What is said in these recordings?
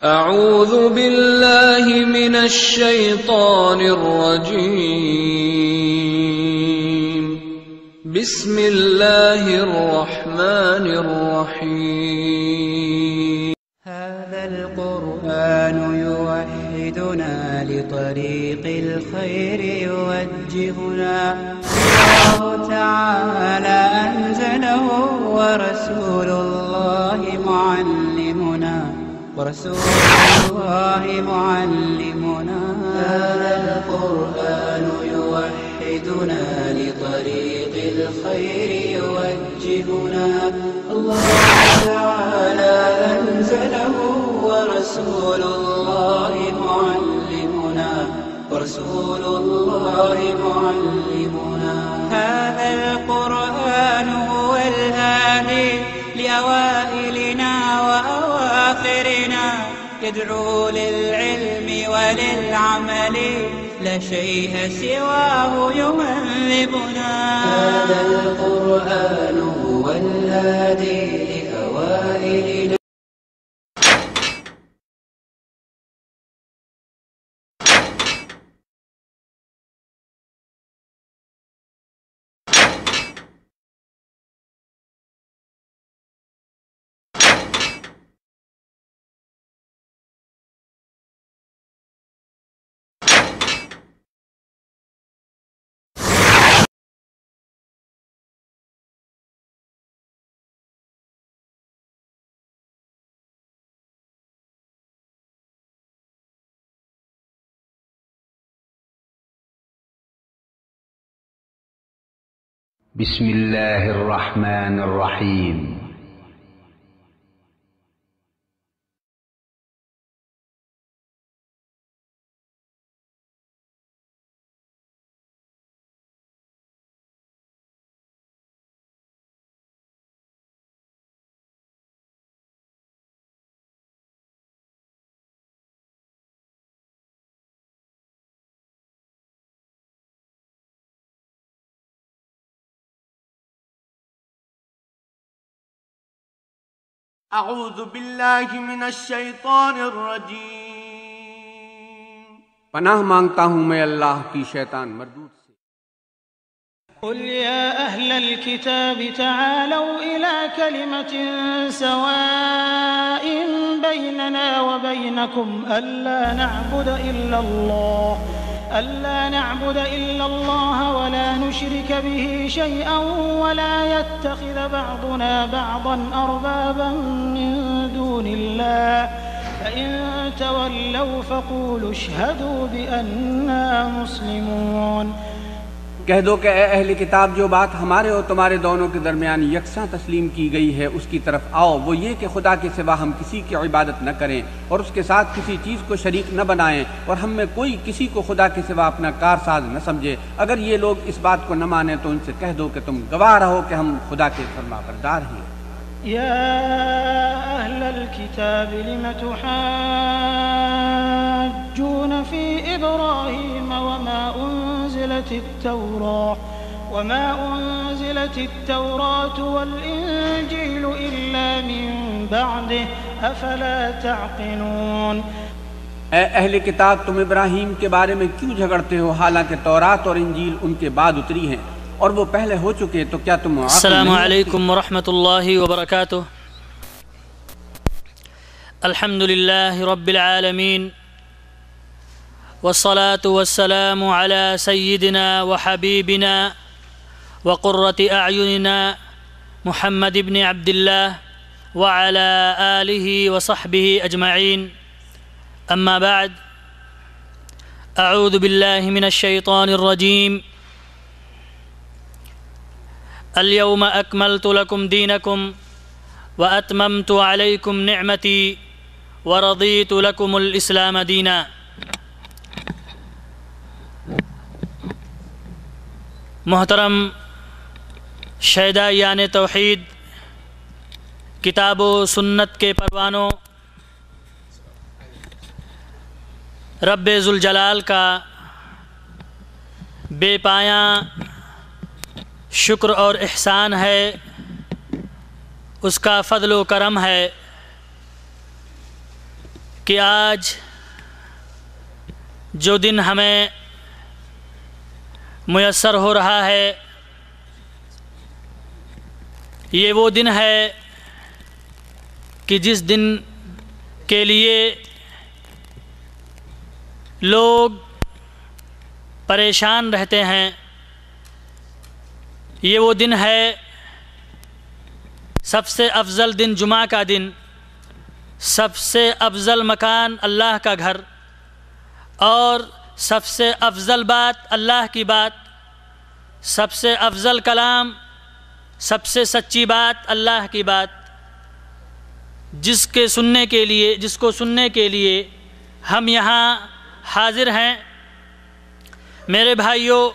اعوذ باللہ من الشیطان الرجیم بسم اللہ الرحمن الرحیم هذا القرآن يوحدنا لطريق الخير يوجهنا الله تعالى أنزله ورسول الله معلمنا هذا القرآن يوحدنا لطريق الخير يوجهنا الله تعالى أنزله ورسول الله معلمنا هذا القرآن هو الهادي لأوائلنا وأواخرنا يدعو للعلم وللعمل لا شيء سواه يهذبنا هذا القرآن هو الهادي لأوائلنا. بسم اللہ الرحمن الرحیم. اعوذ باللہ من الشیطان الرجیم. پناہ مانگتا ہوں میں اللہ کی شیطان مردود سے. قل يا أهل الكتاب تعالوا إلى كلمة سواء بيننا وبينكم ألا نعبد إلا الله ولا نشرك به شيئا ولا يتخذ بعضنا بعضا أربابا من دون الله فإن تولوا فقولوا اشهدوا بأننا مسلمون. کہہ دو کہ اے اہل کتاب، جو بات ہمارے اور تمہارے دونوں کے درمیان یکساں تسلیم کی گئی ہے اس کی طرف آؤ. وہ یہ کہ خدا کے سوا ہم کسی کی عبادت نہ کریں اور اس کے ساتھ کسی چیز کو شریک نہ بنائیں، اور ہم میں کوئی کسی کو خدا کے سوا اپنا کارساز نہ سمجھے. اگر یہ لوگ اس بات کو نہ مانیں تو ان سے کہہ دو کہ تم گواہ رہو کہ ہم خدا کے فرمانبردار ہیں. يا أهل الكتاب لم تحاجون في إبراهيم وما أنزلت التوراة والإنجيل إلا من بعده أفلا تعقلون. اے اہل کتاب، تم ابراہیم کے بارے میں کیوں جھگڑتے ہو حالانکہ تورات اور انجیل ان کے بعد اتری ہیں اور وہ پہلے ہو چکے، تو کیا تم السلام علیکم ورحمۃ اللہ وبرکاتہ. الحمد للہ رب العالمین والصلاة والسلام على سيدنا وحبيبنا وقرة أعيننا محمد بن عبد الله وعلى آله وصحبه أجمعين. أما بعد، أعوذ بالله من الشيطان الرجيم. اليوم أكملت لكم دينكم وأتممت عليكم نعمتي ورضيت لكم الإسلام دينا. محترم شہدائیان توحید، کتاب و سنت کے پروانوں، رب ذوالجلال کا بے پایاں شکر اور احسان ہے، اس کا فضل و کرم ہے کہ آج جو دن ہمیں میسر ہو رہا ہے یہ وہ دن ہے کہ جس دن کے لیے لوگ پریشان رہتے ہیں، یہ وہ دن ہے سب سے افضل دن جمعہ کا دن، سب سے افضل مکان اللہ کا گھر، اور سب سے افضل بات اللہ کی بات، سب سے افضل کلام، سب سے سچی بات اللہ کی بات، جس کو سننے کے لیے ہم یہاں حاضر ہیں۔ میرے بھائیوں،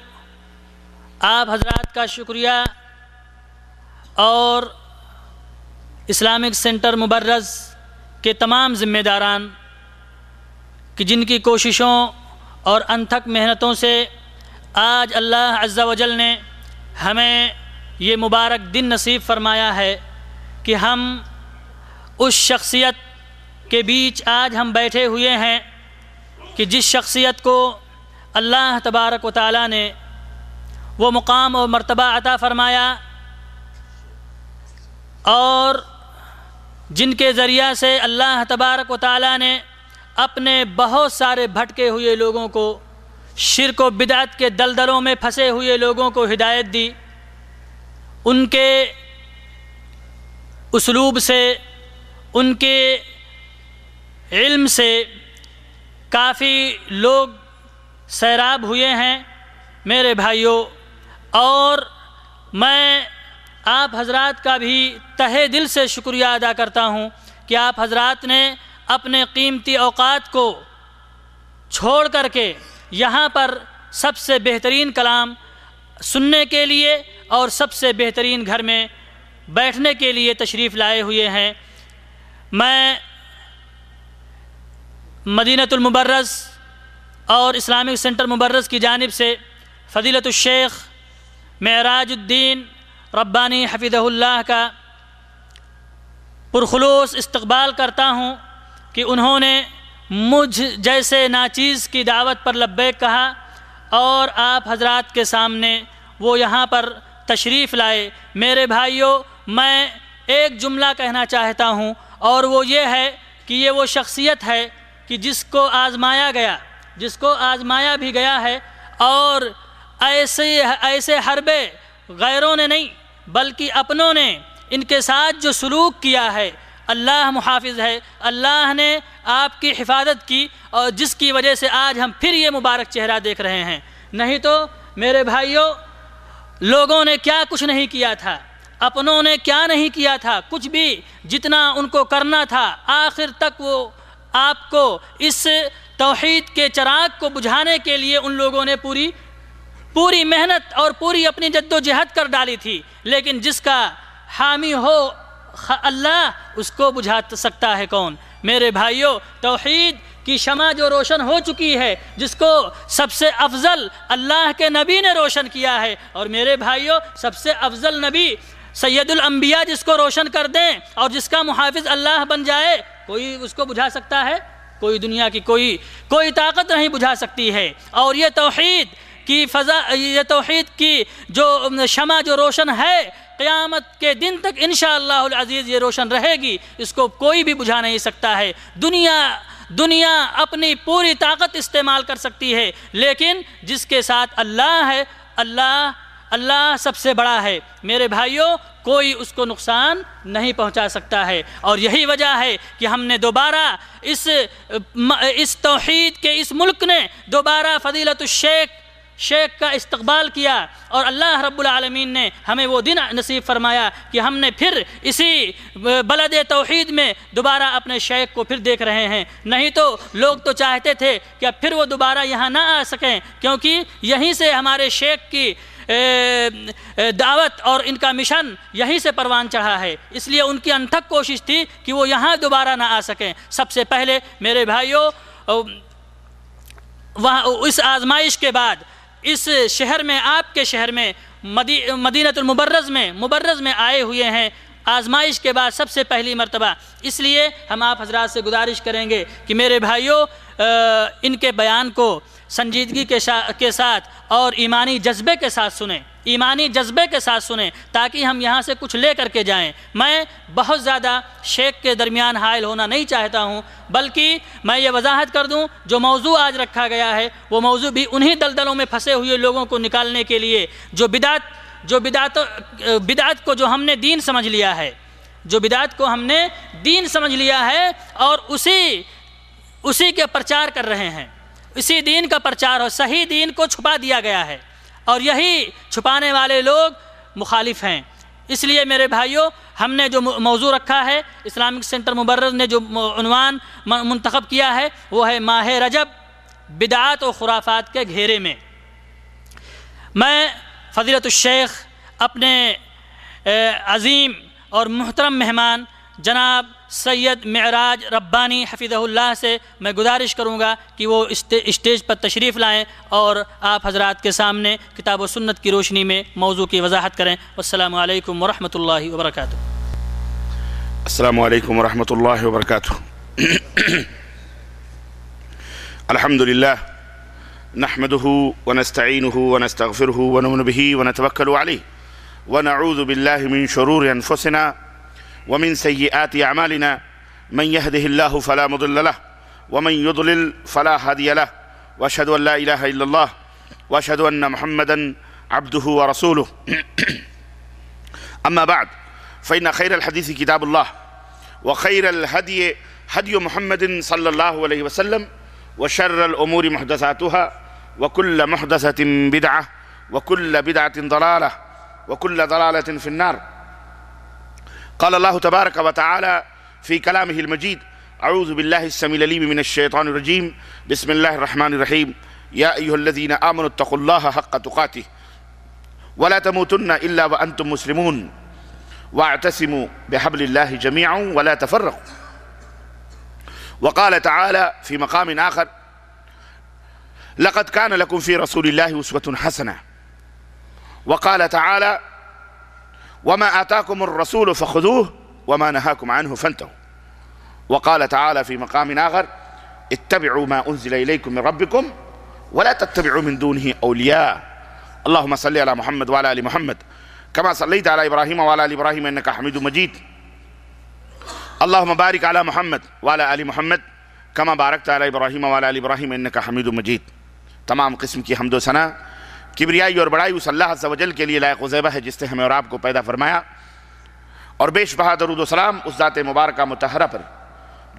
آپ حضرات کا شکریہ اور اسلامک سینٹر مبرز کے تمام ذمہ داران کہ جن کی کوششوں اور انتھک محنتوں سے آج اللہ عز و جل نے ہمیں یہ مبارک دن نصیب فرمایا ہے کہ ہم اس شخصیت کے بیچ آج ہم بیٹھے ہوئے ہیں کہ جس شخصیت کو اللہ تبارک و تعالیٰ نے وہ مقام اور مرتبہ عطا فرمایا اور جن کے ذریعہ سے اللہ تبارک و تعالیٰ نے اپنے بہت سارے بھٹکے ہوئے لوگوں کو، شرک و بدعت کے دلدلوں میں پھنسے ہوئے لوگوں کو ہدایت دی۔ ان کے اسلوب سے، ان کے علم سے کافی لوگ سیراب ہوئے ہیں میرے بھائیوں، اور میں آپ حضرات کا بھی تہہ دل سے شکریہ ادا کرتا ہوں کہ آپ حضرات نے اپنے قیمتی اوقات کو چھوڑ کر کے یہاں پر سب سے بہترین کلام سننے کے لیے اور سب سے بہترین گھر میں بیٹھنے کے لیے تشریف لائے ہوئے ہیں۔ میں مدینۃ المبرز اور اسلامک سینٹر مبرز کی جانب سے فضیلت الشیخ معراج الدین ربانی حفظہ اللہ کا پرخلوص استقبال کرتا ہوں کہ انہوں نے مجھ جیسے ناچیز کی دعوت پر لبیک کہا اور آپ حضرات کے سامنے وہ یہاں پر تشریف لائے۔ میرے بھائیوں، میں ایک جملہ کہنا چاہتا ہوں اور وہ یہ ہے کہ یہ وہ شخصیت ہے کہ جس کو آزمایا گیا، جس کو آزمایا بھی گیا ہے، اور ایسے حربے غیروں نے نہیں بلکہ اپنوں نے ان کے ساتھ جو سلوک کیا ہے، اللہ محافظ ہے، اللہ نے آپ کی حفاظت کی، اور جس کی وجہ سے آج ہم پھر یہ مبارک چہرہ دیکھ رہے ہیں۔ نہیں تو میرے بھائیوں، لوگوں نے کیا کچھ نہیں کیا تھا، اپنوں نے کیا نہیں کیا تھا، کچھ بھی جتنا ان کو کرنا تھا آخر تک وہ آپ کو اس توحید کے چراغ کو بجھانے کے لیے ان لوگوں نے پوری محنت اور پوری اپنی جد و جہد کر ڈالی تھی، لیکن جس کا حامی ہو اللہ، اس کو بجھا سکتا ہے کون؟ میرے بھائیوں، توحید کی شمع جو روشن ہو چکی ہے، جس کو سب سے افضل اللہ کے نبی نے روشن کیا ہے، اور میرے بھائیوں، سب سے افضل نبی سید الانبیاء جس کو روشن کر دیں اور جس کا محافظ اللہ بن جائے، کوئی اس کو بجھا سکتا ہے؟ کوئی دنیا کی کوئی طاقت نہیں بجھا سکتی ہے۔ اور یہ توحید کی فضا، یہ توحید کی جو شمع جو روشن ہے، قیامت کے دن تک انشاءاللہ العزیز یہ روشن رہے گی، اس کو کوئی بھی بجھا نہیں سکتا ہے۔ دنیا اپنی پوری طاقت استعمال کر سکتی ہے، لیکن جس کے ساتھ اللہ ہے، اللہ سب سے بڑا ہے۔ میرے بھائیوں، کوئی اس کو نقصان نہیں پہنچا سکتا ہے، اور یہی وجہ ہے کہ ہم نے دوبارہ اس توحید کے اس ملک نے دوبارہ فضیلت الشیخ کا استقبال کیا، اور اللہ رب العالمین نے ہمیں وہ دن نصیب فرمایا کہ ہم نے پھر اسی بلد توحید میں دوبارہ اپنے شیخ کو پھر دیکھ رہے ہیں۔ نہیں تو لوگ تو چاہتے تھے کہ اب پھر وہ دوبارہ یہاں نہ آ سکیں، کیونکہ یہیں سے ہمارے شیخ کی دعوت اور ان کا مشن یہیں سے پروان چڑھا ہے، اس لیے ان کی انتھک کوشش تھی کہ وہ یہاں دوبارہ نہ آ سکیں۔ سب سے پہلے میرے بھائیوں، اس آزمائش کے بعد اس شہر میں، آپ کے شہر میں، مدینۃ المبرز میں آئے ہوئے ہیں آزمائش کے بعد سب سے پہلی مرتبہ۔ اس لیے ہم آپ حضرات سے گزارش کریں گے کہ میرے بھائیوں ان کے بیان کو سنجیدگی کے ساتھ اور ایمانی جذبے کے ساتھ سنیں، ایمانی جذبے کے ساتھ سنیں، تاکہ ہم یہاں سے کچھ لے کر کے جائیں۔ میں بہت زیادہ شیخ کے درمیان حائل ہونا نہیں چاہتا ہوں، بلکہ میں یہ وضاحت کر دوں جو موضوع آج رکھا گیا ہے وہ موضوع بھی انہی دلدلوں میں پھنسے ہوئے لوگوں کو نکالنے کے لیے جو بدعت کو جو ہم نے دین سمجھ لیا ہے، جو بدعت کو ہم نے دین سمجھ لیا ہے اور اسی کے پرچار کر رہے ہیں، اسی دین کا پرچار، اور صحیح دین کو چھپا دیا گیا ہے، اور یہی چھپانے والے لوگ مخالف ہیں۔ اس لیے میرے بھائیوں ہم نے جو موضوع رکھا ہے، اسلامک سینٹر مبرز نے جو عنوان منتخب کیا ہے وہ ہے ماہ رجب بدعات و خرافات کے گھیرے میں۔ میں فضیلت الشیخ اپنے عظیم اور محترم مہمان جناب سید معراج ربانی حفظہ اللہ سے میں گزارش کروں گا کہ وہ اسٹیج پر تشریف لائیں اور آپ حضرات کے سامنے کتاب و سنت کی روشنی میں موضوع کی وضاحت کریں۔ والسلام علیکم ورحمۃ اللہ وبرکاتہ۔ السلام علیکم ورحمۃ اللہ وبرکاتہ۔ الحمد للہ نحمده ونستعینه ونستغفره ونؤمن به ونتوکل علیہ ونعوذ باللہ من شرور انفسنا ومن سیئات اعمالنا من يهده الله فلا مضل له ومن يضلل فلا هادي له واشهد ان لا اله الا الله واشهد ان محمدا عبده ورسوله اما بعد فان خير الحديث كتاب الله وخير الهدي هدي محمد صلى الله عليه وسلم وشر الامور محدثاتها وكل محدثة بدعة وكل بدعة ضلالة وكل ضلالة في النار۔ قال الله تبارك وتعالى في كلامه المجيد: أعوذ بالله السميع العليم من الشيطان الرجيم، بسم الله الرحمن الرحيم، يا أيها الذين آمنوا اتقوا الله حق تقاته ولا تموتن إلا وأنتم مسلمون واعتصموا بحبل الله جميعا ولا تفرقوا۔ وقال تعالى في مقام آخر: لقد كان لكم في رسول الله أسوة حسنة۔ وقال تعالى: وما آتاكم الرسول فخذوه وما نهاكم عنه فانتهوا۔ وقال تعالى في مقام آخر: اتبعوا ما أنزل إليكم من ربكم ولا تتبعوا من دونه أولياء۔ اللهم صل على محمد وعلى آل محمد كما صليت على إبراهيم وعلى آل إبراهيم إنك حميد مجيد۔ اللهم بارك على محمد وعلى آل محمد كما باركت على إبراهيم وعلى آل إبراهيم إنك حميد مجيد۔ تمام قسم کی حمد و ثنا، کبریائی اور بڑائی اس اللہ عز و جل کے لیے لائق و زیبہ ہے جس نے ہمیں اور آپ کو پیدا فرمایا، اور بیش بہا درود و سلام اس ذات مبارکہ مطہرہ پر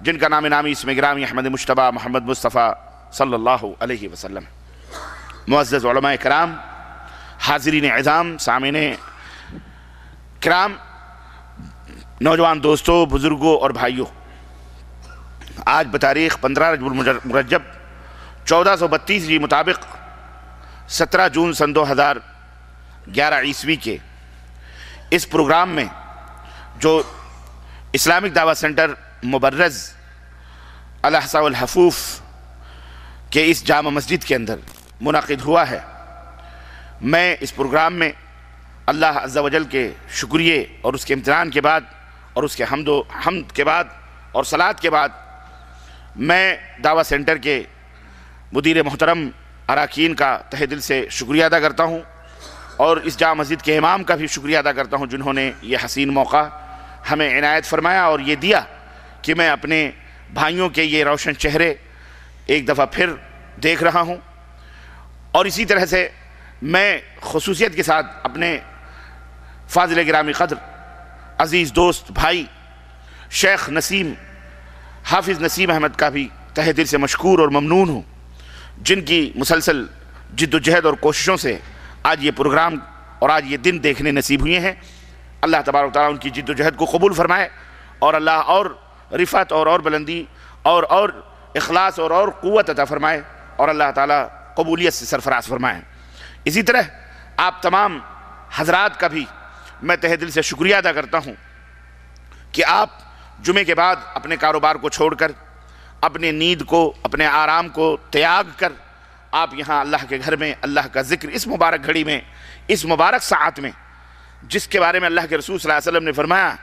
جن کا نام نامی اسم گرامی احمد مجتبیٰ محمد مصطفیٰ صلی اللہ علیہ وسلم۔ معزز علماء کرام، حاضرین عظام، سامعین کرام، نوجوان دوستوں، بزرگوں اور بھائیوں، آج بتاریخ 15 رجب المرجب 1432 مطابق 17 جون سن 2011 عیسوی کے اس پروگرام میں جو اسلامک دعوت سینٹر مبرز الاحصاء والحفوف کے اس جامع مسجد کے اندر منعقد ہوا ہے، میں اس پروگرام میں اللہ عز و جل کے شکریے اور اس کے امتنان کے بعد اور اس کے حمد کے بعد اور صلات کے بعد میں دعوت سینٹر کے مدیر محترم اراکین کا تہ دل سے شکریہ ادا کرتا ہوں، اور اس جامع مسجد کے امام کا بھی شکریہ ادا کرتا ہوں جنہوں نے یہ حسین موقع ہمیں عنایت فرمایا اور یہ دیا کہ میں اپنے بھائیوں کے یہ روشن چہرے ایک دفعہ پھر دیکھ رہا ہوں۔ اور اسی طرح سے میں خصوصیت کے ساتھ اپنے فاضل گرامی قدر عزیز دوست بھائی شیخ نسیم حافظ نسیم احمد کا بھی تہ دل سے مشکور اور ممنون ہوں، جن کی مسلسل جد و جہد اور کوششوں سے آج یہ پروگرام اور آج یہ دن دیکھنے نصیب ہوئے ہیں۔ اللہ تبارک و تعالیٰ ان کی جد و جہد کو قبول فرمائے، اور اللہ اور رفعت اور بلندی اور اخلاص اور قوت عطا فرمائے، اور اللہ تعالیٰ قبولیت سے سرفراز فرمائے۔ اسی طرح آپ تمام حضرات کا بھی میں تہ دل سے شکریہ ادا کرتا ہوں کہ آپ جمعے کے بعد اپنے کاروبار کو چھوڑ کر، اپنے نیند کو، اپنے آرام کو تیاگ کر آپ یہاں اللہ کے گھر میں اللہ کا ذکر اس مبارک گھڑی میں، اس مبارک ساعت میں، جس کے بارے میں اللہ کے رسول صلی اللہ علیہ وسلم نے فرمایا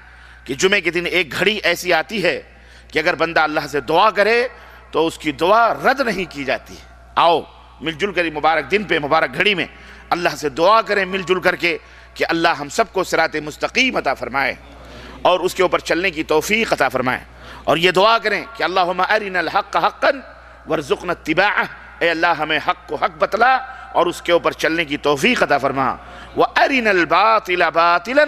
کہ جمعے کے دن ایک گھڑی ایسی آتی ہے کہ اگر بندہ اللہ سے دعا کرے تو اس کی دعا رد نہیں کی جاتی ہے۔ آؤ مل جل کر مبارک دن پہ، مبارک گھڑی میں اللہ سے دعا کریں مل جل کر کے کہ اللہ ہم سب کو صراط مستقیم عطا فرمائے اور اس کے اوپر چلنے کی توفیق عطا فرمائے، اور یہ دعا کریں کہ اللہم ارنا الحق حقا وارزقنا اتباعہ، اے اللہ ہمیں حق کو حق بتلا اور اس کے اوپر چلنے کی توفیق عطا فرما، وارنا الباطل باطلا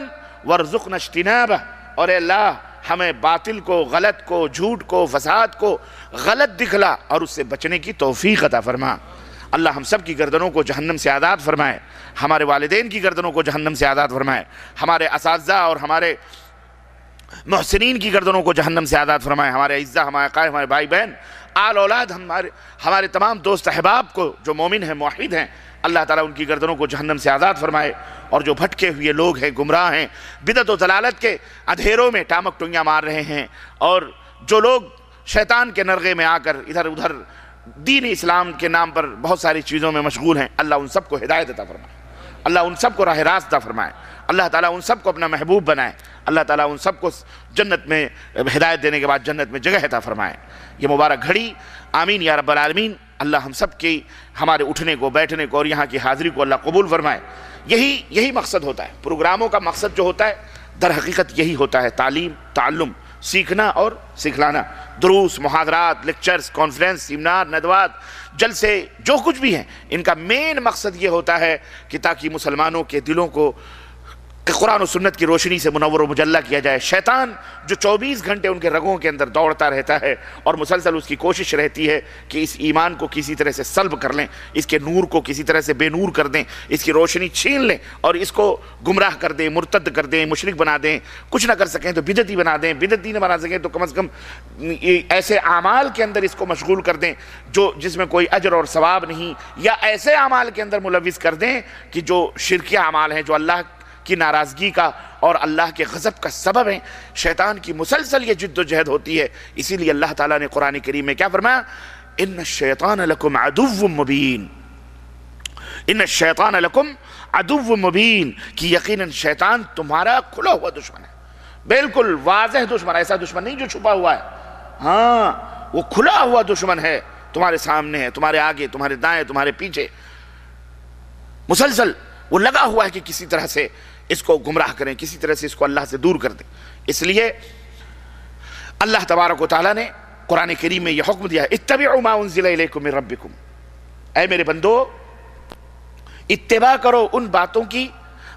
وارزقنا اجتنابہ، اور اے اللہ ہمیں باطل کو، غلط کو، جھوٹ کو، فساد کو غلط دکھلا اور اس سے بچنے کی توفیق عطا فرما۔ اللہ ہم سب کی گردنوں کو جہنم سے آزاد فرمائے، ہمارے والدین کی گردنوں کو جہنم سے آزاد فرمائے، ہمارے اساتذہ اور ہمارے محسنین کی گردنوں کو جہنم سے آزاد فرمائے، ہمارے اعزہ، ہمارے قائد، ہمارے بھائی بہن، آل اولاد، ہمارے تمام دوست احباب کو جو مومن ہیں، موحد ہیں، اللہ تعالیٰ ان کی گردنوں کو جہنم سے آزاد فرمائے، اور جو بھٹکے ہوئے لوگ ہیں، گمراہ ہیں، بدعت و ضلالت کے اندھیروں میں ٹامک ٹنگیاں مار رہے ہیں، اور جو لوگ شیطان کے نرغے میں آ کر ادھر ادھر دین اسلام کے نام پر بہت ساری چیزوں میں مشغول ہیں، اللہ ان سب کو ہدایت عطا فرمائے، اللہ ان سب کو راہ راست عطا فرمائے، اللہ تعالیٰ ان سب کو اپنا محبوب بنائے، اللہ تعالیٰ ان سب کو جنت میں ہدایت دینے کے بعد جنت میں جگہ عطا فرمائے۔ یہ مبارک گھڑی آمین یا رب العالمین، اللہ ہم سب کی ہمارے اٹھنے کو، بیٹھنے کو اور یہاں کی حاضری کو اللہ قبول فرمائے۔ یہی مقصد ہوتا ہے، پروگراموں کا مقصد جو ہوتا ہے در حقیقت یہی ہوتا ہے، تعلیم، تعلم، سیکھنا اور سکھلانا، دروس، محاضرات، لیکچرز، کانفرنس، سیمینار، ندوات، جلسے، جو کچھ بھی ہیں، ان کا مین مقصد یہ ہوتا ہے کہ تاکہ مسلمانوں کے دلوں کو قرآن و سنت کی روشنی سے منور و مجلہ کیا جائے۔ شیطان جو 24 گھنٹے ان کے رگوں کے اندر دوڑتا رہتا ہے اور مسلسل اس کی کوشش رہتی ہے کہ اس ایمان کو کسی طرح سے سلب کر لیں، اس کے نور کو کسی طرح سے بے نور کر دیں، اس کی روشنی چھین لیں اور اس کو گمراہ کر دیں، مرتد کر دیں، مشرک بنا دیں، کچھ نہ کر سکیں تو بدعتی بنا دیں، بدعتی نہ بنا سکیں تو کم از کم ایسے اعمال کے اندر اس کو مشغول کر دیں جس میں کوئی اجر اور ثواب نہیں، یا ایسے اعمال کے اندر ملوث کر دیں کہ جو شرکیہ اعمال ہیں، جو اللہ کی ناراضگی کا اور اللہ کے غضب کا سبب ہیں۔ شیطان کی مسلسل یہ جد و جہد ہوتی ہے، اسی لیے اللہ تعالیٰ نے قرآن کریم میں کیا فرمایا؟ ان الشیطان لکم عدو مبین، ان الشیطان لکم عدو مبین، کہ یقیناً شیطان تمہارا کھلا ہوا دشمن ہے، بالکل واضح دشمن، ایسا دشمن نہیں جو چھپا ہوا ہے، ہاں وہ کھلا ہوا دشمن ہے، تمہارے سامنے ہے، تمہارے آگے، تمہارے دائیں، تمہارے پیچھے، مسلسل وہ لگا ہوا ہے کہ کسی طرح سے اس کو گمراہ کریں، کسی طرح سے اس کو اللہ سے دور کر دیں۔ اس لیے اللہ تبارک و تعالیٰ نے قرآن کریم میں یہ حکم دیا ہے، اتبعوا ما انزل الیکم من ربکم، اے میرے بندو اتباع کرو ان باتوں کی،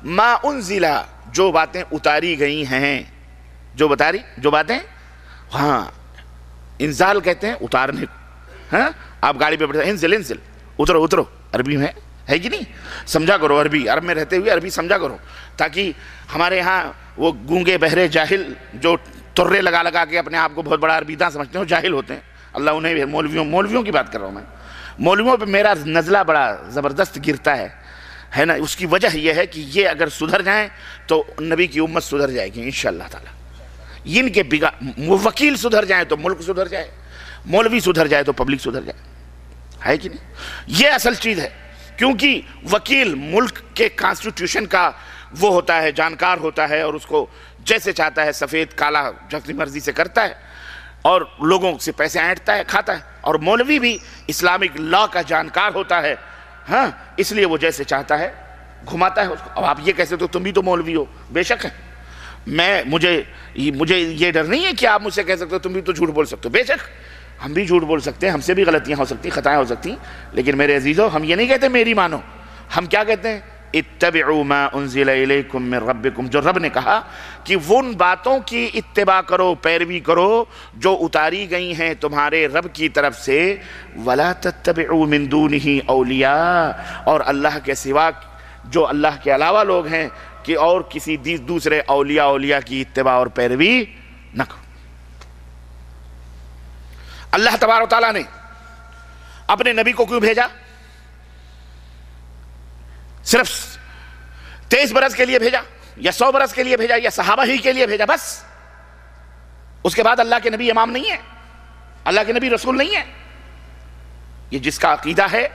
ما انزل، جو باتیں اتاری گئی ہیں، جو باتیں، ہاں انزال کہتے ہیں اتارنے کو، ہاں آپ گاڑی پہ بیٹھے انزل، اترو، عربی میں ہے کہ نہیں؟ سمجھا کرو عربی، عرب میں رہتے ہوئے عربی سمجھا کرو، تاکہ ہمارے ہاں وہ گونگے بہرے جاہل جو ترے لگا کے اپنے آپ کو بہت بڑا عربی داں سمجھتے ہیں، جاہل ہوتے ہیں، اللہ انہیں مولویوں کی بات کر رہا ہوں میں، مولویوں پہ میرا نزلہ بڑا زبردست گرتا ہے نا، اس کی وجہ یہ ہے کہ یہ اگر سدھر جائیں تو نبی کی امت سدھر جائے گی انشاءاللہ تعالی، ان کے وکیل سدھر جائیں تو ملک سدھر جائے، مولوی سدھر جائے تو پبلک سدھر جائے، ہے کہ نہیں؟ یہ اصل چیز ہے، کیونکہ وکیل ملک کے کانسٹیٹیوشن کا وہ ہوتا ہے، جانکار ہوتا ہے، اور اس کو جیسے چاہتا ہے سفید کالا اپنی مرضی سے کرتا ہے اور لوگوں سے پیسے اینٹتا ہے، کھاتا ہے، اور مولوی بھی اسلامک لا کا جانکار ہوتا ہے، ہاں اس لیے وہ جیسے چاہتا ہے گھماتا ہے اس کو۔ اب آپ یہ کہتے ہو تم بھی تو مولوی ہو، بے شک ہے، مجھے یہ ڈر نہیں ہے کہ آپ مجھ سے کہہ سکتے ہو تم بھی تو جھوٹ بول سکتے ہو، بے شک ہم بھی جھوٹ بول سکتے ہیں، ہم سے بھی غلطیاں ہو سکتی ہیں، خطائیں ہو سکتی ہیں، لیکن میرے عزیزو ہم یہ نہیں کہتے میری مانو، ہم کیا کہتے ہیں؟ اتبعوا ما انزل الیکم من ربکم، جو رب نے کہا کہ ان باتوں کی اتباع کرو، پیروی کرو جو اتاری گئی ہیں تمہارے رب کی طرف سے، ولا تتبعوا من دونہ اولیاء، اور اللہ کے سوا جو اللہ کے علاوہ لوگ ہیں کہ اور کسی دوسرے اولیاء کی اتباع اور پیروی نہ کرو۔ اللہ تبارک و تعالیٰ نے اپنے نبی کو کیوں بھیجا؟ صرف 23 برس کے لیے بھیجا یا 100 برس کے لیے بھیجا یا صحابہ ہی کے لیے بھیجا بس؟ اس کے بعد اللہ کے نبی امام نہیں ہے، اللہ کے نبی رسول نہیں ہے؟ یہ جس کا عقیدہ ہے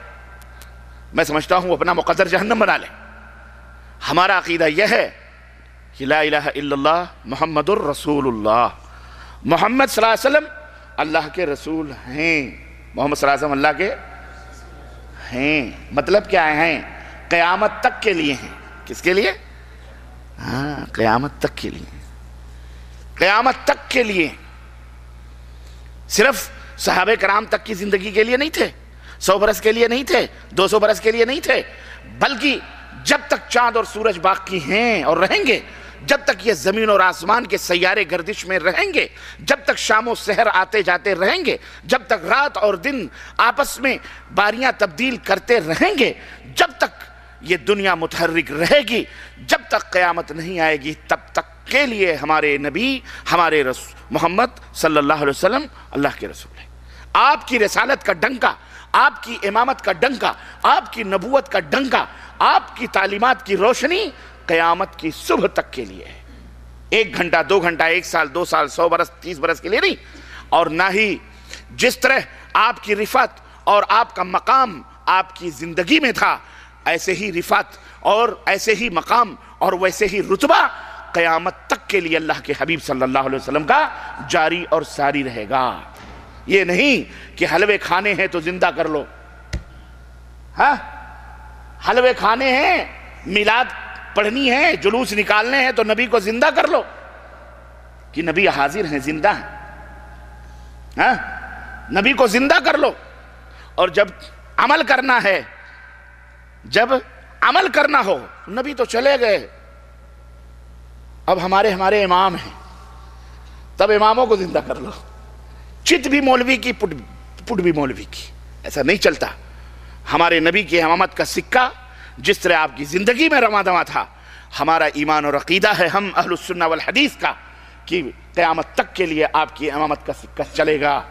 میں سمجھتا ہوں اپنا مقدر جہنم بنا لے۔ ہمارا عقیدہ یہ ہے کہ لا الہ الا اللہ محمد الرسول اللہ، محمد صلی اللہ علیہ وسلم اللہ کے رسول ہیں، محمد صلی اللہ علیہ وسلم اللہ کے ہیں، مطلب کیا ہیں؟ قیامت تک کے لیے ہیں۔ کس کے لیے؟ ہاں، قیامت تک کے لیے، قیامت تک کے لیے۔ صرف صحابہ کرام تک کی زندگی کے لیے نہیں تھے، 100 برس کے لیے نہیں تھے، 200 برس کے لیے نہیں تھے، بلکہ جب تک چاند اور سورج باقی ہیں اور رہیں گے، جب تک یہ زمین اور آسمان کے سیارے گردش میں رہیں گے، جب تک شام و سحر آتے جاتے رہیں گے، جب تک رات اور دن آپس میں باریاں تبدیل کرتے رہیں گے، جب تک یہ دنیا متحرک رہے گی، جب تک قیامت نہیں آئے گی، تب تک کے لیے ہمارے نبی، ہمارے محمد صلی اللہ علیہ وسلم اللہ کے رسول ہیں۔ آپ کی رسالت کا ڈنکا، آپ کی امامت کا ڈنکا، آپ کی نبوت کا ڈنکا، آپ کی تعلیمات کی روشنی قیامت کی صبح تک کے لیے ہے۔ 1 گھنٹہ، 2 گھنٹہ، 1 سال، 2 سال، 100 برس، 30 برس کے لیے نہیں۔ اور نہ ہی جس طرح آپ کی رفعت اور آپ کا مقام آپ کی زندگی میں تھا، ایسے ہی رفعت اور ایسے ہی مقام اور ویسے ہی رتبہ قیامت تک کے لیے اللہ کے حبیب صلی اللہ علیہ وسلم کا جاری اور ساری رہے گا۔ یہ نہیں کہ حلوے کھانے ہیں تو زندہ کر لو، ہاں، حلوے کھانے ہیں، میلاد پڑھنی ہے، جلوس نکالنے ہیں تو نبی کو زندہ کر لو، کہ نبی حاضر ہیں، زندہ ہیں، ہاں، نبی کو زندہ کر لو۔ اور جب عمل کرنا ہے، جب عمل کرنا ہو، نبی تو چلے گئے، اب ہمارے امام ہیں، تب اماموں کو زندہ کر لو۔ چت بھی مولوی کی، پٹ بھی مولوی کی، ایسا نہیں چلتا۔ ہمارے نبی کی امامت کا سکہ جس طرح آپ کی زندگی میں رواں دواں تھا، ہمارا ایمان اور عقیدہ ہے ہم اہل السنہ والحدیث کا، کہ قیامت تک کے لیے آپ کی امامت کا سکہ چلے گا۔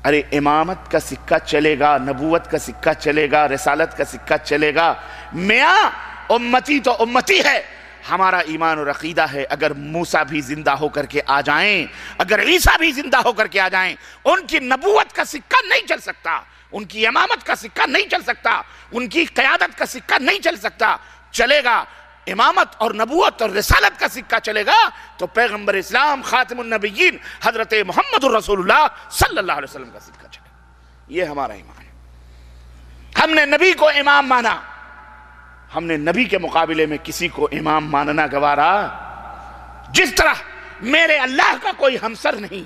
ارے امامت کا سکہ چلے گا، نبوت کا سکہ چلے گا، رسالت کا سکہ چلے گا، میاں امتی تو امتی ہے۔ ہمارا ایمان اور عقیدہ ہے اگر موسیٰ بھی زندہ ہو کر کے آ جائیں، اگر عیسیٰ بھی زندہ ہو کر کے آ جائیں، ان کی نبوت کا سکہ نہیں چل سکتا، ان کی امامت کا سکہ نہیں چل سکتا، ان کی قیادت کا سکہ نہیں چل سکتا۔ چلے گا امامت اور نبوت اور رسالت کا سکہ چلے گا تو پیغمبر اسلام خاتم النبیین حضرت محمد الرسول اللہ صلی اللہ علیہ وسلم کا سکہ چلے گا۔ یہ ہمارا ایمان ہے۔ ہم نے نبی کو امام مانا، ہم نے نبی کے مقابلے میں کسی کو امام ماننا گوارا۔ جس طرح میرے اللہ کا کوئی ہمسر نہیں،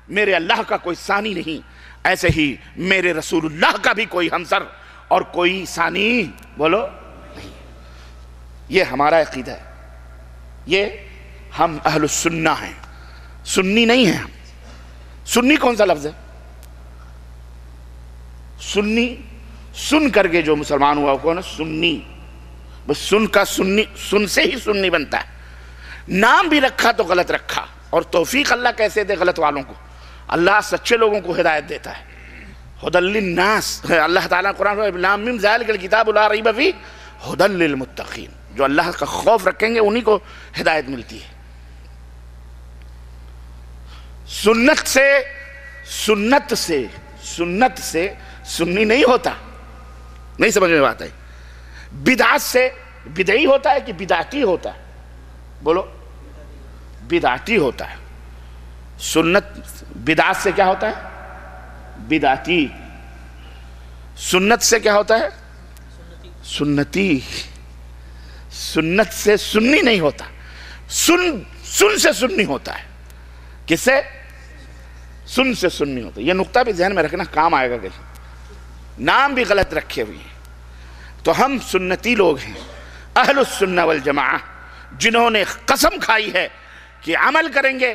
میرے اللہ کا کوئی ثانی نہیں، ایسے ہی میرے رسول اللہ کا بھی کوئی ہمسر اور کوئی ثانی بولو نہیں۔ یہ ہمارا عقیدہ ہے، یہ ہم اہل السنہ ہیں، سنی نہیں ہیں ہم۔ سنی کون سا لفظ ہے؟ سنی سن کر کے جو مسلمان ہوا وہ کون ہے؟ سنی۔ بس سن کا سنی، سن سے ہی سنی بنتا ہے۔ نام بھی رکھا تو غلط رکھا، اور توفیق اللہ کیسے دے غلط والوں کو؟ اللہ سچے لوگوں کو ہدایت دیتا ہے۔ ہدی للناس، اللہ تعالیٰ قرآن لام میم ذالک الکتاب لا ریب فیہ ہدی للمتقین، جو اللہ کا خوف رکھیں گے انہی کو ہدایت ملتی ہے۔ سنت سے سنی نہیں ہوتا، نہیں سمجھ میں بات ہے۔ بدعت سے بدعی ہوتا ہے کہ بدعتی ہوتا ہے؟ بولو، بدعتی ہوتا ہے۔ سنت بدعت سے کیا ہوتا ہے؟ بدعتی۔ سنت سے کیا ہوتا ہے؟ سنتی۔ سنت سے سنی نہیں ہوتا، سن سے سنی ہوتا ہے۔ کس سے؟ سن سے سنی ہوتا ہے۔ یہ نقطہ بھی ذہن میں رکھنا، کام آئے گا کہیں۔ نام بھی غلط رکھے ہوئے ہیں۔ تو ہم سنتی لوگ ہیں، اہل السنہ والجماعہ، جنہوں نے قسم کھائی ہے کہ عمل کریں گے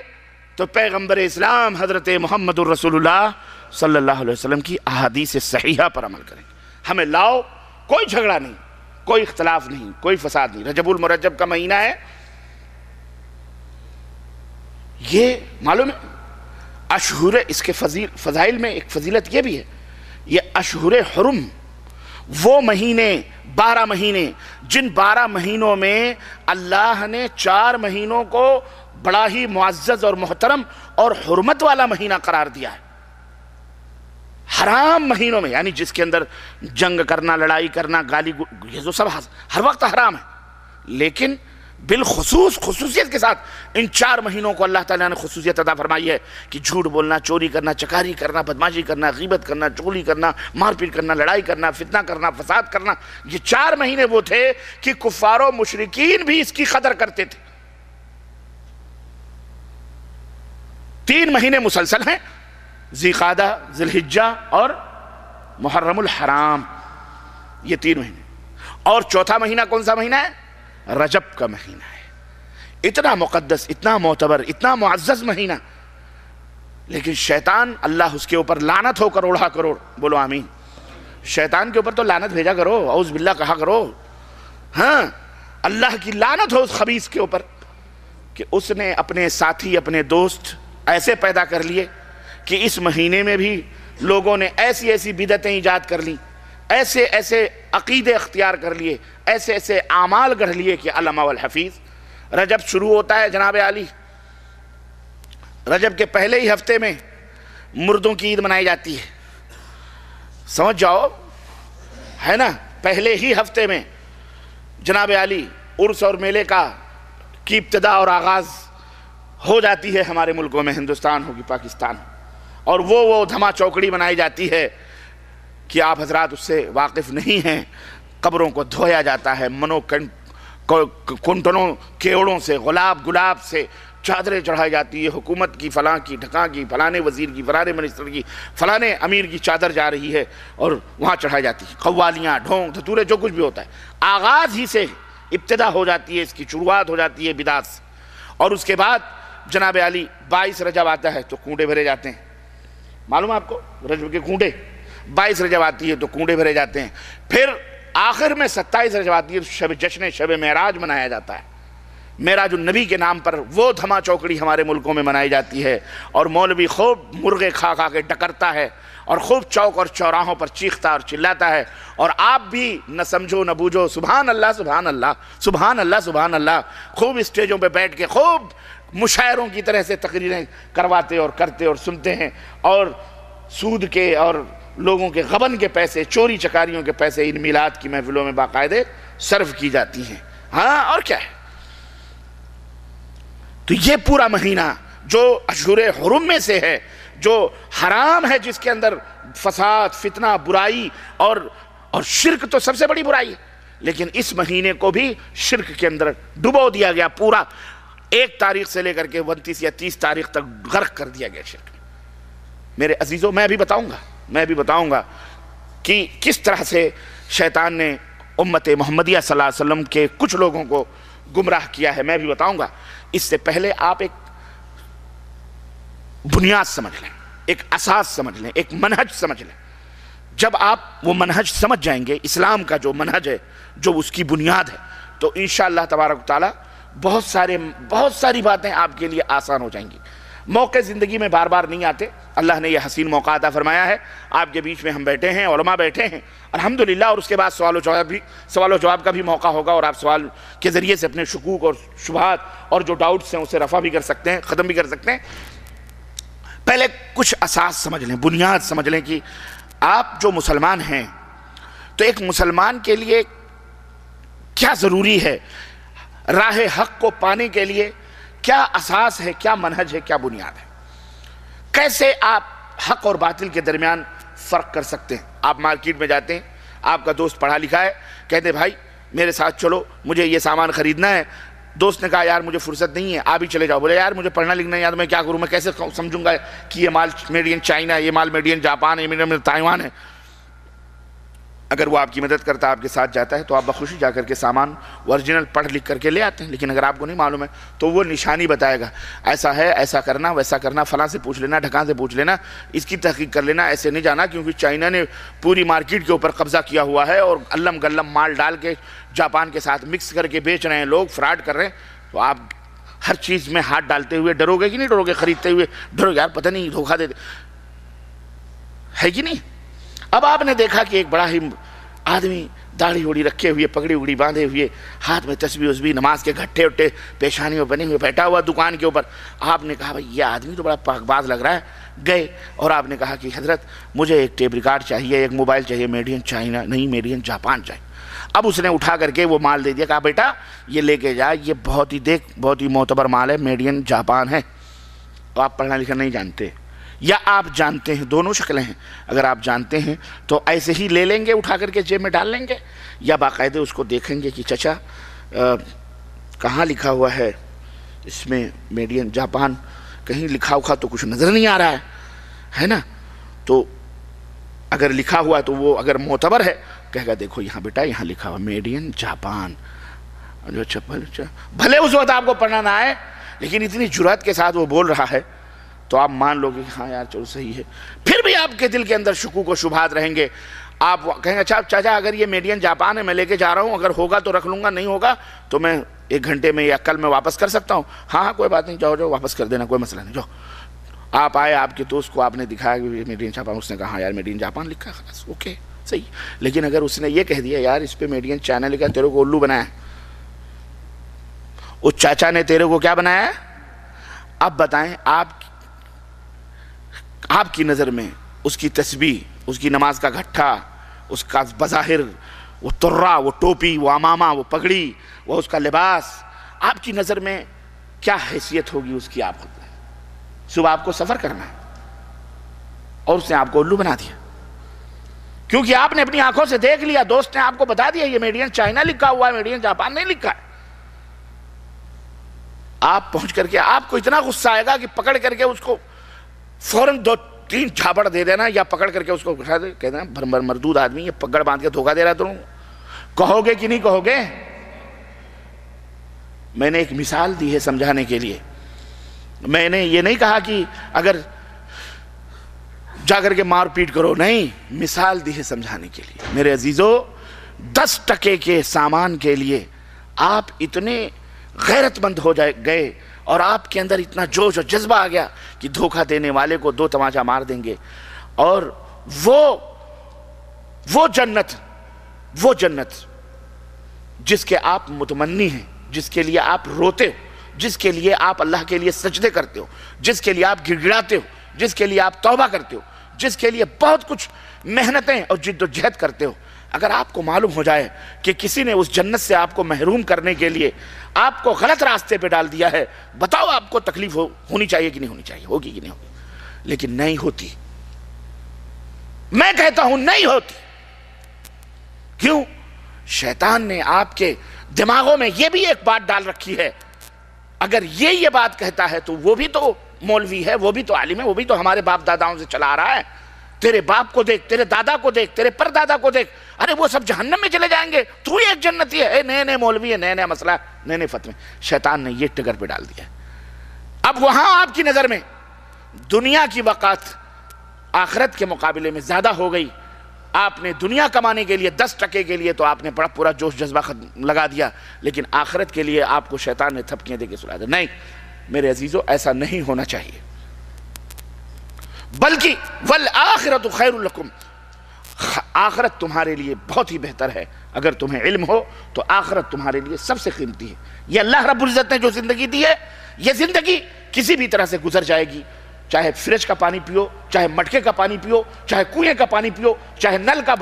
تو پیغمبر اسلام حضرت محمد الرسول اللہ صلی اللہ علیہ وسلم کی احادیث صحیحہ پر عمل کریں گے۔ ہمیں لاؤ، کوئی جھگڑا نہیں، کوئی اختلاف نہیں، کوئی فساد نہیں۔ رجب المرجب کا مہینہ ہے، یہ معلوم ہے اشہر، اس کے فضائل میں ایک فضیلت یہ بھی ہے، یہ اشہر حرم، وہ مہینے 12 مہینے، جن 12 مہینوں میں اللہ نے 4 مہینوں کو بڑا ہی معزز اور محترم اور حرمت والا مہینہ قرار دیا ہے۔ حرام مہینوں میں، یعنی جس کے اندر جنگ کرنا، لڑائی کرنا، گالی، یہ جو سب ہر وقت حرام ہے، لیکن بالخصوص خصوصیت کے ساتھ ان 4 مہینوں کو اللہ تعالیٰ نے خصوصیت عطا فرمائی ہے کہ جھوٹ بولنا، چوری کرنا، چکاری کرنا، بدماشی کرنا، غیبت کرنا، چغلی کرنا، مار پیٹ کرنا، لڑائی کرنا، فتنہ کرنا، فساد کرنا، یہ 4 مہینے وہ تھے کہ کفار و مشرکین بھی اس کی قدر کرتے تھے۔ 3 مہینے مسلسل ہیں، ذی قعدہ، ذی الحجہ اور محرم الحرام، یہ 3 مہینے۔ اور چوتھا مہینہ کون سا مہینہ ہے؟ رجب کا مہینہ ہے، اتنا مقدس، اتنا معتبر، اتنا معزز مہینہ، لیکن شیطان، اللہ اس کے اوپر لعنت ہو کروڑا کروڑ، بولو آمین۔ شیطان کے اوپر تو لعنت بھیجا کرو، اعوذ باللہ کہا کرو، ہاں اللہ کی لعنت ہو اس خبیث کے اوپر کہ اس نے اپنے ساتھی، اپنے دوست ایسے پیدا کر لیے کہ اس مہینے میں بھی لوگوں نے ایسی ایسی بدعتیں ایجاد کر لیں، ایسے ایسے عقیدے اختیار کر لیے، ایسے ایسے اعمال گڑھ لیے کہ علامہ والحفیظ۔ رجب شروع ہوتا ہے جناب علی، رجب کے پہلے ہی ہفتے میں مردوں کی عید منائی جاتی ہے، سمجھ جاؤ، ہے نا، پہلے ہی ہفتے میں جناب علی عرس اور میلے کی ابتدا اور آغاز ہو جاتی ہے ہمارے ملکوں میں، ہندوستان ہوگی، پاکستان، اور وہ دھما چوکڑی منائی جاتی ہے کہ آپ حضرات اس سے واقف نہیں ہیں۔ قبروں کو دھویا جاتا ہے، کنٹنوں کیوڑوں سے، گلاب سے چادریں چڑھائی جاتی ہے، حکومت کی، فلاں کی، ڈھکاں کی، فلانے وزیر کی، فلانے منسٹر کی، فلانے امیر کی چادر جا رہی ہے اور وہاں چڑھائی جاتی ہے، قوالیاں، ڈھونگ دھتورے، جو کچھ بھی ہوتا ہے، آغاز ہی سے ابتدا ہو جاتی ہے، اس کی شروعات ہو جاتی ہے بدعت سے۔ اور اس کے بعد جناب علی 22 رجب آتا ہے تو کنڈے بھرے جاتے ہیں، معلوم ہے آپ کو، رجب کے کنڈے، 22 رجب آتی ہے تو کنڈے بھرے جاتے ہیں۔ پھر آخر میں 27 رجب آتی ہے تو جشن شب معراج منایا جاتا ہے، معراج النبی کے نام پر وہ دھما چوکڑی ہمارے ملکوں میں منائی جاتی ہے، اور مولوی خوب مرغے کھا کے ڈکرتا ہے، اور خوب چوک اور چوراہوں پر چیختا اور چلاتا ہے، اور آپ بھی نہ سمجھو نہ بوجھو، سبحان اللہ سبحان اللہ سبحان اللہ سبحان اللہ، خوب اسٹیجوں پہ بیٹھ کے خوب مشاعروں کی طرح سے تقریریں کرواتے اور کرتے اور سنتے ہیں، اور سود کے اور لوگوں کے غبن کے پیسے، چوری چکاریوں کے پیسے ان میلاد کی محفلوں میں باقاعدے صرف کی جاتی ہیں۔ ہاں اور کیا ہے، تو یہ پورا مہینہ جو اشہر حرم میں سے ہے، جو حرام ہے، جس کے اندر فساد، فتنہ، برائی اور شرک تو سب سے بڑی برائی ہے، لیکن اس مہینے کو بھی شرک کے اندر ڈبو دیا گیا، پورا 1 تاریخ سے لے کر کے 29 یا 30 تاریخ تک غرق کر دیا گیا شرک۔ میرے عزیزوں، میں بھی بتاؤں گا کہ کس طرح سے شیطان نے امت محمدیہ صلی اللہ علیہ وسلم کے کچھ لوگوں کو گمراہ کیا ہے، میں بھی بتاؤں گا۔ اس سے پہلے آپ ایک بنیاد سمجھ لیں، ایک اساس سمجھ لیں، ایک منہج سمجھ لیں۔ جب آپ وہ منہج سمجھ جائیں گے، اسلام کا جو منہج ہے، جو اس کی بنیاد ہے، تو انشاءاللہ تبارک و تعالی بہت ساری باتیں آپ کے لیے آسان ہو جائیں گی۔ موقع زندگی میں بار بار نہیں آتے، اللہ نے یہ حسین موقع عطا فرمایا ہے، آپ کے بیچ میں ہم بیٹھے ہیں، علماء بیٹھے ہیں الحمدللہ، اور اس کے بعد سوال و جواب کا بھی موقع ہوگا، اور آپ سوال کے ذریعے سے اپنے شکوک اور شبہات اور جو ڈاؤٹس ہیں اسے رفع بھی کر سکتے ہیں، ختم بھی کر سکتے ہیں۔ پہلے کچھ اساس سمجھ لیں، بنیاد سمجھ لیں کہ آپ جو مسلمان ہیں تو ایک مسلمان کے لیے کیا ضروری ہے، راہ حق کو پانے کے لیے کیا اساس ہے، کیا منہج ہے، کیا بنیاد ہے، کیسے آپ حق اور باطل کے درمیان فرق کر سکتے ہیں۔ آپ مارکیٹ میں جاتے ہیں، آپ کا دوست پڑھا لکھا ہے، کہتے بھائی میرے ساتھ چلو، مجھے یہ سامان خریدنا ہے۔ دوست نے کہا یار مجھے فرصت نہیں ہے، آپ ہی چلے جاؤ۔ بولے یار مجھے پڑھنا لکھنا ہے، یار میں کیا کروں، میں کیسے سمجھوں گا کہ یہ مال میڈ ان چائنا ہے، یہ مال میڈ ان جاپان ہے، یہ میڈ ان تائیوان ہے۔ اگر وہ آپ کی مدد کرتا ہے، آپ کے ساتھ جاتا ہے، تو آپ بخوشی جا کر کے سامان اوریجنل پڑھ لکھ کر کے لے آتے ہیں۔ لیکن اگر آپ کو نہیں معلوم ہے تو وہ نشانی بتائے گا، ایسا ہے، ایسا کرنا، ویسا کرنا، فلاں سے پوچھ لینا، ڈھکاں سے پوچھ لینا، اس کی تحقیق کر لینا، ایسے نہیں جانا، کیونکہ چائنا نے پوری مارکیٹ کے اوپر قبضہ کیا ہوا ہے اور علم گلم مال ڈال کے جاپان کے ساتھ مکس کر کے بیچ رہے ہیں، لوگ فراڈ کر رہے ہیں۔ تو آپ ہر چیز میں ہاتھ ڈالتے ہوئے ڈرو گے کہ نہیں ڈرو گے؟ خریدتے ہوئے ڈرو گے، یار پتہ نہیں دھوکہ دے ہے کہ نہیں؟ اب آپ نے دیکھا کہ ایک بڑا ہی آدمی داڑھی اوڑی رکھے ہوئے، پگڑی اگڑی باندھے ہوئے، ہاتھ میں تسبیح وسبیح، نماز کے گھٹے وٹے پیشانیوں بنے ہوئے بیٹھا ہوا دکان کے اوپر۔ آپ نے کہا بھائی یہ آدمی تو بڑا پاک باز لگ رہا ہے۔ گئے اور آپ نے کہا کہ حضرت مجھے ایک ٹیپ ریکارڈ چاہیے، ایک موبائل چاہیے، میڈ ان چائنا نہیں، میڈ ان جاپان چاہیے۔ اب اس نے اٹھا کر کے وہ مال دے دیا، کہا بیٹا یہ لے کے جا، یہ بہت ہی معتبر مال ہے، میڈ ان جاپان ہے، آپ پڑھنا لکھنا نہیں جانتے یا آپ جانتے ہیں، دونوں شکلیں ہیں، اگر آپ جانتے ہیں تو ایسے ہی لے لیں گے اٹھا کر کے جیب میں ڈال لیں گے، یا باقاعدہ اس کو دیکھیں گے کہ چچا کہاں لکھا ہوا ہے اس میں میڈ ان جاپان، کہیں لکھا ہوا تو کچھ نظر نہیں آ رہا ہے نا، تو اگر لکھا ہوا تو وہ اگر معتبر ہے کہے گا دیکھو یہاں بیٹا یہاں لکھا ہوا میڈ ان جاپان، بھلے اس وقت آپ کو پڑھنا نہ آئے لیکن اتنی جرات کے ساتھ وہ بول رہا ہے تو آپ مان لو گے ہاں یار چلو صحیح ہے. پھر بھی آپ کے دل کے اندر شکوک و شبہات رہیں گے، آپ کہیں گے اچھا چاچا اگر یہ میڈ ان جاپان ہے میں لے کے جا رہا ہوں، اگر ہوگا تو رکھ لوں گا، نہیں ہوگا تو میں 1 گھنٹے میں یا کل میں واپس کر سکتا ہوں. ہاں کوئی بات نہیں، جاؤ واپس کر دینا، کوئی مسئلہ نہیں. جاؤ آپ آئے، آپ کے دوست کو آپ نے دکھایا کہ میڈ ان جاپان، اس نے کہا ہاں یار میڈ ان جاپان لکھا ہے، خلاص اوکے صحیح. لیکن اگر اس نے یہ کہہ دیا یار اس پہ میڈ ان چائنا لکھا، تیرے کو الو بنایا، اس چاچا نے تیرے کو کیا بنایا؟ اب بتائیں آپ کی نظر میں اس کی تسبیح، اس کی نماز کا گھٹا، اس کا بظاہر وہ ترا، وہ ٹوپی، وہ امامہ، وہ پگڑی، وہ اس کا لباس، آپ کی نظر میں کیا حیثیت ہوگی اس کی؟ آپ خود صبح آپ کو سفر کرنا ہے اور اس نے آپ کو الو بنا دیا کیونکہ آپ نے اپنی آنکھوں سے دیکھ لیا، دوست نے آپ کو بتا دیا یہ میڈ ان چائنا لکھا ہوا ہے، میڈ ان جاپان نہیں لکھا ہے. آپ پہنچ کر کے آپ کو اتنا غصہ آئے گا کہ پکڑ کر کے اس کو فوراً 2-3 جھاپڑ دے دینا، یا پکڑ کر کے اس کو اٹھا دے، کہہ دینا مردود آدمی یہ پگڑ باندھ کے دھوکہ دے رہا ہے تم. کہو گے کہ نہیں کہو گے؟ میں نے ایک مثال دی ہے سمجھانے کے لیے، میں نے یہ نہیں کہا کہ اگر جا کر کے مار پیٹ کرو، نہیں، مثال دی ہے سمجھانے کے لیے. میرے عزیزو 10 ٹکے کے سامان کے لیے آپ اتنے غیرت مند ہو گئے اور آپ کے اندر اتنا جوش اور جذبہ آ گیا کہ دھوکہ دینے والے کو 2 تماچا مار دیں گے. اور وہ جنت جس کے آپ متمنی ہیں، جس کے لیے آپ روتے ہو، جس کے لیے آپ اللہ کے لیے سجدے کرتے ہو، جس کے لیے آپ گڑ گڑاتے ہو، جس کے لیے آپ توبہ کرتے ہو، جس کے لیے بہت کچھ محنتیں اور جد و جہد کرتے ہو، اگر آپ کو معلوم ہو جائے کہ کسی نے اس جنت سے آپ کو محروم کرنے کے لیے آپ کو غلط راستے پہ ڈال دیا ہے، بتاؤ آپ کو تکلیف ہونی چاہیے کہ نہیں ہونی چاہیے؟ ہوگی کہ نہیں ہوگی؟ لیکن نہیں ہوتی. میں کہتا ہوں نہیں ہوتی. کیوں؟ شیطان نے آپ کے دماغوں میں یہ بھی ایک بات ڈال رکھی ہے، اگر یہ بات کہتا ہے تو وہ بھی تو مولوی ہے، وہ بھی تو عالم ہے، وہ بھی تو ہمارے باپ داداؤں سے چلا آ رہا ہے. تیرے باپ کو دیکھ، تیرے دادا کو دیکھ، تیرے پر دادا کو دیکھ، ارے وہ سب جہنم میں چلے جائیں گے، تو ہی ایک جنتی ہے. نئے مولوی ہے، نئے مسئلہ، نئے فتوے. شیطان نے یہ ٹگر پہ ڈال دیا. اب وہاں آپ کی نظر میں دنیا کی وقت آخرت کے مقابلے میں زیادہ ہو گئی. آپ نے دنیا کمانے کے لیے 10 ٹکے کے لیے تو آپ نے بڑا پورا جوش جذبہ لگا دیا، لیکن آخرت کے لیے آپ کو شیطان نے تھپکیاں دے کے سلا دیا. نہیں میرے عزیزو، ایسا نہیں ہونا چاہیے، بلکہ والآخرۃ خیر لکم، آخرت تمہارے لیے بہت ہی بہتر ہے. اگر تمہیں علم ہو تو آخرت تمہارے لیے سب سے قیمتی ہے. یہ اللہ رب العزت نے جو زندگی دی ہے، یہ زندگی کسی بھی طرح سے گزر جائے گی. چاہے فریج کا پانی پیو، چاہے مٹکے کا پانی پیو، چاہے کنویں کا پانی پیو، چاہے نل کا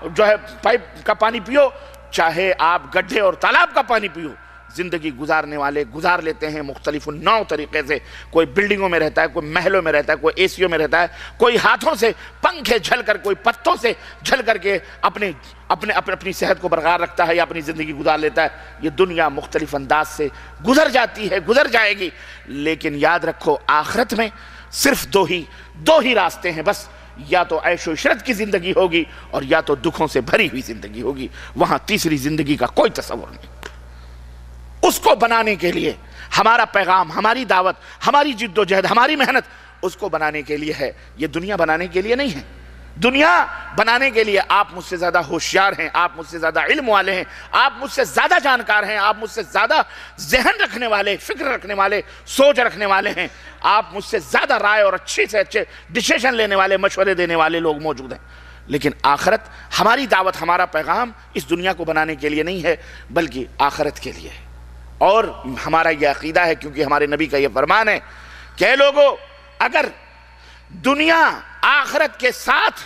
جو ہے پائپ کا پانی پیو، چاہے آپ گڈھے اور تالاب کا پانی پیو. زندگی گزارنے والے گزار لیتے ہیں مختلف نو طریقے سے. کوئی بلڈنگوں میں رہتا ہے، کوئی محلوں میں رہتا ہے، کوئی ایسیوں میں رہتا ہے، کوئی ہاتھوں سے پنکھے جھل کر، کوئی پتوں سے جھل کر کے اپنی صحت کو برقرار رکھتا ہے یا اپنی زندگی گزار لیتا ہے. یہ دنیا مختلف انداز سے گزر جاتی ہے، گزر جائے گی. لیکن یاد رکھو آخرت میں صرف دو ہی راستے ہیں بس، یا تو عیش و عشرت کی زندگی ہوگی اور یا تو دکھوں سے بھری ہوئی زندگی ہوگی. وہاں تیسری زندگی کا کوئی تصور نہیں. اس کو بنانے کے لیے ہمارا پیغام، ہماری دعوت، ہماری جد و جہد، ہماری محنت اس کو بنانے کے لیے ہے. یہ دنیا بنانے کے لیے نہیں ہے. دنیا بنانے کے لیے آپ مجھ سے زیادہ ہوشیار ہیں، آپ مجھ سے زیادہ علم والے ہیں، آپ مجھ سے زیادہ جانکار ہیں، آپ مجھ سے زیادہ ذہن رکھنے والے، فکر رکھنے والے، سوچ رکھنے والے ہیں، آپ مجھ سے زیادہ رائے اور اچھے سے اچھے ڈیسیژن لینے والے، مشورے دینے والے لوگ موجود ہیں. لیکن آخرت، ہماری دعوت، ہمارا پیغام اس دنیا کو بنانے کے لیے نہیں ہے بلکہ آخرت کے لیے ہے. اور ہمارا یہ عقیدہ ہے، کیونکہ ہمارے نبی کا یہ فرمان ہے کہ اے لوگو، اگر دنیا آخرت کے ساتھ،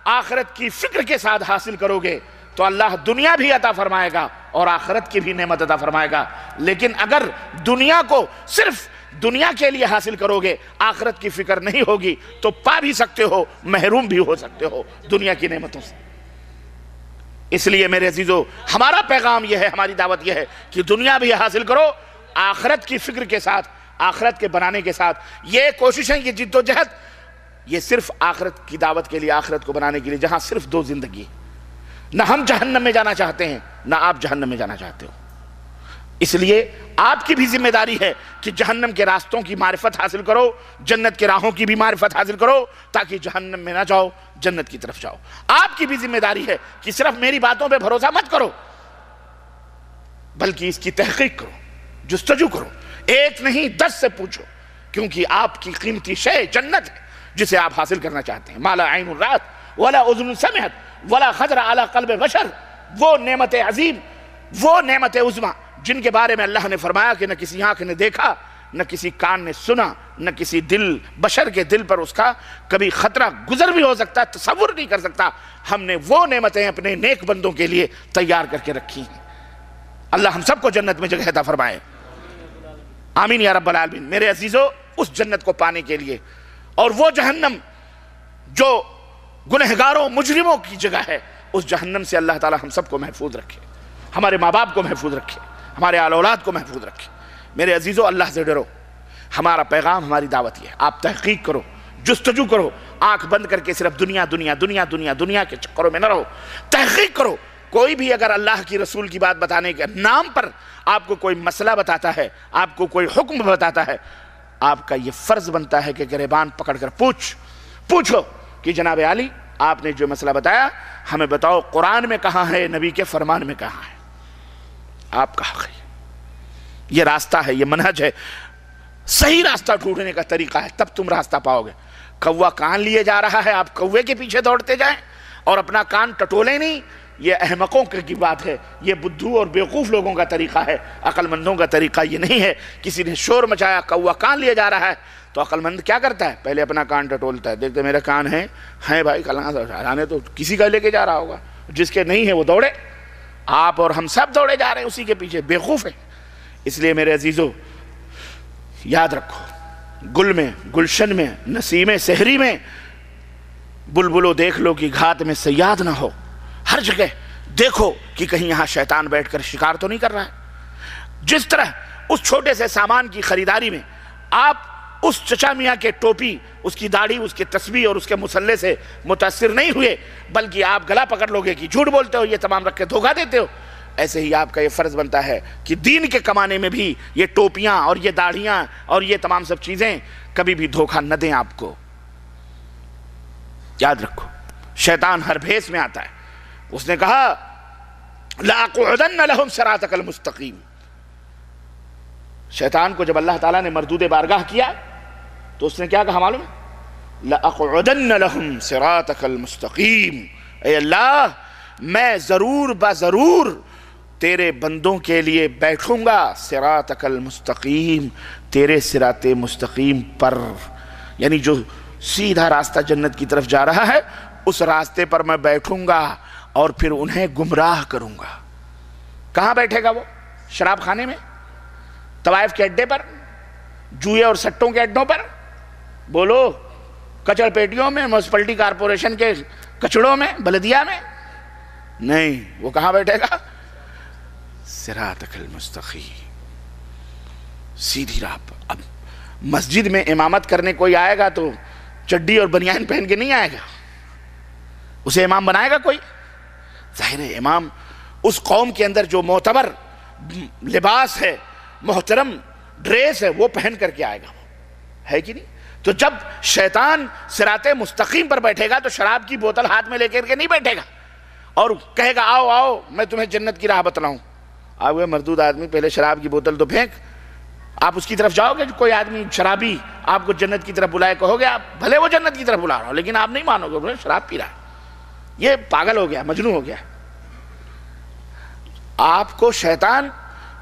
آخرت کی فکر کے ساتھ حاصل کرو گے تو اللہ دنیا بھی عطا فرمائے گا اور آخرت کی بھی نعمت عطا فرمائے گا. لیکن اگر دنیا کو صرف دنیا کے لیے حاصل کرو گے، آخرت کی فکر نہیں ہوگی، تو پا بھی سکتے ہو، محروم بھی ہو سکتے ہو دنیا کی نعمتوں سے. اس لیے میرے عزیزو، ہمارا پیغام یہ ہے، ہماری دعوت یہ ہے کہ دنیا بھی حاصل کرو، آخرت کی فکر کے ساتھ، آخرت کے بنانے کے ساتھ. یہ کوششیں، یہ جد و جہد، یہ صرف آخرت کی دعوت کے لیے، آخرت کو بنانے کے لیے، جہاں صرف دو زندگی. نہ ہم جہنم میں جانا چاہتے ہیں، نہ آپ جہنم میں جانا چاہتے ہو. اس لیے آپ کی بھی ذمہ داری ہے کہ جہنم کے راستوں کی معرفت حاصل کرو، جنت کے راہوں کی بھی معرفت حاصل کرو، تاکہ جہنم میں نہ جاؤ، جنت کی طرف جاؤ. آپ کی بھی ذمہ داری ہے کہ صرف میری باتوں پہ بھروسہ مت کرو، بلکہ اس کی تحقیق کرو، جستجو کرو، ایک نہیں 10 سے پوچھو، کیونکہ آپ کی قیمتی شے جنت ہے جسے آپ حاصل کرنا چاہتے ہیں. ما لا عین رأت ولا اذن سمعت ولا خطر علی قلب بشر، وہ نعمت عظیم، وہ نعمت عظمی جن کے بارے میں اللہ نے فرمایا کہ نہ کسی آنکھ نے دیکھا، نہ کسی کان نے سنا، نہ کسی دل، بشر کے دل پر اس کا کبھی خطرہ گزر بھی ہو سکتا، تصور نہیں کر سکتا. ہم نے وہ نعمتیں اپنے نیک بندوں کے لیے تیار کر کے رکھی ہیں. اللہ ہم سب کو جنت میں جگہ عطا فرمائے، آمین یا رب العالمین. میرے عزیزو، اس جنت کو پانے کے لیے، اور وہ جہنم جو گنہگاروں مجرموں کی جگہ ہے، اس جہنم سے اللہ تعالی ہم سب کو محفوظ رکھے، ہمارے ماں باپ کو محفوظ رکھے، ہمارے آل اولاد کو محفوظ رکھے. میرے عزیزو، اللہ سے ڈرو. ہمارا پیغام، ہماری دعوت یہ ہے، آپ تحقیق کرو، جستجو کرو، آنکھ بند کر کے صرف دنیا دنیا دنیا دنیا دنیا کے چکروں میں نہ رہو. تحقیق کرو. کوئی بھی اگر اللہ کی رسول کی بات بتانے کے نام پر آپ کو کوئی مسئلہ بتاتا ہے، آپ کو کوئی حکم بتاتا ہے، آپ کا یہ فرض بنتا ہے کہ گریبان پکڑ کر پوچھو کہ جناب عالی، آپ نے جو مسئلہ بتایا ہمیں بتاؤ، قرآن میں کہاں ہے، نبی کے فرمان میں کہاں ہے. آپ کا حق ہے، یہ راستہ ہے، یہ منہج ہے. صحیح راستہ ڈھونڈنے کا طریقہ ہے، تب تم راستہ پاؤ گے. کوا کان لیے جا رہا ہے، آپ کوے کے پیچھے دوڑتے جائیں اور اپنا کان ٹٹولے نہیں، یہ احمقوں کی بات ہے، یہ بدھو اور بیوقوف لوگوں کا طریقہ ہے. عقل مندوں کا طریقہ یہ نہیں ہے. کسی نے شور مچایا، کوا کان لیے جا رہا ہے، تو عقل مند کیا کرتا ہے؟ پہلے اپنا کان ٹٹولتا ہے، دیکھتے میرا کان ہے بھائی، کلانے تو کسی کا لے کے جا رہا ہوگا، جس کے نہیں ہے وہ دوڑے. آپ اور ہم سب دوڑے جا رہے ہیں اسی کے پیچھے، بیوقوف ہیں. اس لیے میرے عزیزو، یاد رکھو، گل میں، گلشن میں، نسیم سحری میں، بلبلو دیکھ لو کہ گھات میں صیاد نہ ہو. ہر جگہ دیکھو کہ کہیں یہاں شیطان بیٹھ کر شکار تو نہیں کر رہا ہے. جس طرح اس چھوٹے سے سامان کی خریداری میں آپ اس چچا میاں کے ٹوپی، اس کی داڑھی، اس کے تسبیح اور اس کے مسلح سے متاثر نہیں ہوئے، بلکہ آپ گلا پکڑ لو گے کہ جھوٹ بولتے ہو، یہ تمام رکھ کے دھوکہ دیتے ہو. ایسے ہی آپ کا یہ فرض بنتا ہے کہ دین کے کمانے میں بھی یہ ٹوپیاں اور یہ داڑھیاں اور یہ تمام سب چیزیں کبھی بھی دھوکہ نہ دیں آپ کو. یاد رکھو، شیطان ہر بھیس میں آتا ہے. اس نے کہا لَأَقْعُدَنَّ لَهُمْ صِرَاطَكَ الْمُسْتَقِيمَ. شیطان کو جب اللہ تعالیٰ نے مردود بارگاہ کیا تو اس نے کیا کہا معلوم ہے؟ لَأَقْعُدَنَّ لَهُمْ صِرَاطَكَ الْمُسْتَقِيمَ. اے اللہ، میں ضرور بضرور تیرے بندوں کے لیے بیٹھوں گا صراطک المستقیم، تیرے صراط مستقیم پر، یعنی جو سیدھا راستہ جنت کی طرف جا رہا ہے اس راستے پر میں بیٹھوں گا اور پھر انہیں گمراہ کروں گا. کہاں بیٹھے گا وہ؟ شراب خانے میں، طوائف کے اڈے پر، جوئے اور سٹوں کے اڈوں پر، بولو، کچڑ پیٹیوں میں، میونسپلٹی کارپوریشن کے کچڑوں میں، بلدیہ میں؟ نہیں. وہ کہاں بیٹھے گا؟ صراطک المستقیم، سیدھی راہ پر. اب مسجد میں امامت کرنے کوئی آئے گا تو چڈی اور بنیان پہن کے نہیں آئے گا، اسے امام بنائے گا کوئی؟ ظاہر ہے امام اس قوم کے اندر جو معتبر لباس ہے، محترم ڈریس ہے، وہ پہن کر کے آئے گا، ہے کہ نہیں؟ تو جب شیطان صراط مستقیم پر بیٹھے گا تو شراب کی بوتل ہاتھ میں لے کر کے نہیں بیٹھے گا اور کہے گا آؤ آؤ میں تمہیں جنت کی راہ بتلاؤں. آپ وہ مردود آدمی، پہلے شراب کی بوتل تو پھینک. آپ اس کی طرف جاؤ گے، کوئی آدمی شرابی آپ کو جنت کی طرف بلائے، کہو گے آپ بھلے وہ جنت کی طرف بلا رہا ہو، لیکن آپ نہیں مانو گے، شراب پی رہا ہے، یہ پاگل ہو گیا، مجنون ہو گیا. آپ کو شیطان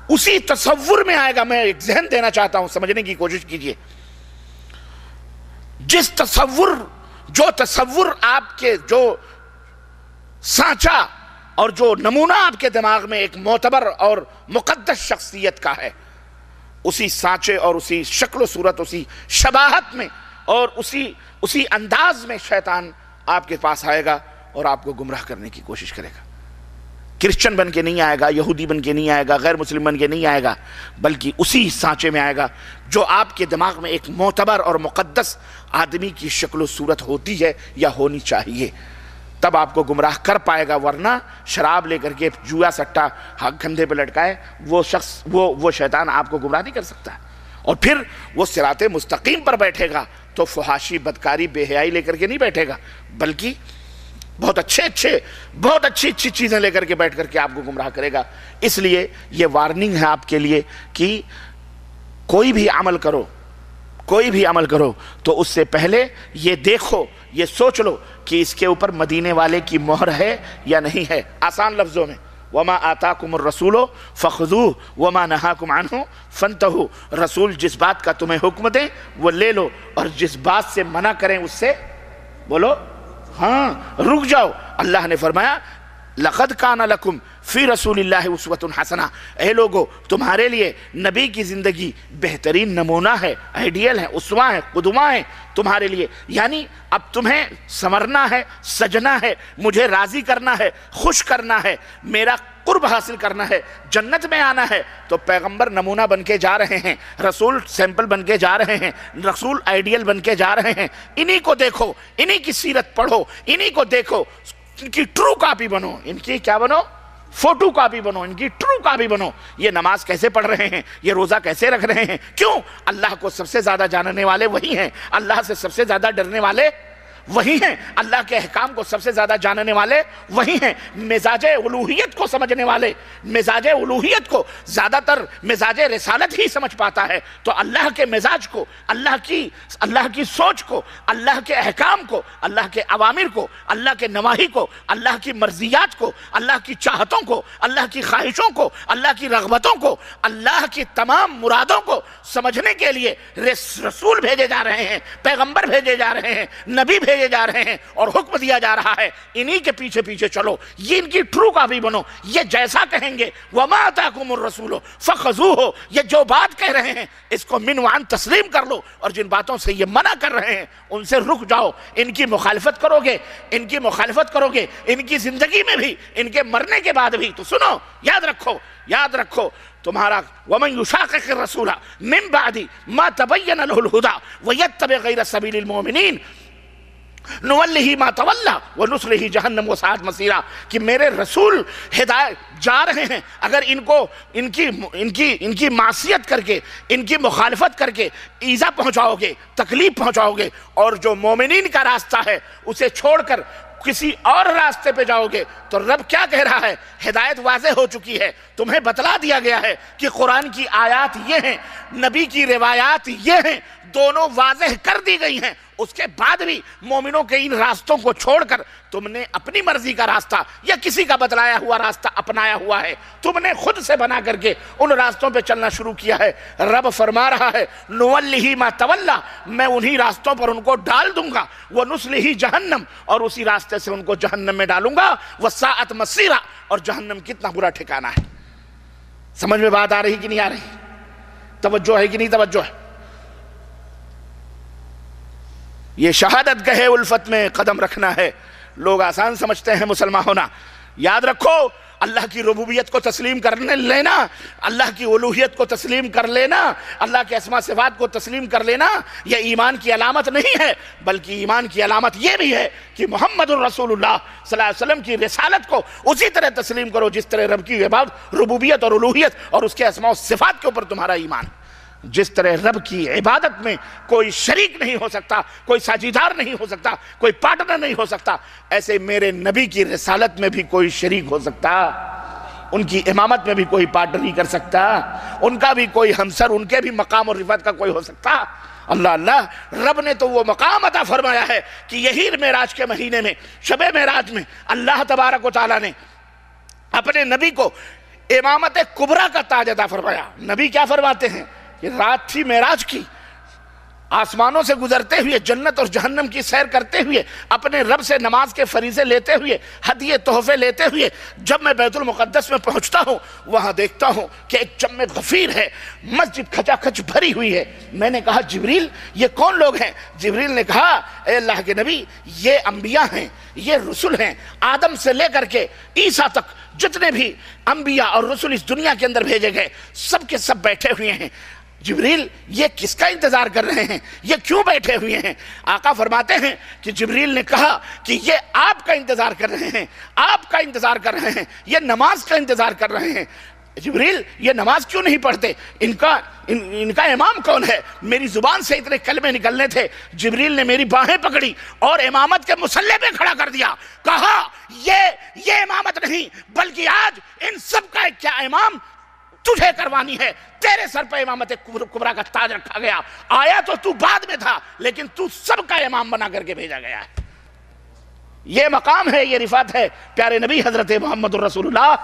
اسی تصور میں آئے گا. میں ایک ذہن دینا چاہتا ہوں، سمجھنے کی کوشش کیجئے. جو تصور آپ کے جو سانچہ اور جو نمونہ آپ کے دماغ میں ایک معتبر اور مقدس شخصیت کا ہے، اسی سانچے اور اسی شکل و صورت، اسی شباہت میں اور اسی انداز میں شیطان آپ کے پاس آئے گا اور آپ کو گمراہ کرنے کی کوشش کرے گا۔ کرسچن بن کے نہیں آئے گا، یہودی بن کے نہیں آئے گا، غیر مسلم بن کے نہیں آئے گا، بلکہ اسی سانچے میں آئے گا جو آپ کے دماغ میں ایک معتبر اور مقدس آدمی کی شکل و صورت ہوتی ہے یا ہونی چاہیے، تب آپ کو گمراہ کر پائے گا۔ ورنہ شراب لے کر کے جوا سٹا کندھے پہ لٹکائے وہ شخص وہ شیطان آپ کو گمراہ نہیں کر سکتا، اور پھر وہ صراط مستقیم پر بیٹھے گا تو فحاشی، بدکاری، بے حیائی لے کر کے نہیں بیٹھے گا، بلکہ بہت اچھی چیزیں لے کر کے بیٹھ کر کے آپ کو گمراہ کرے گا۔ اس لیے یہ وارننگ ہے آپ کے لیے کہ کوئی بھی عمل کرو تو اس سے پہلے یہ دیکھو، یہ سوچ لو کہ اس کے اوپر مدینے والے کی مہر ہے یا نہیں ہے۔ آسان لفظوں میں وَمَا آتَاكُمُ الرَّسُولُ فَخُذُوهُ وَمَا نَهَاكُمْ عَنْهُ فَانْتَهُوا، رسول جس بات کا تمہیں حکم دیں وہ لے لو، اور جس بات سے منع کریں اس سے بولو ہاں رک جاؤ۔ اللہ نے فرمایا لَقَدْ كَانَ لَكُمْ فِي رَسُولِ اللَّهِ أُسْوَةٌ حَسَنَةٌ، اے لوگو تمہارے لیے نبی کی زندگی بہترین نمونہ ہے، آئیڈیل ہے، اسوہ ہے، قدوہ ہے تمہارے لیے۔ یعنی اب تمہیں سمرنا ہے، سجنا ہے، مجھے راضی کرنا ہے، خوش کرنا ہے، میرا قرب حاصل کرنا ہے، جنت میں آنا ہے، تو پیغمبر نمونہ بن کے جا رہے ہیں، رسول سیمپل بن کے جا رہے ہیں، رسول آئیڈیل بن کے جا رہے ہیں۔ انہی کو دیکھو، انہی کی سیرت پڑھو، انہی کو دیکھو، ان کی ٹرو کاپی بنو، ان کی کیا بنو؟ فوٹو کاپی بنو، ان کی ٹرو کاپی بنو۔ یہ نماز کیسے پڑھ رہے ہیں، یہ روزہ کیسے رکھ رہے ہیں، کیوں؟ اللہ کو سب سے زیادہ جاننے والے وہی ہیں، اللہ سے سب سے زیادہ ڈرنے والے وہی ہیں، اللہ کے احکام کو سب سے زیادہ جاننے والے وہی ہیں، مزاج الوہیت کو سمجھنے والے، مزاج الوہیت کو زیادہ تر مزاج رسالت ہی سمجھ پاتا ہے۔ تو اللہ کے مزاج کو، اللہ کی سوچ کو، اللہ کے احکام کو، اللہ کے اوامر کو، اللہ کے نواہی کو، اللہ کی مرضیات کو، اللہ کی چاہتوں کو، اللہ کی خواہشوں کو، اللہ کی رغبتوں کو، اللہ کی تمام مرادوں کو سمجھنے کے لیے رسول بھیجے جا رہے ہیں، پیغمبر بھیجے جا رہے ہیں، نبی بھیجے جا رہے ہیں، اور حکم دیا جا رہا ہے انہی کے پیچھے پیچھے چلو، یہ ان کی ٹرو کاپی بنو۔ یہ جیسا کہیں گے وَمَا آتَاكُمُ الرَّسُولُ فَخُذُوهُ، یہ جو بات کہہ رہے ہیں اس کو من وعن تسلیم کر لو، اور جن باتوں سے یہ منع کر رہے ہیں ان سے رک جاؤ۔ ان کی مخالفت کرو گے، ان کی زندگی میں بھی، ان کے مرنے کے بعد بھی، تو سنو، یاد رکھو تمہارا وَمَنْ يُشَاقِقِ الرَّسُولَ مِنْ بَعْدِ مَا تَبَيَّنَ لَهُ الْهُدَى وَيَتَّبِعْ غَيْرَ سَبِيلِ الْمُؤْمِنِينَ نُوَلِّهِ مَا تَوَلَّى وَنُصْلِهِ جَهَنَّمَ وَسَاءَتْ مَصِيرًا، کہ میرے رسول ہدایت جا رہے ہیں، اگر ان کی معصیت کر کے، ان کی مخالفت کر کے ایذا پہنچاؤ گے، تکلیف پہنچاؤ گے، اور جو مومنین کا راستہ ہے اسے چھوڑ کر کسی اور راستے پہ جاؤ گے، تو رب کیا کہہ رہا ہے؟ ہدایت واضح ہو چکی ہے، تمہیں بتلا دیا گیا ہے کہ قرآن کی آیات یہ ہیں، نبی کی روایات یہ ہیں، دونوں واضح کر دی گئی ہیں۔ اس کے بعد بھی مومنوں کے ان راستوں کو چھوڑ کر تم نے اپنی مرضی کا راستہ یا کسی کا بتلایا ہوا راستہ اپنایا ہوا ہے، تم نے خود سے بنا کر کے ان راستوں پہ چلنا شروع کیا ہے۔ رب فرما رہا ہے نُوَلِّهِ مَا تَوَلَّى، میں انہی راستوں پر ان کو ڈال دوں گا، وَنُصْلِهِ جہنم، اور اسی راستے سے ان کو جہنم میں ڈالوں گا، وَسَاءَتْ مَصِيرًا، اور جہنم کتنا برا ٹھکانہ ہے۔ سمجھ میں بات آ رہی کہ نہیں آ رہی؟ توجہ ہے کہ نہیں توجہ ہے؟ یہ شہادت گہے الفت میں قدم رکھنا ہے۔ لوگ آسان سمجھتے ہیں مسلمان ہونا، یاد رکھو اللہ کی ربوبیت کو تسلیم کر لینا، اللہ کی الوہیت کو تسلیم کر لینا، اللہ کے اسماء صفات کو تسلیم کر لینا، یہ ایمان کی علامت نہیں ہے، بلکہ ایمان کی علامت یہ بھی ہے کہ محمد الرسول اللہ صلی اللہ علیہ وسلم کی رسالت کو اسی طرح تسلیم کرو جس طرح رب کی عبادت، ربوبیت اور الوہیت اور اس کے اسماء و صفات کے اوپر تمہارا ایمان۔ جس طرح رب کی عبادت میں کوئی شریک نہیں ہو سکتا، کوئی ساجیدار نہیں ہو سکتا، کوئی پارٹنر نہیں ہو سکتا، ایسے میرے نبی کی رسالت میں بھی کوئی شریک ہو سکتا، ان کی امامت میں بھی کوئی پارٹنر نہیں کر سکتا، ان کا بھی کوئی ہمسر، ان کے بھی مقام اور رفعت کا کوئی ہو سکتا۔ اللہ رب نے تو وہ مقام عطا فرمایا ہے کہ یہی معراج کے مہینے میں، شب معراج میں، اللہ تبارک و تعالیٰ نے اپنے نبی کو امامت کبریٰ کا تاج عطا فرمایا۔ نبی کیا فرماتے ہیں کہ رات تھی معراج کی، آسمانوں سے گزرتے ہوئے، جنت اور جہنم کی سیر کرتے ہوئے، اپنے رب سے نماز کے فریضے لیتے ہوئے، ہدیے تحفے لیتے ہوئے، جب میں بیت المقدس میں پہنچتا ہوں وہاں دیکھتا ہوں کہ ایک جم غفیر ہے، مسجد کھچا کھچ بھری ہوئی ہے۔ میں نے کہا جبریل یہ کون لوگ ہیں؟ جبریل نے کہا اے اللہ کے نبی یہ انبیاء ہیں، یہ رسول ہیں، آدم سے لے کر کے عیسیٰ تک جتنے بھی انبیاء اور رسول اس دنیا کے اندر بھیجے گئے سب کے سب بیٹھے ہوئے ہیں۔ جبریل یہ کس کا انتظار کر رہے ہیں؟ یہ کیوں بیٹھے ہوئے ہیں؟ آقا فرماتے ہیں کہ جبریل نے کہا کہ یہ آپ کا انتظار کر رہے ہیں، آپ کا انتظار کر رہے ہیں، یہ نماز کا انتظار کر رہے ہیں۔ جبریل یہ نماز کیوں نہیں پڑھتے؟ ان کا امام کون ہے؟ میری زبان سے اتنے کلمے نکلنے تھے، جبریل نے میری باہیں پکڑی اور امامت کے مصلی پہ کھڑا کر دیا، کہا یہ امامت نہیں بلکہ آج ان سب کا ایک کیا امام تجھے کروانی ہے، تیرے سر پہ امامت کبریٰ کا تاج رکھا گیا، آیا تو بعد میں تھا لیکن تو سب کا امام بنا کر کے بھیجا گیا ہے۔ یہ مقام ہے، یہ رفعت ہے پیارے نبی حضرت محمد الرسول اللہ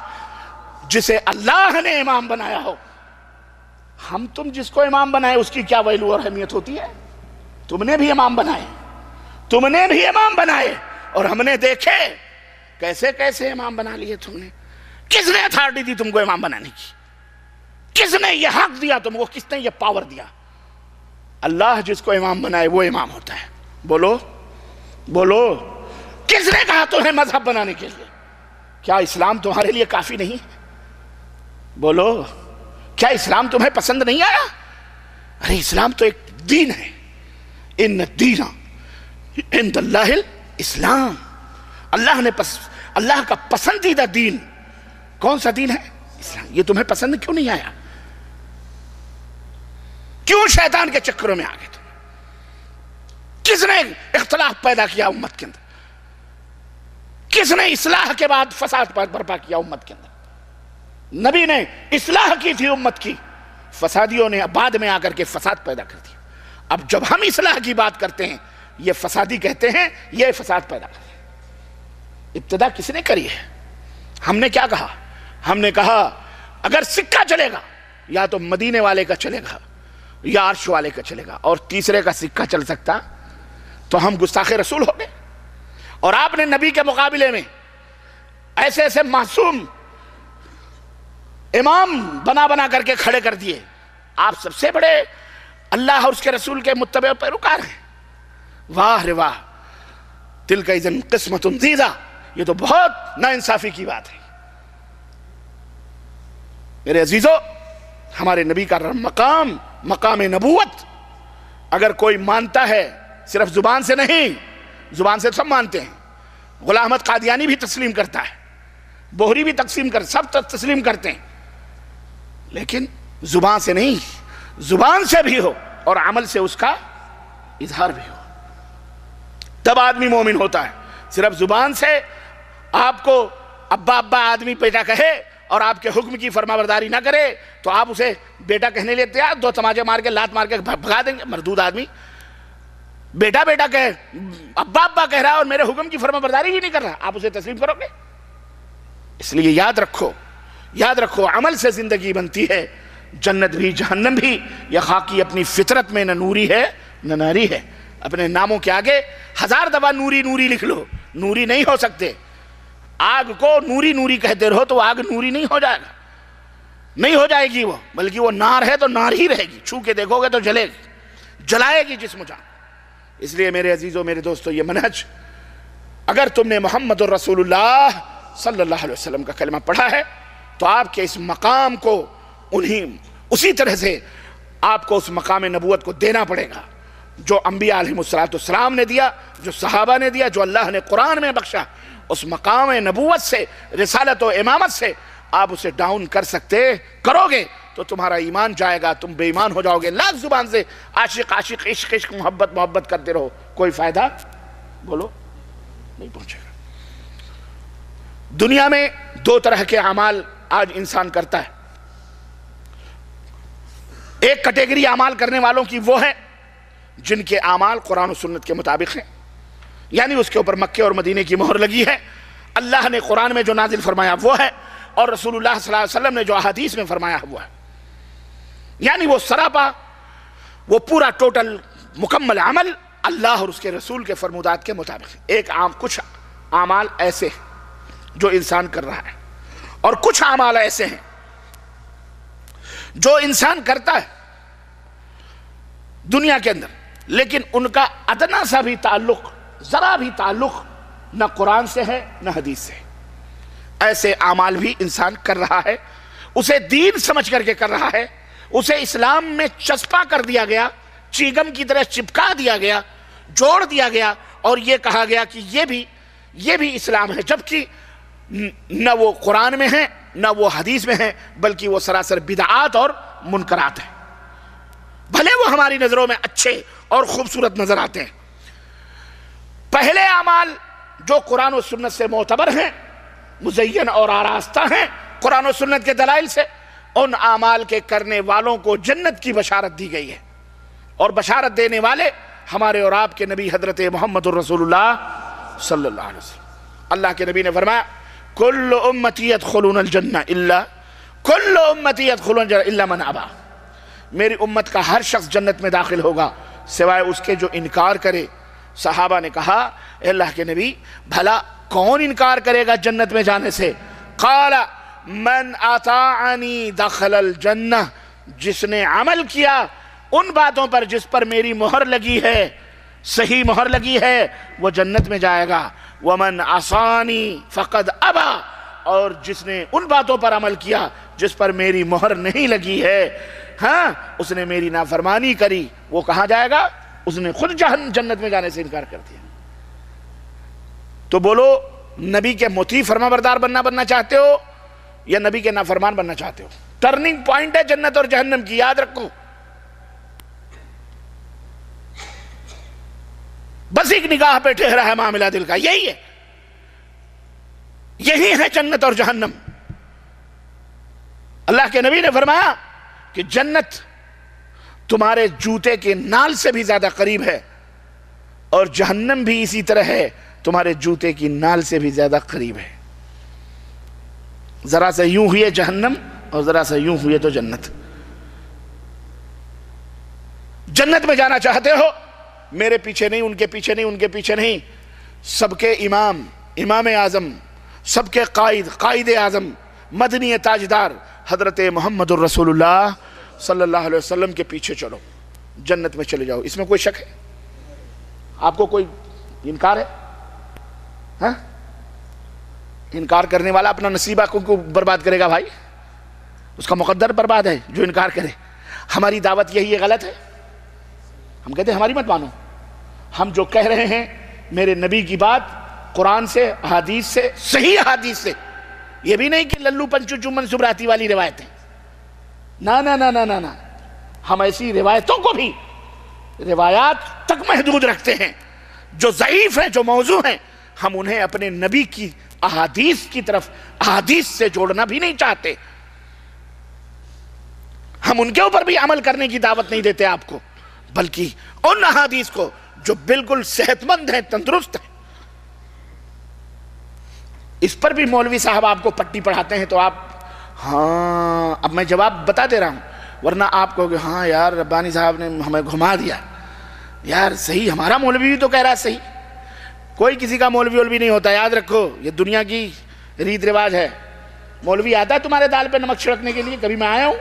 جسے اللہ نے امام بنایا ہو۔ ہم تم جس کو امام بنائے اس کی کیا ویلو اور اہمیت ہوتی ہے؟ تم نے بھی امام بنائے، تم نے بھی امام بنائے، اور ہم نے دیکھے کیسے کیسے امام بنا لیے تم نے۔ کس نے اتھارٹی دی تم کو امام بنانے کی؟ کس نے یہ حق دیا تم کو؟ کس نے یہ پاور دیا؟ اللہ جس کو امام بنائے وہ امام ہوتا ہے۔ بولو بولو، کس نے کہا تمہیں مذہب بنانے کے لیے؟ کیا اسلام تمہارے لیے کافی نہیں ہے؟ بولو، کیا اسلام تمہیں پسند نہیں آیا؟ ارے اسلام تو ایک دین ہے، ان الدین عند اللہ الاسلام۔ اللہ کا پسندیدہ دین کون سا دین ہے؟ اسلام۔ یہ تمہیں پسند کیوں نہیں آیا؟ کیوں شیطان کے چکروں میں آگے تم؟ کس نے اختلاف پیدا کیا امت کے اندر؟ کس نے اصلاح کے بعد فساد برپا کیا امت کے اندر؟ نبی نے اصلاح کی تھی امت کی، فسادیوں نے بعد میں آ کر کے فساد پیدا کر دیا۔ اب جب ہم اصلاح کی بات کرتے ہیں یہ فسادی کہتے ہیں، یہ فساد پیدا کرتے ہیں۔ ابتدا کس نے کری ہے؟ ہم نے کیا کہا؟ ہم نے کہا اگر سکہ چلے گا یا تو مدینے والے کا چلے گا یا عرش والے کا چلے گا، اور تیسرے کا سکہ چل سکتا تو ہم گستاخ رسول ہو گئے۔ اور آپ نے نبی کے مقابلے میں ایسے ایسے معصوم امام بنا کر کے کھڑے کر دیے۔ آپ سب سے بڑے اللہ اور اس کے رسول کے متبع پیروکار ہیں۔ واہ رے واہ، تلک اذن قسمۃ ضیزہ، یہ تو بہت ناانصافی کی بات ہے۔ میرے عزیزو، ہمارے نبی کا مقام نبوت اگر کوئی مانتا ہے صرف زبان سے نہیں، زبان سے سب مانتے ہیں، غلام احمد قادیانی بھی تسلیم کرتا ہے، بوہری بھی سب تسلیم کرتے ہیں، لیکن زبان سے نہیں، زبان سے بھی ہو اور عمل سے اس کا اظہار بھی ہو، تب آدمی مومن ہوتا ہے۔ صرف زبان سے آپ کو ابا ابا آدمی بیٹا کہے اور آپ کے حکم کی فرما برداری نہ کرے تو آپ اسے بیٹا کہنے لیتے ہیں، دو تماچے مار کے لات مار کے بھگا دیں گے۔ مردود آدمی بیٹا بیٹا کہے، ابا ابا کہہ رہا ہے اور میرے حکم کی فرما برداری ہی نہیں کر رہا، آپ اسے تسلیم کرو گے؟ اس لیے یاد رکھو عمل سے زندگی بنتی ہے، جنت بھی جہنم بھی۔ یہ خاکی اپنی فطرت میں نہ نوری ہے نہ ناری ہے۔ اپنے ناموں کے آگے 1000 دفعہ نوری نوری لکھ لو، نوری نہیں ہو سکتے۔ آگ کو نوری نوری کہتے رہو تو آگ نوری نہیں ہو جائے گا، نہیں ہو جائے گی وہ، بلکہ وہ نار ہے تو نار ہی رہے گی، چھو کے دیکھو گے تو جلے گی، جلائے گی جسم جان۔ اس لیے میرے عزیزوں میرے دوستو، یہ منہج اگر تم نے محمد الرسول اللہ صلی اللہ علیہ وسلم کا کلمہ پڑھا ہے تو آپ کے اس مقام کو اسی طرح سے آپ کو اس مقام نبوت کو دینا پڑے گا جو انبیاء علیہ السلام نے دیا، جو صحابہ نے دیا، جو اللہ نے قرآن میں بخشا۔ اس مقام نبوت سے، رسالت و امامت سے آپ اسے ڈاؤن کرو گے تو تمہارا ایمان جائے گا، تم بے ایمان ہو جاؤ گے۔ لاکھ زبان سے عاشق عاشق، عشق عشق، محبت محبت کرتے رہو، کوئی فائدہ بولو نہیں پہنچے گا۔ دنیا میں 2 طرح کے اعمال آج انسان کرتا ہے۔ ایک کیٹیگری اعمال کرنے والوں کی وہ ہے جن کے اعمال قرآن و سنت کے مطابق ہیں، یعنی اس کے اوپر مکے اور مدینے کی مہر لگی ہے، اللہ نے قرآن میں جو نازل فرمایا وہ ہے، اور رسول اللہ صلی اللہ علیہ وسلم نے جو احادیث میں فرمایا وہ ہے، یعنی وہ سراپا، وہ پورا ٹوٹل مکمل عمل اللہ اور اس کے رسول کے فرمودات کے مطابق. ایک کچھ اعمال ایسے ہیں جو انسان کر رہا ہے، اور کچھ اعمال ایسے ہیں جو انسان کرتا ہے دنیا کے اندر، لیکن ان کا ادنا سا بھی تعلق، ذرا بھی تعلق نہ قرآن سے ہے نہ حدیث سے. ایسے اعمال بھی انسان کر رہا ہے، اسے دین سمجھ کر کے کر رہا ہے، اسے اسلام میں چسپا کر دیا گیا، چیگم کی طرح چپکا دیا گیا، جوڑ دیا گیا، اور یہ کہا گیا کہ یہ بھی اسلام ہے، جبکہ نہ وہ قرآن میں ہے نہ وہ حدیث میں ہے، بلکہ وہ سراسر بدعات اور منکرات ہیں. بھلے وہ ہماری نظروں میں اچھے اور خوبصورت نظر آتے ہیں. پہلے اعمال جو قرآن و سنت سے معتبر ہیں، مزین اور آراستہ ہیں قرآن و سنت کے دلائل سے، ان اعمال کے کرنے والوں کو جنت کی بشارت دی گئی ہے، اور بشارت دینے والے ہمارے اور آپ کے نبی حضرت محمد الرسول اللہ صلی اللہ علیہ وسلم. اللہ کے نبی نے فرمایا کل امتی يدخلون الجنہ الا من ابا. میری امت کا ہر شخص جنت میں داخل ہوگا سوائے اس کے جو انکار کرے. صحابہ نے کہا اے اللہ کے نبی بھلا کون انکار کرے گا جنت میں جانے سے؟ قال من اطاعنی دخل الجنہ، جس نے عمل کیا ان باتوں پر جس پر میری مہر لگی ہے، صحیح مہر لگی ہے، وہ جنت میں جائے گا. ومن عصانی فقد ابا، اور جس نے ان باتوں پر عمل کیا جس پر میری مہر نہیں لگی ہے، ہاں اس نے میری نافرمانی کری، وہ کہاں جائے گا؟ اس نے خود جنت میں جانے سے انکار کر دیا. تو بولو نبی کے مطیع فرما بردار بننا چاہتے ہو یا نبی کے نافرمان بننا چاہتے ہو؟ ٹرننگ پوائنٹ ہے جنت اور جہنم کی، یاد رکھو. بس ایک نگاہ پہ ٹھہرا ہے معاملہ دل کا، یہی ہے جنت اور جہنم. اللہ کے نبی نے فرمایا کہ جنت تمہارے جوتے کے نال سے بھی زیادہ قریب ہے، اور جہنم بھی اسی طرح ہے، تمہارے جوتے کی نال سے بھی زیادہ قریب ہے. ذرا سے یوں ہوئے جہنم اور ذرا سے یوں ہوئے تو جنت. جنت میں جانا چاہتے ہو؟ میرے پیچھے نہیں، ان کے پیچھے نہیں، ان کے پیچھے نہیں، سب کے امام اعظم، سب کے قائد اعظم، مدنی تاجدار حضرت محمد الرسول اللہ صلی اللہ علیہ وسلم کے پیچھے چلو، جنت میں چلے جاؤ. اس میں کوئی شک ہے؟ آپ کو کوئی انکار ہے؟ ہاں؟ انکار کرنے والا اپنا نصیبہ کو برباد کرے گا بھائی، اس کا مقدر برباد ہے جو انکار کرے. ہماری دعوت یہی ہے، غلط ہے. ہم کہتے ہیں ہماری مت مانو. ہم جو کہہ رہے ہیں میرے نبی کی بات قرآن سے، احادیث سے، صحیح احادیث سے، یہ بھی نہیں کہ للو پنچو چومن سبراتی والی روایتیں. نا نا نا نا نا نا، ہم ایسی روایتوں کو بھی روایات تک محدود رکھتے ہیں جو ضعیف ہیں، جو موضوع ہیں. ہم انہیں اپنے نبی کی احادیث کی طرف، احادیث سے جوڑنا بھی نہیں چاہتے. ہم ان کے اوپر بھی عمل کرنے کی دعوت نہیں دیتے آپ کو، بلکہ ان احادیث کو جو بالکل صحت مند ہیں، تندرست ہیں. اس پر بھی مولوی صاحب آپ کو پٹی پڑھاتے ہیں تو آپ ہاں، اب میں جواب بتا دے رہا ہوں، ورنہ آپ کہو گے ہاں یار ربانی صاحب نے ہمیں گھما دیا. یار صحیح، ہمارا مولوی بھی تو کہہ رہا ہے صحیح. کوئی کسی کا مولوی نہیں ہوتا، یاد رکھو. یہ دنیا کی ریت رواج ہے. مولوی آتا ہے تمہارے دال پہ نمک چھڑکنے کے لیے؟ کبھی میں آیا ہوں؟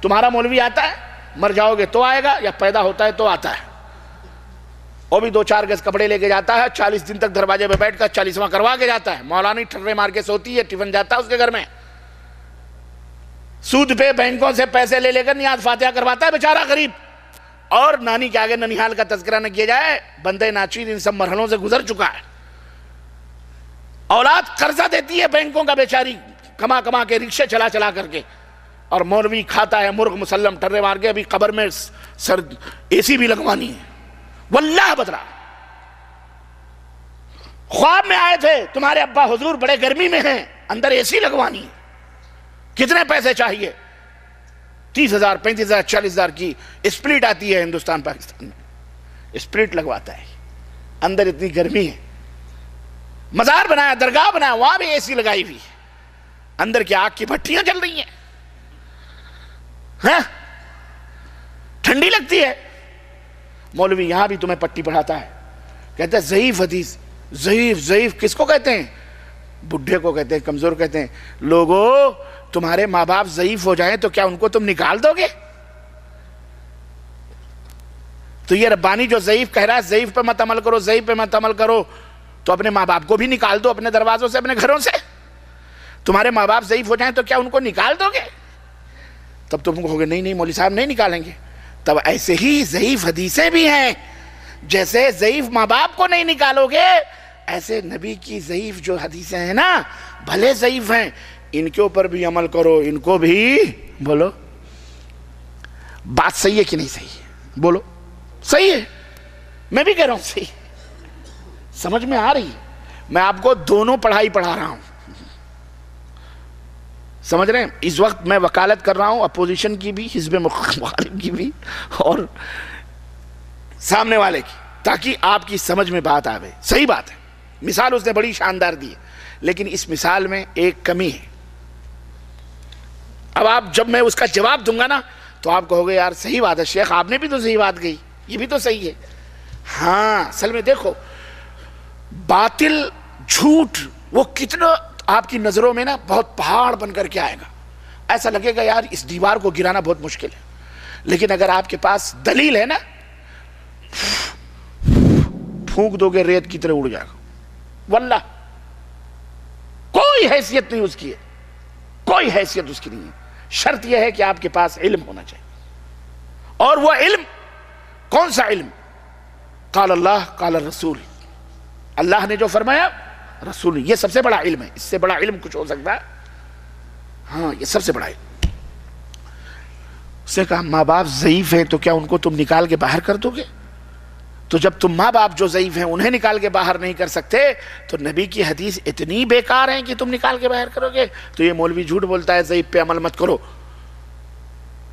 تمہارا مولوی آتا ہے؟ مر جاؤ گے تو آئے گا، یا پیدا ہوتا ہے تو آتا ہے. وہ بھی 2-4 گز کپڑے لے کے جاتا ہے، 40 دن تک دروازے پہ بیٹھ کر 40واں کروا کے جاتا ہے. مولانا ٹھرے مار کے سوتی ہے، ٹفن جاتا ہے اس کے گھر میں. سود پہ بینکوں سے پیسے لے کر نیاز فاتحہ کرواتا ہے بیچارہ غریب. اور نانی کے آگے ننیحال کا تذکرہ نہ کیا جائے، بندے ناچیر ان سب مرحلوں سے گزر چکا ہے. اولاد قرضہ دیتی ہے بینکوں کا بیچاری، کما کے رکشے چلا کر کے، اور مولوی کھاتا ہے مرغ مسلم ٹرے مار کے. ابھی قبر میں سر اے سی بھی لگوانی ہے. واللہ بدرا خواب میں آئے تھے تمہارے ابا حضور بڑے گرمی میں ہیں، اندر اے سی لگوانی ہے. کتنے پیسے چاہیے؟ 30,000 35,000 40,000 کی اسپلٹ آتی ہے ہندوستان پاکستان میں، اسپلٹ لگواتا ہے. اندر اتنی گرمی ہے، مزار بنایا، درگاہ بنایا، وہاں بھی اے سی لگائی ہوئی، اندر کی آگ کی بھٹیاں چل رہی ہیں. ہاں ٹھنڈی لگتی ہے. مولوی یہاں بھی تمہیں پٹی پڑھاتا ہے، کہتا ہے ضعیف حدیث. ضعیف کس کو کہتے ہیں؟ بڈھے کو کہتے ہیں، کمزور کہتے ہیں. لوگو تمہارے ماں باپ ضعیف ہو جائیں تو کیا ان کو تم نکال دو گے؟ تو یہ ربانی جو ضعیف کہہ رہا ہے ضعیف پہ مت عمل کرو، ضعیف پہ مت عمل کرو، تو اپنے ماں باپ کو بھی نکال دو اپنے دروازوں سے، اپنے گھروں سے. تمہارے ماں باپ ضعیف ہو جائیں تو کیا ان کو نکال دو گے؟ تب تم کہو گے نہیں مولوی صاحب نہیں نکالیں گے. تب ایسے ہی ضعیف حدیثیں بھی ہیں. جیسے ضعیف ماں باپ کو نہیں نکالو گے، ایسے نبی کی ضعیف جو حدیثیں ہیں نا، بھلے ضعیف ہیں، ان کے اوپر بھی عمل کرو، ان کو بھی بولو. بات صحیح ہے کہ نہیں صحیح ہے؟ بولو صحیح ہے. میں بھی کہہ رہا ہوں صحیح. سمجھ میں آ رہی ہے؟ میں آپ کو دونوں پڑھائی پڑھا رہا ہوں، سمجھ رہے ہیں؟ اس وقت میں وکالت کر رہا ہوں اپوزیشن کی بھی، حزب مخالف کی بھی، اور سامنے والے کی، تاکہ آپ کی سمجھ میں بات آوے. صحیح بات ہے، مثال اس نے بڑی شاندار دی ہے، لیکن اس مثال میں ایک کمی ہے. اب آپ جب میں اس کا جواب دوں گا نا تو آپ کہو گے یار صحیح بات ہے شیخ، آپ نے بھی تو صحیح بات کہی، یہ بھی تو صحیح ہے. ہاں اصل میں دیکھو باطل جھوٹ وہ کتنا آپ کی نظروں میں نا بہت پہاڑ بن کر کے آئے گا، ایسا لگے گا یار اس دیوار کو گرانا بہت مشکل ہے. لیکن اگر آپ کے پاس دلیل ہے نا، پھونک دو گے ریت کی طرح اڑ جائے گا. واللہ کوئی حیثیت نہیں اس کی ہے، کوئی حیثیت اس کی نہیں ہے. شرط یہ ہے کہ آپ کے پاس علم ہونا چاہیے. اور وہ علم کون سا علم؟ قال اللہ قال الرسول، اللہ نے جو فرمایا رسول، یہ سب سے بڑا علم ہے. اس سے بڑا علم کچھ ہو سکتا ہے؟ ہاں یہ سب سے بڑا علم. اس نے کہا ماں باپ ضعیف ہیں تو کیا ان کو تم نکال کے باہر کر دو گے؟ تو جب تم ماں باپ جو ضعیف ہیں انہیں نکال کے باہر نہیں کر سکتے تو نبی کی حدیث اتنی بیکار ہیں کہ تم نکال کے باہر کرو گے. تو یہ مولوی جھوٹ بولتا ہے ضعیف پہ عمل مت کرو.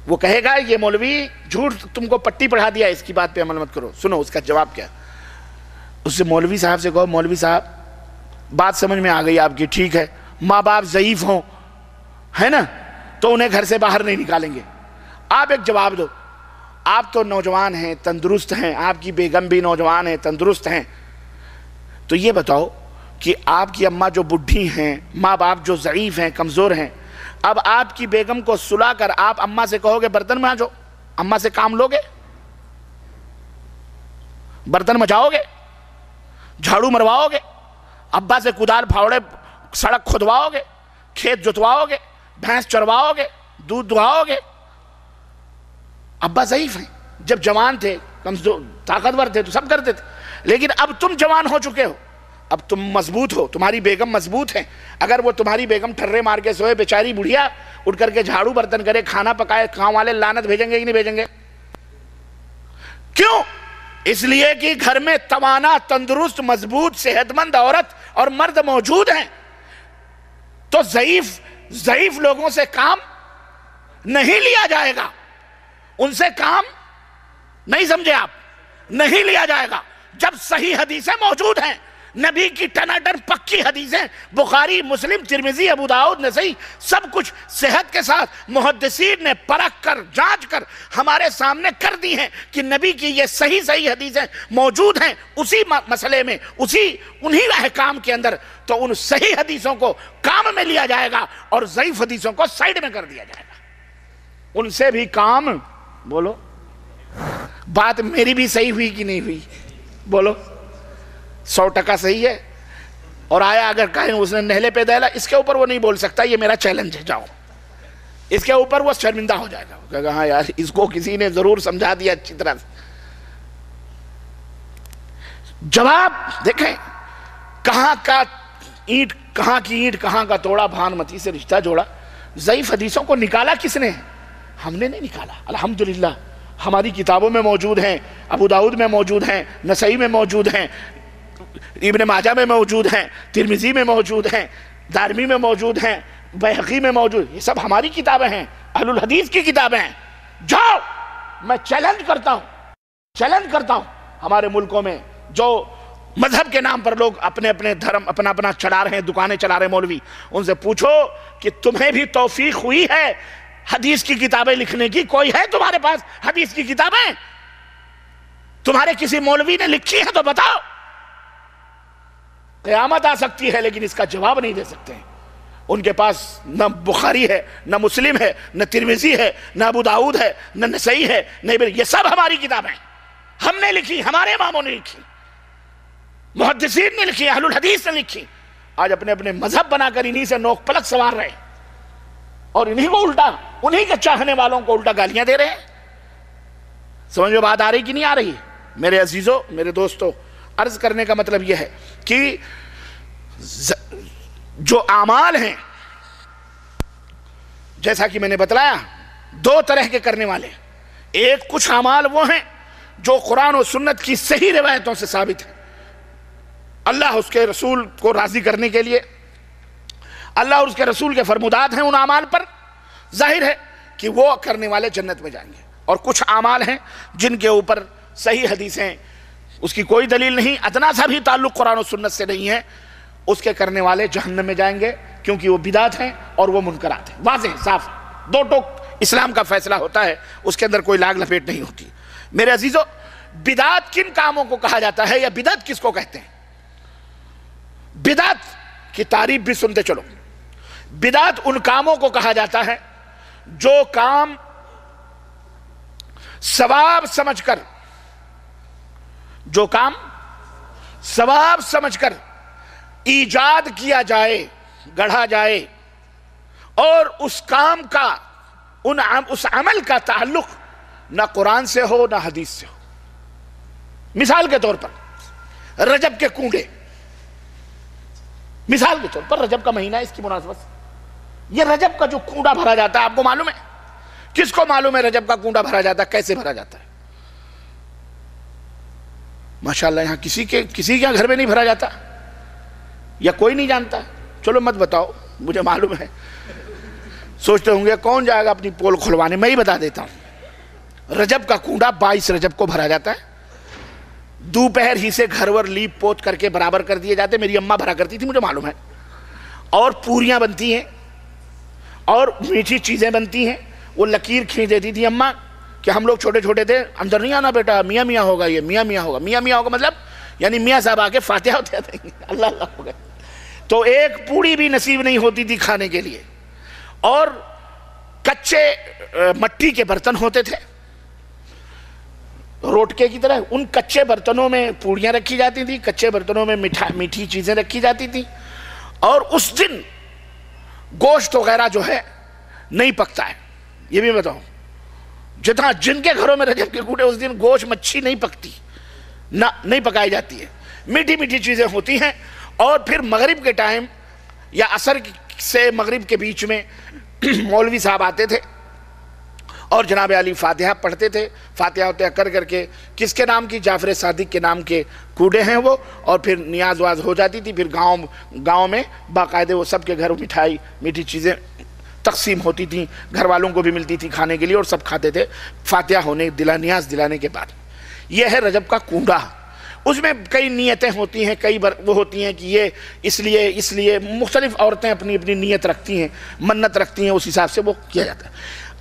وہ کہے گا یہ مولوی جھوٹ تم کو پٹی پڑھا دیا، اس کی بات پہ عمل مت کرو. سنو اس کا جواب کیا. اس سے مولوی صاحب سے کہو مولوی صاحب بات سمجھ میں آ گئی آپ کی، ٹھیک ہے ماں باپ ضعیف ہوں ہے نا تو انہیں گھر سے باہر نہیں نکالیں گے. آپ ایک جواب دو. آپ تو نوجوان ہیں، تندرست ہیں، آپ کی بیگم بھی نوجوان ہیں، تندرست ہیں، تو یہ بتاؤ کہ آپ کی اماں جو بڈھی ہیں، ماں باپ جو ضعیف ہیں، کمزور ہیں، اب آپ کی بیگم کو سلا کر آپ اماں سے کہو گے برتن مانجو، اماں سے کام لو گے؟ برتن مچاؤ گے؟ جھاڑو مرواؤ گے؟ ابا سے کدال پھاوڑے سڑک کھدواؤ گے؟ کھیت جتواؤ گے؟ بھینس چرواؤ گے؟ دودھ دہاؤ گے؟ ابا ضعیف ہیں، جب جوان تھے کمزور طاقتور تھے تو سب کرتے تھے، لیکن اب تم جوان ہو چکے ہو، اب تم مضبوط ہو، تمہاری بیگم مضبوط ہے. اگر وہ تمہاری بیگم ٹھرے مار کے سوئے بیچاری بڑھیا اٹھ کر کے جھاڑو برتن کرے، کھانا پکائے، گاؤں والے لعنت بھیجیں گے کہ نہیں بھیجیں گے؟ کیوں؟ اس لیے کہ گھر میں توانا، تندرست، مضبوط، صحت مند عورت اور مرد موجود ہیں. تو ضعیف لوگوں سے کام نہیں لیا جائے گا، ان سے کام نہیں سمجھے آپ، نہیں لیا جائے گا. جب صحیح حدیثیں موجود ہیں، نبی کی ٹناٹن پکی حدیثیں، بخاری، مسلم، ترمذی، ابو داؤد، نسائی، سب کچھ صحت کے ساتھ محدثین نے پرکھ کر جانچ کر ہمارے سامنے کر دی ہیں کہ نبی کی یہ صحیح حدیثیں موجود ہیں اسی مسئلے میں، انہی احکام کے اندر. تو ان صحیح حدیثوں کو کام میں لیا جائے گا اور ضعیف حدیثوں کو سائیڈ میں کر دیا جائے گا. ان سے بھی کام بولو. بات میری بھی صحیح ہوئی کہ نہیں ہوئی؟ بولو. 100% صحیح ہے. اور آیا اگر کہیں اس نے نہلے پہ دہلا، اس کے اوپر وہ نہیں بول سکتا، یہ میرا چیلنج ہے، جاؤ. اس کے اوپر وہ شرمندہ ہو جائے گا، کہے گا ہاں یار اس کو کسی نے ضرور سمجھا دیا اچھی طرح سے. جواب دیکھیں، کہاں کا اینٹ کہاں کا توڑا، بھانمتی سے رشتہ جوڑا. ضعیف حدیثوں کو نکالا کس نے؟ ہم نے نہیں نکالا. الحمدللہ ہماری کتابوں میں موجود ہیں، ابو داؤد میں موجود ہیں، نسائی میں موجود ہیں، ابن ماجہ میں موجود ہیں، ترمذی میں موجود ہیں، دارمی میں موجود ہیں، بیہقی میں موجود. یہ سب ہماری کتابیں ہیں، اہل الحدیث کی کتابیں ہیں. جاؤ، میں چیلنج کرتا ہوں ہمارے ملکوں میں جو مذہب کے نام پر لوگ اپنے دھرم اپنا چلا رہے ہیں، دکانیں چلا رہے ہیں مولوی، ان سے پوچھو کہ تمہیں بھی توفیق ہوئی ہے حدیث کی کتابیں لکھنے کی؟ کوئی ہے تمہارے پاس حدیث کی کتابیں؟ تمہارے کسی مولوی نے لکھی ہے تو بتاؤ. قیامت آ سکتی ہے لیکن اس کا جواب نہیں دے سکتے ہیں. ان کے پاس نہ بخاری ہے، نہ مسلم ہے، نہ ترمذی ہے، نہ ابو داؤد ہے، نہ نسائی ہے، نہ یہ سب ہماری کتابیں ہم نے لکھی، ہمارے اماموں نے لکھی، محدثین نے لکھی، اہل الحدیث نے لکھی. آج اپنے اپنے مذہب بنا کر انہی سے نوک پلک سوار رہے اور انہی کو الٹا، انہی کے چاہنے والوں کو الٹا گالیاں دے رہے ہیں. سمجھ میں بات آ رہی کہ نہیں آ رہی؟ میرے عزیزوں، میرے دوستوں، عرض کرنے کا مطلب یہ ہے کہ جو اعمال ہیں جیسا کہ میں نے بتلایا دو طرح کے کرنے والے. ایک کچھ اعمال وہ ہیں جو قرآن و سنت کی صحیح روایتوں سے ثابت ہیں، اللہ اس کے رسول کو راضی کرنے کے لیے، اللہ اور اس کے رسول کے فرمودات ہیں ان اعمال پر، ظاہر ہے کہ وہ کرنے والے جنت میں جائیں گے. اور کچھ اعمال ہیں جن کے اوپر صحیح حدیثیں، اس کی کوئی دلیل نہیں، ادنا سا بھی تعلق قرآن و سنت سے نہیں ہے، اس کے کرنے والے جہنم میں جائیں گے کیونکہ وہ بدعت ہیں اور وہ منکرات ہیں. واضح صاف دو ٹوک اسلام کا فیصلہ ہوتا ہے، اس کے اندر کوئی لاگ لپیٹ نہیں ہوتی. میرے عزیزوں، بدعت کن کاموں کو کہا جاتا ہے یا بدعت کس کو کہتے ہیں؟ بدعت کی تعریف بھی سنتے چلو. بدعت ان کاموں کو کہا جاتا ہے جو کام ثواب سمجھ کر، جو کام ثواب سمجھ کر ایجاد کیا جائے، گڑھا جائے، اور اس کام کا، اس عمل کا تعلق نہ قرآن سے ہو نہ حدیث سے ہو. مثال کے طور پر رجب کے کنڈے، مثال کے طور پر رجب کا مہینہ ہے، اس کی مناسبت سے یہ رجب کا جو کنڈا بھرا جاتا ہے، آپ کو معلوم ہے؟ کس کو معلوم ہے رجب کا کنڈا بھرا جاتا ہے، کیسے بھرا جاتا ہے؟ ماشاءاللہ یہاں کسی کے گھر میں نہیں بھرا جاتا یا کوئی نہیں جانتا. چلو مت بتاؤ، مجھے معلوم ہے. سوچتے ہوں گے کون جائے گا اپنی پول کھلوانے، میں ہی بتا دیتا ہوں. رجب کا کنڈا 22 رجب کو بھرا جاتا ہے. دوپہر ہی سے گھر ور لیپ پوت کر کے برابر کر دیے جاتے. میری اماں بھرا کرتی تھی، مجھے معلوم ہے. اور پوریاں بنتی ہیں اور میٹھی چیزیں بنتی ہیں. وہ لکیر کھینچ دیتی تھی اماں کہ ہم لوگ چھوٹے چھوٹے تھے، اندر نہیں آنا بیٹا، میاں میاں ہوگا، یہ میاں میاں ہوگا. میاں میاں ہوگا مطلب یعنی میاں صاحب آ کے فاتحہ ہوتے ہیں، اللہ اللہ ہو گئے. تو ایک پوڑی بھی نصیب نہیں ہوتی تھی کھانے کے لیے. اور کچے مٹی کے برتن ہوتے تھے روٹکے کی طرح، ان کچے برتنوں میں پوڑیاں رکھی جاتی تھی، کچے برتنوں میں میٹھی چیزیں رکھی جاتی تھی. اور اس دن گوشت وغیرہ جو ہے نہیں پکتا ہے. یہ بھی بتاؤں، جتنا جن کے گھروں میں رجب کے کنڈے، اس دن گوشت مچھی نہیں پکتی، نہ نہیں پکائی جاتی ہے، میٹھی میٹھی چیزیں ہوتی ہیں. اور پھر مغرب کے ٹائم یا عصر سے مغرب کے بیچ میں مولوی صاحب آتے تھے اور جناب علی فاتحہ پڑھتے تھے. فاتحہ کر کے کس کے نام کی؟ جعفر صادق کے نام کے کوڑے ہیں وہ. اور پھر نیاز واز ہو جاتی تھی. پھر گاؤں میں باقاعدہ وہ سب کے گھر مٹھائی میٹھی چیزیں تقسیم ہوتی تھیں، گھر والوں کو بھی ملتی تھی کھانے کے لیے اور سب کھاتے تھے فاتحہ ہونے نیاز دلانے کے بعد. یہ ہے رجب کا کنڈا. اس میں کئی نیتیں ہوتی ہیں، کئی وہ ہوتی ہیں کہ یہ اس لیے مختلف عورتیں اپنی اپنی نیت رکھتی ہیں، منت رکھتی ہیں، اس حساب سے وہ کیا جاتا ہے.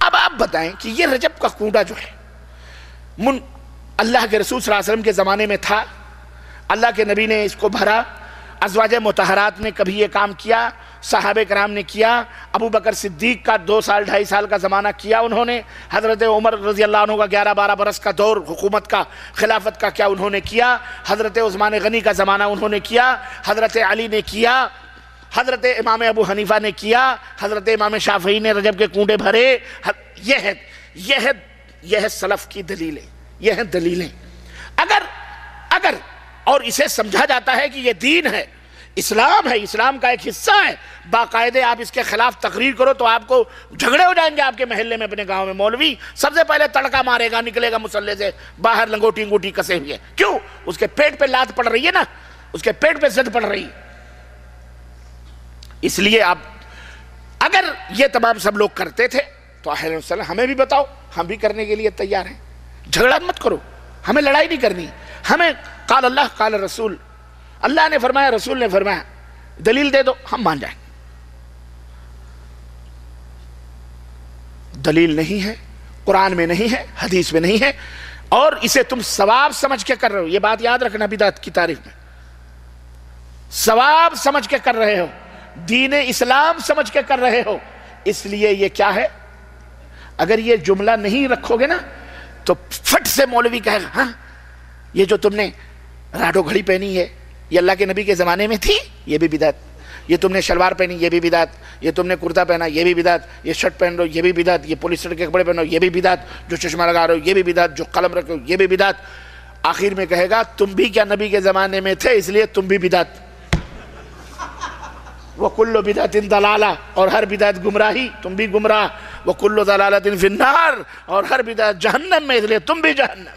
اب آپ بتائیں کہ یہ رجب کا کنڈا جو ہے اللہ کے رسول صلی اللہ علیہ وسلم کے زمانے میں تھا، اللہ کے نبی نے اس کو بھرا، ازواج مطہرات نے کبھی یہ کام کیا، صحابہ کرام نے کیا، ابو بکر صدیق کا 2 سال 2.5 سال کا زمانہ کیا انہوں نے، حضرت عمر رضی اللہ عنہ کا 11-12 برس کا دور حکومت کا، خلافت کا کیا انہوں نے کیا، حضرت عثمان غنی کا زمانہ انہوں نے کیا، حضرت علی نے کیا، حضرت امام ابو حنیفہ نے کیا، حضرت امام شافعی نے رجب کے کنڈے بھرے. یہ ہے سلف کی دلیلیں، یہ ہیں دلیلیں. اگر اور اسے سمجھا جاتا ہے کہ یہ دین ہے، اسلام ہے، اسلام کا ایک حصہ ہے، باقاعدے آپ اس کے خلاف تقریر کرو تو آپ کو جھگڑے ہو جائیں گے آپ کے محلے میں، اپنے گاؤں میں. مولوی سب سے پہلے تڑکا مارے گا، نکلے گا مسلح سے باہر لنگوٹی انگوٹی کسے ہوئے. کیوں؟ اس کے پیٹ پہ لات پڑ رہی ہے نا، اس کے پیٹ پہ زد پڑ رہی ہے. اس لیے آپ اگر یہ تمام سب لوگ کرتے تھے تو اہل وسلم ہمیں بھی بتاؤ، ہم بھی کرنے کے لیے تیار ہیں. جھگڑا مت کرو، ہمیں لڑائی نہیں کرنی، ہمیں قال اللہ قال رسول، اللہ نے فرمایا رسول نے فرمایا، دلیل دے دو ہم مان جائیں. دلیل نہیں ہے، قرآن میں نہیں ہے، حدیث میں نہیں ہے، اور اسے تم ثواب سمجھ کے کر رہے ہو. یہ بات یاد رکھنا بدعت کی تعریف میں. ثواب سمجھ کے کر رہے ہو, دین اسلام سمجھ کے کر رہے ہو. اس لیے یہ کیا ہے, اگر یہ جملہ نہیں رکھو گے نا تو فٹ سے مولوی کہے گا ہاں یہ جو تم نے راڈو گھڑی پہنی ہے یہ اللہ کے نبی کے زمانے میں تھی, یہ بھی بدعت. یہ تم نے شلوار پہنی یہ بھی بدعت. یہ تم نے کرتا پہنا یہ بھی بدعت. یہ شرٹ پہن رہے ہو یہ بھی بدعت. یہ پولیسٹر کے کپڑے پہنو یہ بھی بدعت. جو چشمہ لگا رہے ہو یہ بھی بدعت. جو قلم رکھو یہ بھی بدعت. آخر میں کہے گا تم بھی کیا نبی کے زمانے میں تھے, اس لیے تم بھی بدعت. وَكُلُّ بِدْعَةٍ ضَلَالَةٍ, اور ہر بدعت گمراہی, تم بھی گمراہ. وَكُلُّ ضَلَالَةٍ فِي النَّارِ, اور ہر بدعت جہنم میں, اس لیے تم بھی جہنم.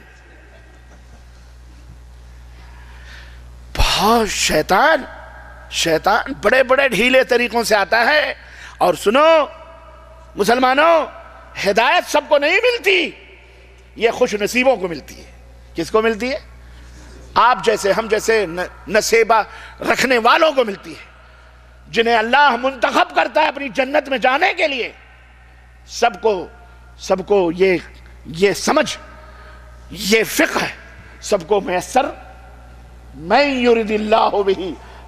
بہت شیطان بڑے بڑے ڈھیلے طریقوں سے آتا ہے. اور سنو مسلمانوں, ہدایت سب کو نہیں ملتی, یہ خوش نصیبوں کو ملتی ہے. کس کو ملتی ہے؟ آپ جیسے ہم جیسے نصیبہ رکھنے والوں کو ملتی ہے, جنہیں اللہ منتخب کرتا ہے اپنی جنت میں جانے کے لیے. سب کو یہ سمجھ, یہ فقہ ہے سب کو میسر. مَن يُرِدِ اللَّهُ بِهِ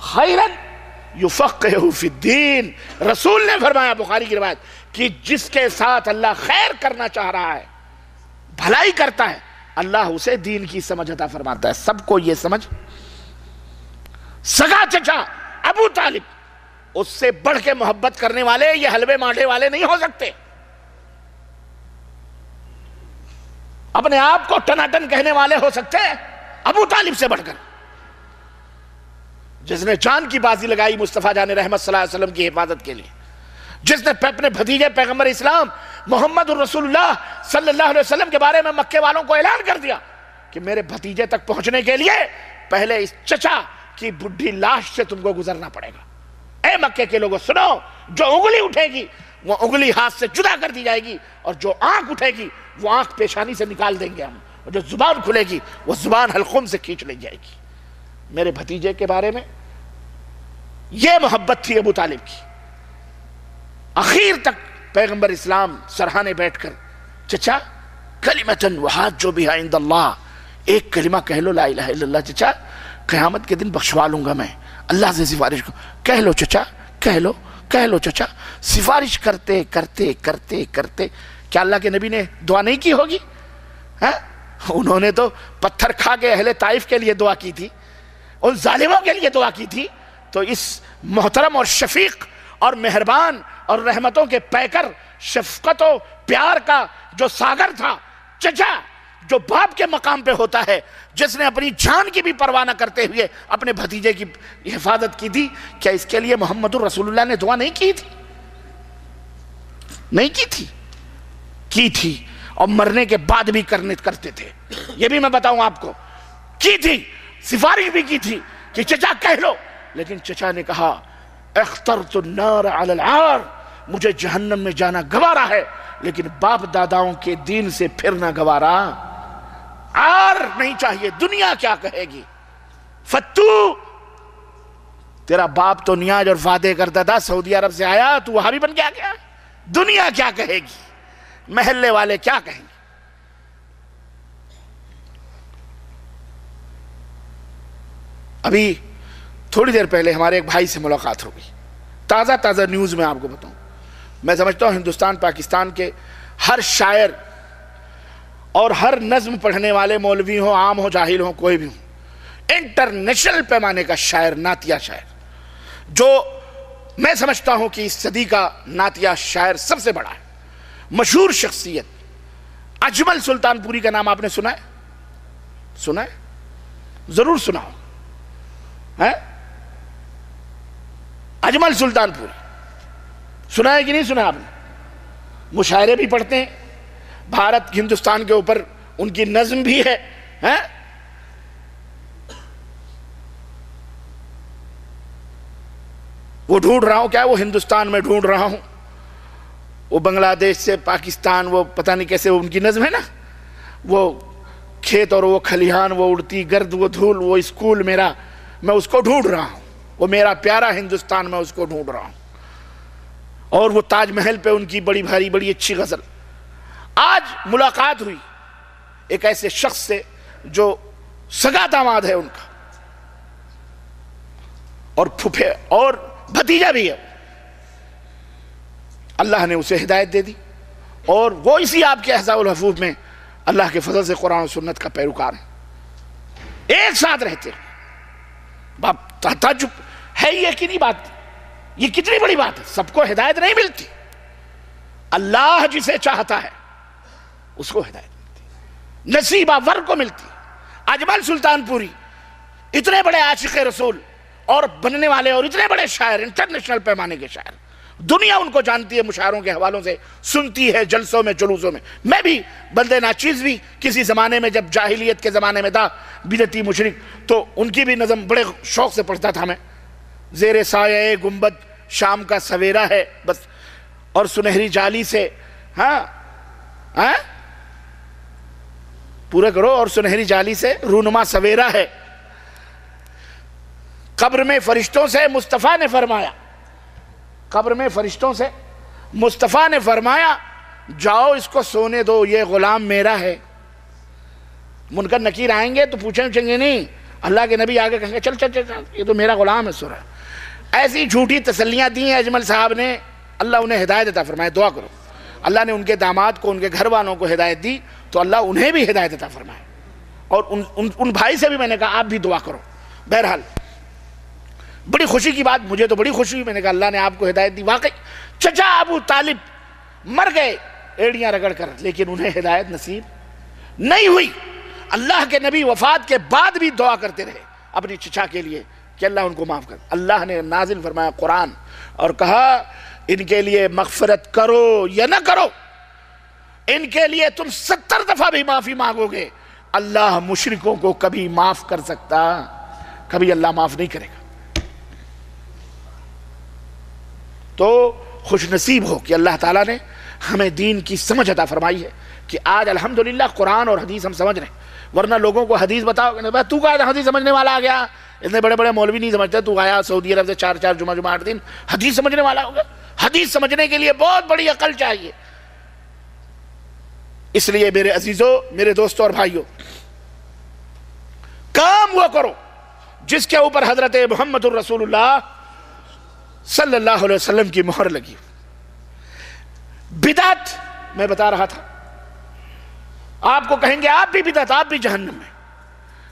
خَيْرًا يُفَقِّهُ فِي الدِّينِ. رسول نے فرمایا, بخاری کی روایت, کہ جس کے ساتھ اللہ خیر کرنا چاہ رہا ہے, بھلائی کرتا ہے, اللہ اسے دین کی سمجھ عطا فرماتا ہے. سب کو یہ سمجھ. سگا چچا ابو طالب, اس سے بڑھ کے محبت کرنے والے یہ حلوے مانڈے والے نہیں ہو سکتے. اپنے آپ کو ٹناٹن کہنے والے ہو سکتے ہیں ابو طالب سے بڑھ کر, جس نے جان کی بازی لگائی مصطفیٰ جان رحمت صلی اللہ علیہ وسلم کی حفاظت کے لیے, جس نے اپنے بھتیجے پیغمبر اسلام محمد الرسول اللہ صلی اللہ علیہ وسلم کے بارے میں مکے والوں کو اعلان کر دیا کہ میرے بھتیجے تک پہنچنے کے لیے پہلے اس چچا کی بڈھی لاش سے تم کو گزرنا پڑے گا. اے مکے کے لوگوں سنو, جو انگلی اٹھے گی وہ انگلی ہاتھ سے جدا کر دی جائے گی, اور جو آنکھ اٹھے گی وہ آنکھ پیشانی سے نکال دیں گے ہم, اور جو زبان کھلے گی وہ زبان حلقوم سے کھینچ لی جائے گی. میرے بھتیجے کے بارے میں یہ محبت تھی ابو طالب کی. اخیر تک پیغمبر اسلام سرحانے بیٹھ کر, چچا کلمتن وحاجو بہا عند اللہ, ایک کلمہ کہہ لو لا الہ الا اللہ, چچا قیامت کے دن بخشوا لوں گا میں, اللہ سے سفارش کہہ لو چچا, کہہ لو چچا. سفارش کرتے کرتے کرتے کرتے کیا اللہ کے نبی نے دعا نہیں کی ہوگی؟ انہوں نے تو پتھر کھا کے اہل طائف کے لیے دعا کی تھی, ان ظالموں کے لیے دعا کی تھی. تو اس محترم اور شفیق اور مہربان اور رحمتوں کے پیکر, شفقت و پیار کا جو ساگر تھا چچا, جو باپ کے مقام پہ ہوتا ہے, جس نے اپنی جان کی بھی پرواہ نہ کرتے ہوئے اپنے بھتیجے کی حفاظت کی تھی, کیا اس کے لیے محمد الرسول اللہ نے دعا نہیں کی تھی؟ نہیں کی تھی, کی تھی, اور مرنے کے بعد بھی کرتے تھے. یہ بھی میں بتاؤں آپ کو, کی تھی, سفارش بھی کی تھی کہ چچا کہہ لو. لیکن چچا نے کہا اخترت النار علی العار, مجھے جہنم میں جانا گوارا ہے, لیکن باپ داداؤں کے دین سے پھرنا گوارا. عار نہیں چاہیے, دنیا کیا کہے گی. فتو, تیرا باپ تو نیاز اور وعدے کرتا تھا, سعودی عرب سے آیا, تو وہاں بھی بن گیا کیا؟ دنیا کیا کہے گی, محلے والے کیا کہیں گے. ابھی تھوڑی دیر پہلے ہمارے ایک بھائی سے ملاقات ہو گئی, تازہ نیوز میں آپ کو بتاؤں. میں سمجھتا ہوں ہندوستان پاکستان کے ہر شاعر اور ہر نظم پڑھنے والے, مولوی ہوں, عام ہو, جاہل ہوں, کوئی بھی ہوں, انٹرنیشنل پیمانے کا شاعر, نعتیہ شاعر, جو میں سمجھتا ہوں کہ اس صدی کا نعتیہ شاعر سب سے بڑا ہے, مشہور شخصیت اجمل سلطان پوری کا نام آپ نے سنا ہے؟ سنا ہے؟ ضرور سنا ہو. اجمل سلطان پوری سنا ہے کہ نہیں سنا آپ نے؟ مشاعرے بھی پڑھتے ہیں, بھارت ہندوستان کے اوپر ان کی نظم بھی ہے. وہ ڈھونڈ رہا ہوں, کیا وہ ہندوستان میں ڈھونڈ رہا ہوں, وہ بنگلہ دیش سے پاکستان, وہ پتہ نہیں کیسے ان کی نظم ہے نا, وہ کھیت اور وہ کھلیہان, وہ اڑتی گرد, وہ دھول, وہ اسکول میرا, میں اس کو ڈھونڈ رہا ہوں, وہ میرا پیارا ہندوستان, میں اس کو ڈھونڈ رہا ہوں. اور وہ تاج محل پہ ان کی بڑی بھاری بڑی اچھی غزل. آج ملاقات ہوئی, ایک ایسے شخص سے جو سگا داماد ہے ان کا اور پھوپھے اور بھتیجا بھی ہے، اللہ نے اسے ہدایت دے دی اور وہ اسی آپ کے احزاب الحفوظ میں اللہ کے فضل سے قرآن و سنت کا پیروکار ہے، ایک ساتھ رہتے ہیں۔ باپ تعجب ہے یہ کہ نہیں بات، یہ کتنی بڑی بات ہے۔ سب کو ہدایت نہیں ملتی، اللہ جسے چاہتا ہے اس کو ہدایت ملتی، نصیبہ ور کو ملتی۔ اجمل سلطان پوری اتنے بڑے عاشق رسول اور بننے والے اور اتنے بڑے شاعر، انٹرنیشنل پیمانے کے شاعر، دنیا ان کو جانتی ہے، مشاعروں کے حوالوں سے سنتی ہے، جلسوں میں جلوسوں میں۔ میں بھی بندے ناچیز بھی کسی زمانے میں جب جاہلیت کے زمانے میں تھا، بدعتی مشرک، تو ان کی بھی نظم بڑے شوق سے پڑھتا تھا میں۔ زیر سایہ گنبد شام کا سویرا ہے بس، اور سنہری جالی سے، ہاں پورا کرو، اور سنہری جالی سے رونما سویرا ہے، قبر میں فرشتوں سے مصطفیٰ نے فرمایا، قبر میں فرشتوں سے مصطفیٰ نے فرمایا جاؤ اس کو سونے دو، یہ غلام میرا ہے۔ منکر نکیر آئیں گے تو پوچھیں گے نہیں، اللہ کے نبی آگے کہیں گے چل چل چل یہ تو میرا غلام ہے، سو رہا ہے۔ ایسی جھوٹی تسلیاں دی ہیں اجمل صاحب نے، اللہ انہیں ہدایت عطا فرمائے۔ دعا کرو اللہ نے ان کے داماد کو، ان کے گھر والوں کو ہدایت دی تو اللہ انہیں بھی ہدایت عطا فرمائے، اور ان بھائی سے بھی میں نے کہا آپ بھی دعا کرو۔ بہرحال بڑی خوشی کی بات، مجھے تو بڑی خوشی ہوئی، میں نے کہا اللہ نے آپ کو ہدایت دی۔ واقعی چچا ابو طالب مر گئے ایڑیاں رگڑ کر، لیکن انہیں ہدایت نصیب نہیں ہوئی۔ اللہ کے نبی وفات کے بعد بھی دعا کرتے رہے اپنی چچا کے لیے کہ اللہ ان کو معاف کر۔ اللہ نے نازل فرمایا قرآن اور کہا ان کے لیے مغفرت کرو یا نہ کرو، ان کے لیے تم 70 دفعہ بھی معافی مانگو گے، اللہ مشرکوں کو کبھی معاف کر سکتا، کبھی اللہ معاف نہیں کرے گا۔ تو خوش نصیب ہو کہ اللہ تعالیٰ نے ہمیں دین کی سمجھ عطا فرمائی ہے کہ آج الحمدللہ قرآن اور حدیث ہم سمجھ رہے ہیں۔ ورنہ لوگوں کو حدیث بتاؤ کہ تو کہا حدیث سمجھنے والا آ گیا، اتنے بڑے بڑے مولوی نہیں سمجھتے، تو آیا سعودی عرب سے 4 جمعہ 8 دن حدیث سمجھنے والا ہوگا۔ حدیث سمجھنے کے لیے بہت بڑی عقل چاہیے۔ اس لیے میرے عزیزوں، میرے دوستوں اور بھائیوں، کام وہ کرو جس کے اوپر حضرت محمد الرسول اللہ صلی اللہ علیہ وسلم کی مہر لگی۔ بدعت میں بتا رہا تھا، آپ کو کہیں گے آپ بھی بدعت، آپ بھی جہنم میں۔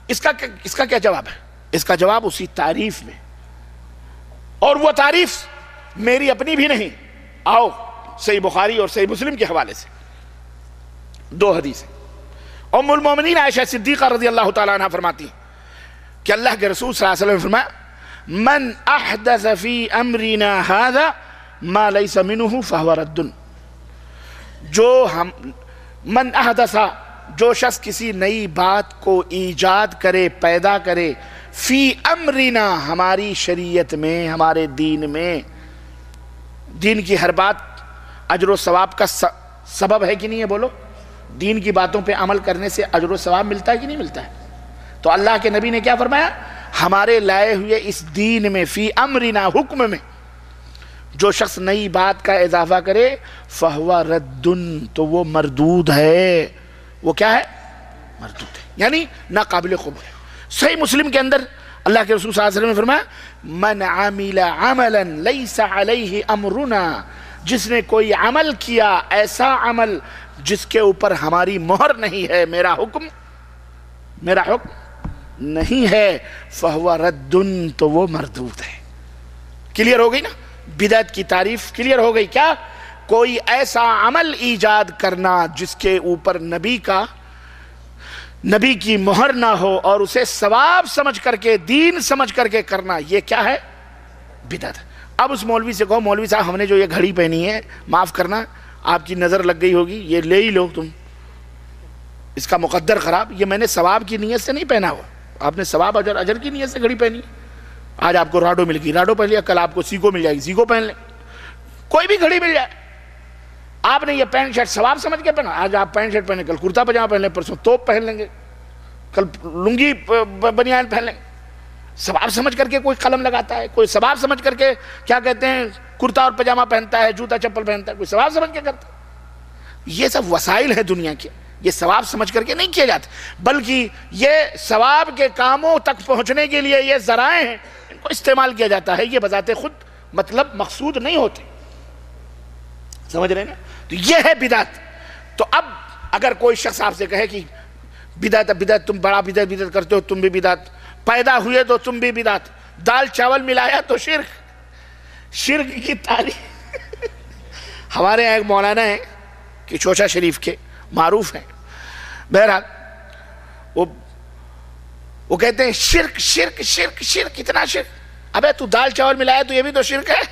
اس کا کیا جواب ہے؟ اس کا جواب اسی تعریف میں، اور وہ تعریف میری اپنی بھی نہیں۔ آؤ صحیح بخاری اور صحیح مسلم کے حوالے سے 2 حدیث ہیں۔ ام المومنین عائشہ صدیقہ رضی اللہ تعالیٰ عنہ فرماتی ہیں کہ اللہ کے رسول صلی اللہ علیہ وسلم نے فرمایا من احدث فی امرنا هذا ما لیس منہ فہو رد۔ من احدث، جو شخص کسی نئی بات کو ایجاد کرے، پیدا کرے، فی امرنا، ہماری شریعت میں، ہمارے دین میں۔ دین کی ہر بات اجر و ثواب کا سبب ہے کہ نہیں ہے؟ بولو، دین کی باتوں پہ عمل کرنے سے اجر و ثواب ملتا ہے کہ نہیں ملتا ہے؟ تو اللہ کے نبی نے کیا فرمایا؟ ہمارے لائے ہوئے اس دین میں، فی امرنا، حکم میں، جو شخص نئی بات کا اضافہ کرے فہو رد، تو وہ مردود ہے۔ وہ کیا ہے؟ مردود ہے، یعنی ناقابل قبول ہے۔ صحیح مسلم کے اندر اللہ کے رسول صلی اللہ علیہ وسلم نے فرمایا من عمل عملا لیس علیہ امرنا، جس نے کوئی عمل کیا، ایسا عمل جس کے اوپر ہماری مہر نہیں ہے، میرا حکم نہیں ہے، فہو رد، تو وہ مردود ہے۔ کلیئر ہو گئی نا؟ بدعت کی تعریف کلیئر ہو گئی۔ کیا؟ کوئی ایسا عمل ایجاد کرنا جس کے اوپر نبی کی مہر نہ ہو، اور اسے ثواب سمجھ کر کے، دین سمجھ کر کے کرنا، یہ کیا ہے؟ بدعت۔ اب اس مولوی سے کہو مولوی صاحب ہم نے جو یہ گھڑی پہنی ہے، معاف کرنا آپ کی نظر لگ گئی ہوگی، یہ لے ہی لو تم، اس کا مقدر خراب، یہ میں نے ثواب کی نیت سے نہیں پہنا ہوا، آپ نے ثواب اجر کی نیت سے گھڑی پہنی۔ آج آپ کو راڈو مل گئی، راڈو پہن لیا، کل آپ کو سیکو مل جائے گی، سیکو پہن لیں، کوئی بھی گھڑی مل جائے۔ آپ نے یہ پینٹ شرٹ ثواب سمجھ کے پہنا، آج آپ پینٹ شرٹ پہنے، کل کرتا پجامہ پہن لیں، پرسوں توپ پہن لیں گے، کل لنگی بنیان پہن لیں۔ ثواب سمجھ کر کے کوئی قلم لگاتا ہے، کوئی ثواب سمجھ کر کے کیا کہتے ہیں کرتا اور پجامہ پہنتا ہے، جوتا چپل پہنتا ہے، کوئی ثواب سمجھ کے کرتا ہے۔ یہ سب وسائل ہیں دنیا کے، یہ ثواب سمجھ کر کے نہیں کیا جاتا، بلکہ یہ ثواب کے کاموں تک پہنچنے کے لیے یہ ذرائع ہیں، ان کو استعمال کیا جاتا ہے، یہ بذات خود مطلب مقصود نہیں ہوتے، سمجھ رہے ہیں نا؟ تو یہ ہے بدعت۔ تو اب اگر کوئی شخص آپ سے کہے کہ بدعت بدعت، تم بڑا بدعت بدعت کرتے ہو، تم بھی بدعت، پیدا ہوئے تو تم بھی بدعت، دال چاول ملایا تو شرک کی تعریف۔ ہمارے یہاں ایک مولانا ہے کہ چوچا شریف کے معروف ہیں، بہرحال وہ کہتے ہیں شرک شرک شرک شرک، اتنا شرک، ابے تو دال چاول ملایا تو یہ بھی تو شرک ہے۔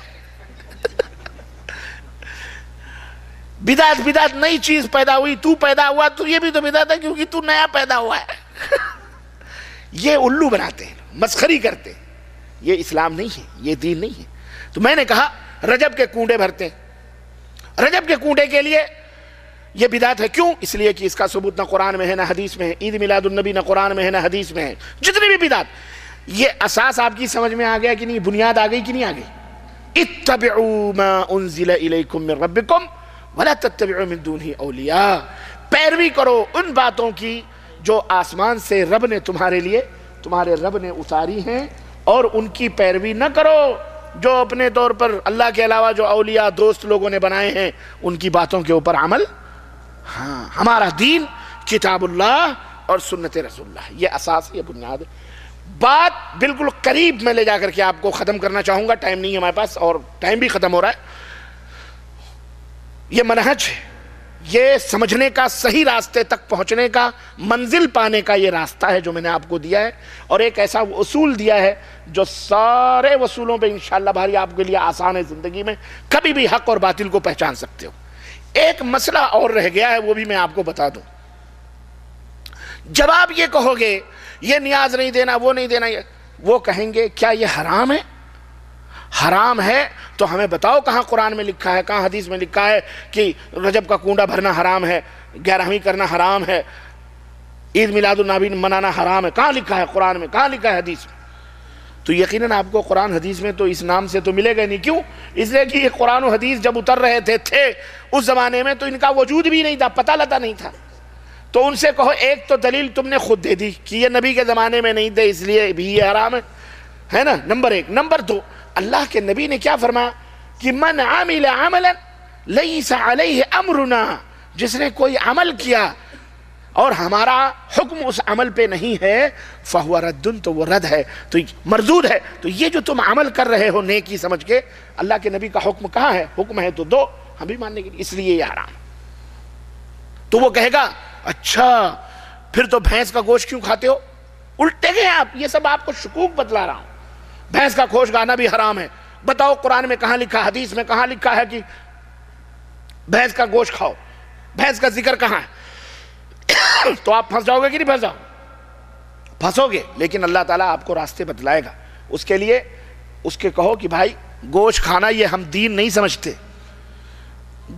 بدعت بدعت نئی چیز پیدا ہوئی، تو پیدا ہوا تو یہ بھی تو بدعت ہے کیونکہ تو نیا پیدا ہوا ہے۔ یہ الو بناتے ہیں، مسخری کرتے ہیں، یہ اسلام نہیں ہے، یہ دین نہیں ہے۔ تو میں نے کہا رجب کے کنڈے بھرتے ہیں، رجب کے کنڈے کے لیے یہ بدعت ہے، کیوں؟ اس لیے کہ اس کا ثبوت نہ قرآن میں ہے نہ حدیث میں ہے، عید میلاد النبی نہ قرآن میں ہے نہ حدیث میں ہے، جتنی بھی بدعت، یہ اساس آپ کی سمجھ میں آ گیا کہ نہیں؟ بنیاد آ گئی کہ نہیں آ گئی؟ اتبعوا ما انزل الیکم من ربکم ولا تتبعوا من دونہ اولیاء، پیروی کرو ان باتوں کی جو آسمان سے رب نے تمہارے لیے، تمہارے رب نے اتاری ہیں، اور ان کی پیروی نہ کرو جو اپنے طور پر اللہ کے علاوہ جو اولیاء دوست لوگوں نے بنائے ہیں ان کی باتوں کے اوپر عمل۔ ہاں، ہمارا دین کتاب اللہ اور سنت رسول اللہ، یہ اساس، یہ بنیاد ہے۔ بات بالکل قریب میں لے جا کر کے آپ کو ختم کرنا چاہوں گا، ٹائم نہیں ہے ہمارے پاس اور ٹائم بھی ختم ہو رہا ہے۔ یہ منہج ہے، یہ سمجھنے کا، صحیح راستے تک پہنچنے کا، منزل پانے کا یہ راستہ ہے جو میں نے آپ کو دیا ہے، اور ایک ایسا اصول دیا ہے جو سارے اصولوں پہ انشاءاللہ بھاری آپ کے لیے آسان ہے، زندگی میں کبھی بھی حق اور باطل کو پہچان سکتے ہو۔ ایک مسئلہ اور رہ گیا ہے، وہ بھی میں آپ کو بتا دوں۔ جب آپ یہ کہو گے یہ نیاز نہیں دینا، وہ نہیں دینا، وہ کہیں گے کیا یہ حرام ہے؟ حرام ہے تو ہمیں بتاؤ کہاں قرآن میں لکھا ہے، کہاں حدیث میں لکھا ہے کہ رجب کا کنڈا بھرنا حرام ہے، 11ویں کرنا حرام ہے، عید میلاد النبی منانا حرام ہے؟ کہاں لکھا ہے قرآن میں، کہاں لکھا ہے حدیث میں؟ تو یقیناً آپ کو قرآن حدیث میں تو اس نام سے تو ملے گا نہیں۔ کیوں؟ اس لیے کہ یہ قرآن و حدیث جب اتر رہے تھے اس زمانے میں تو ان کا وجود بھی نہیں تھا، پتہ لتا نہیں تھا۔ تو ان سے کہو ایک تو دلیل تم نے خود دے دی کہ یہ نبی کے زمانے میں نہیں تھے اس لیے بھی یہ حرام ہے نا، نمبر ایک۔ نمبر دو، اللہ کے نبی نے کیا فرمایا کہ من عمل عملا لیس علیہ امرنا، جس نے کوئی عمل کیا اور ہمارا حکم اس عمل پہ نہیں ہے فہو رد، تو وہ رد ہے، تو مردود ہے۔ تو یہ جو تم عمل کر رہے ہو نیکی سمجھ کے، اللہ کے نبی کا حکم کہاں ہے؟ حکم ہے تو دو، ہم بھی ماننے کے لیے، اس لیے یہ حرام۔ تو وہ کہے گا اچھا پھر تو بھینس کا گوشت کیوں کھاتے ہو؟ الٹے گئے آپ، یہ سب آپ کو شکوک بتلا رہا ہوں۔ بھینس کا گوشت کھانا بھی حرام ہے، بتاؤ قرآن میں کہاں لکھا، حدیث میں کہاں لکھا ہے کہ بھینس کا گوشت کھاؤ؟ بھینس کا ذکر کہاں ہے؟ تو آپ پھنس جاؤ گے کہ نہیں پھنس جاؤ؟ پھنسو گے، لیکن اللہ تعالیٰ آپ کو راستے بتلائے گا۔ اس کے لیے اس کے کہو کہ بھائی گوشت کھانا یہ ہم دین نہیں سمجھتے،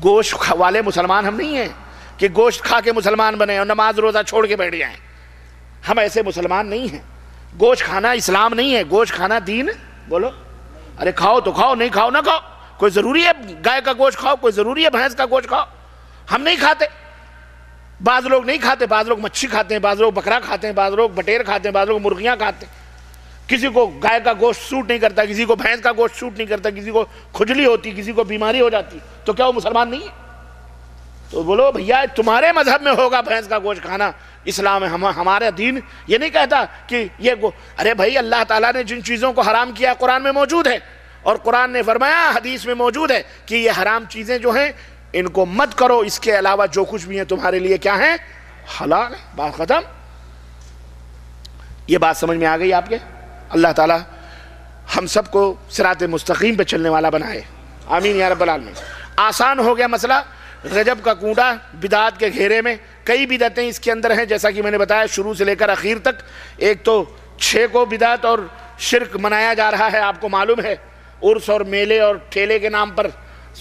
گوشت والے مسلمان ہم نہیں ہیں کہ گوشت کھا کے مسلمان بنے اور نماز روزہ چھوڑ کے بیٹھ جائیں، ہم ایسے مسلمان نہیں ہیں۔ گوشت کھانا اسلام نہیں ہے، گوشت کھانا دین۔ بولو، ارے کھاؤ تو کھاؤ، نہیں کھاؤ نہ کھاؤ، کوئی ضروری ہے گائے کا گوشت کھاؤ، کوئی ضروری ہے بھینس کا گوشت کھاؤ؟ ہم نہیں کھاتے، بعض لوگ نہیں کھاتے، بعض لوگ مچھی کھاتے ہیں، بعض لوگ بکرا کھاتے ہیں، بعض لوگ بٹیر کھاتے ہیں، بعض لوگ مرغیاں کھاتے ہیں۔ کسی کو گائے کا گوشت سوٹ نہیں کرتا، کسی کو بھینس کا گوشت سوٹ نہیں کرتا، کسی کو کھجلی ہوتی، کسی کو بیماری ہو جاتی، تو کیا وہ مسلمان نہیں ہے؟ تو بولو بھیا تمہارے مذہب میں ہوگا بھینس کا گوشت کھانا، اسلام میں ہمارا دین یہ نہیں کہتا کہ یہ ارے بھائی اللہ تعالیٰ نے جن چیزوں کو حرام کیا قرآن میں موجود ہے، اور قرآن نے فرمایا حدیث میں موجود ہے کہ یہ حرام چیزیں جو ہیں ان کو مت کرو، اس کے علاوہ جو کچھ بھی ہیں تمہارے لیے کیا ہیں؟ حلال ہے، بات ختم۔ یہ بات سمجھ میں آ گئی آپ کے؟ اللہ تعالیٰ ہم سب کو صراط مستقیم پہ چلنے والا بنائے، آمین یا رب العالمین۔ آسان ہو گیا مسئلہ۔ رجب کا کنڈا بدعات کے گھیرے میں کئی بدعتیں اس کے اندر ہیں، جیسا کہ میں نے بتایا شروع سے لے کر اخیر تک۔ ایک تو 6 کو بدعت اور شرک منایا جا رہا ہے، آپ کو معلوم ہے، عرس اور میلے اور ٹھیلے کے نام پر،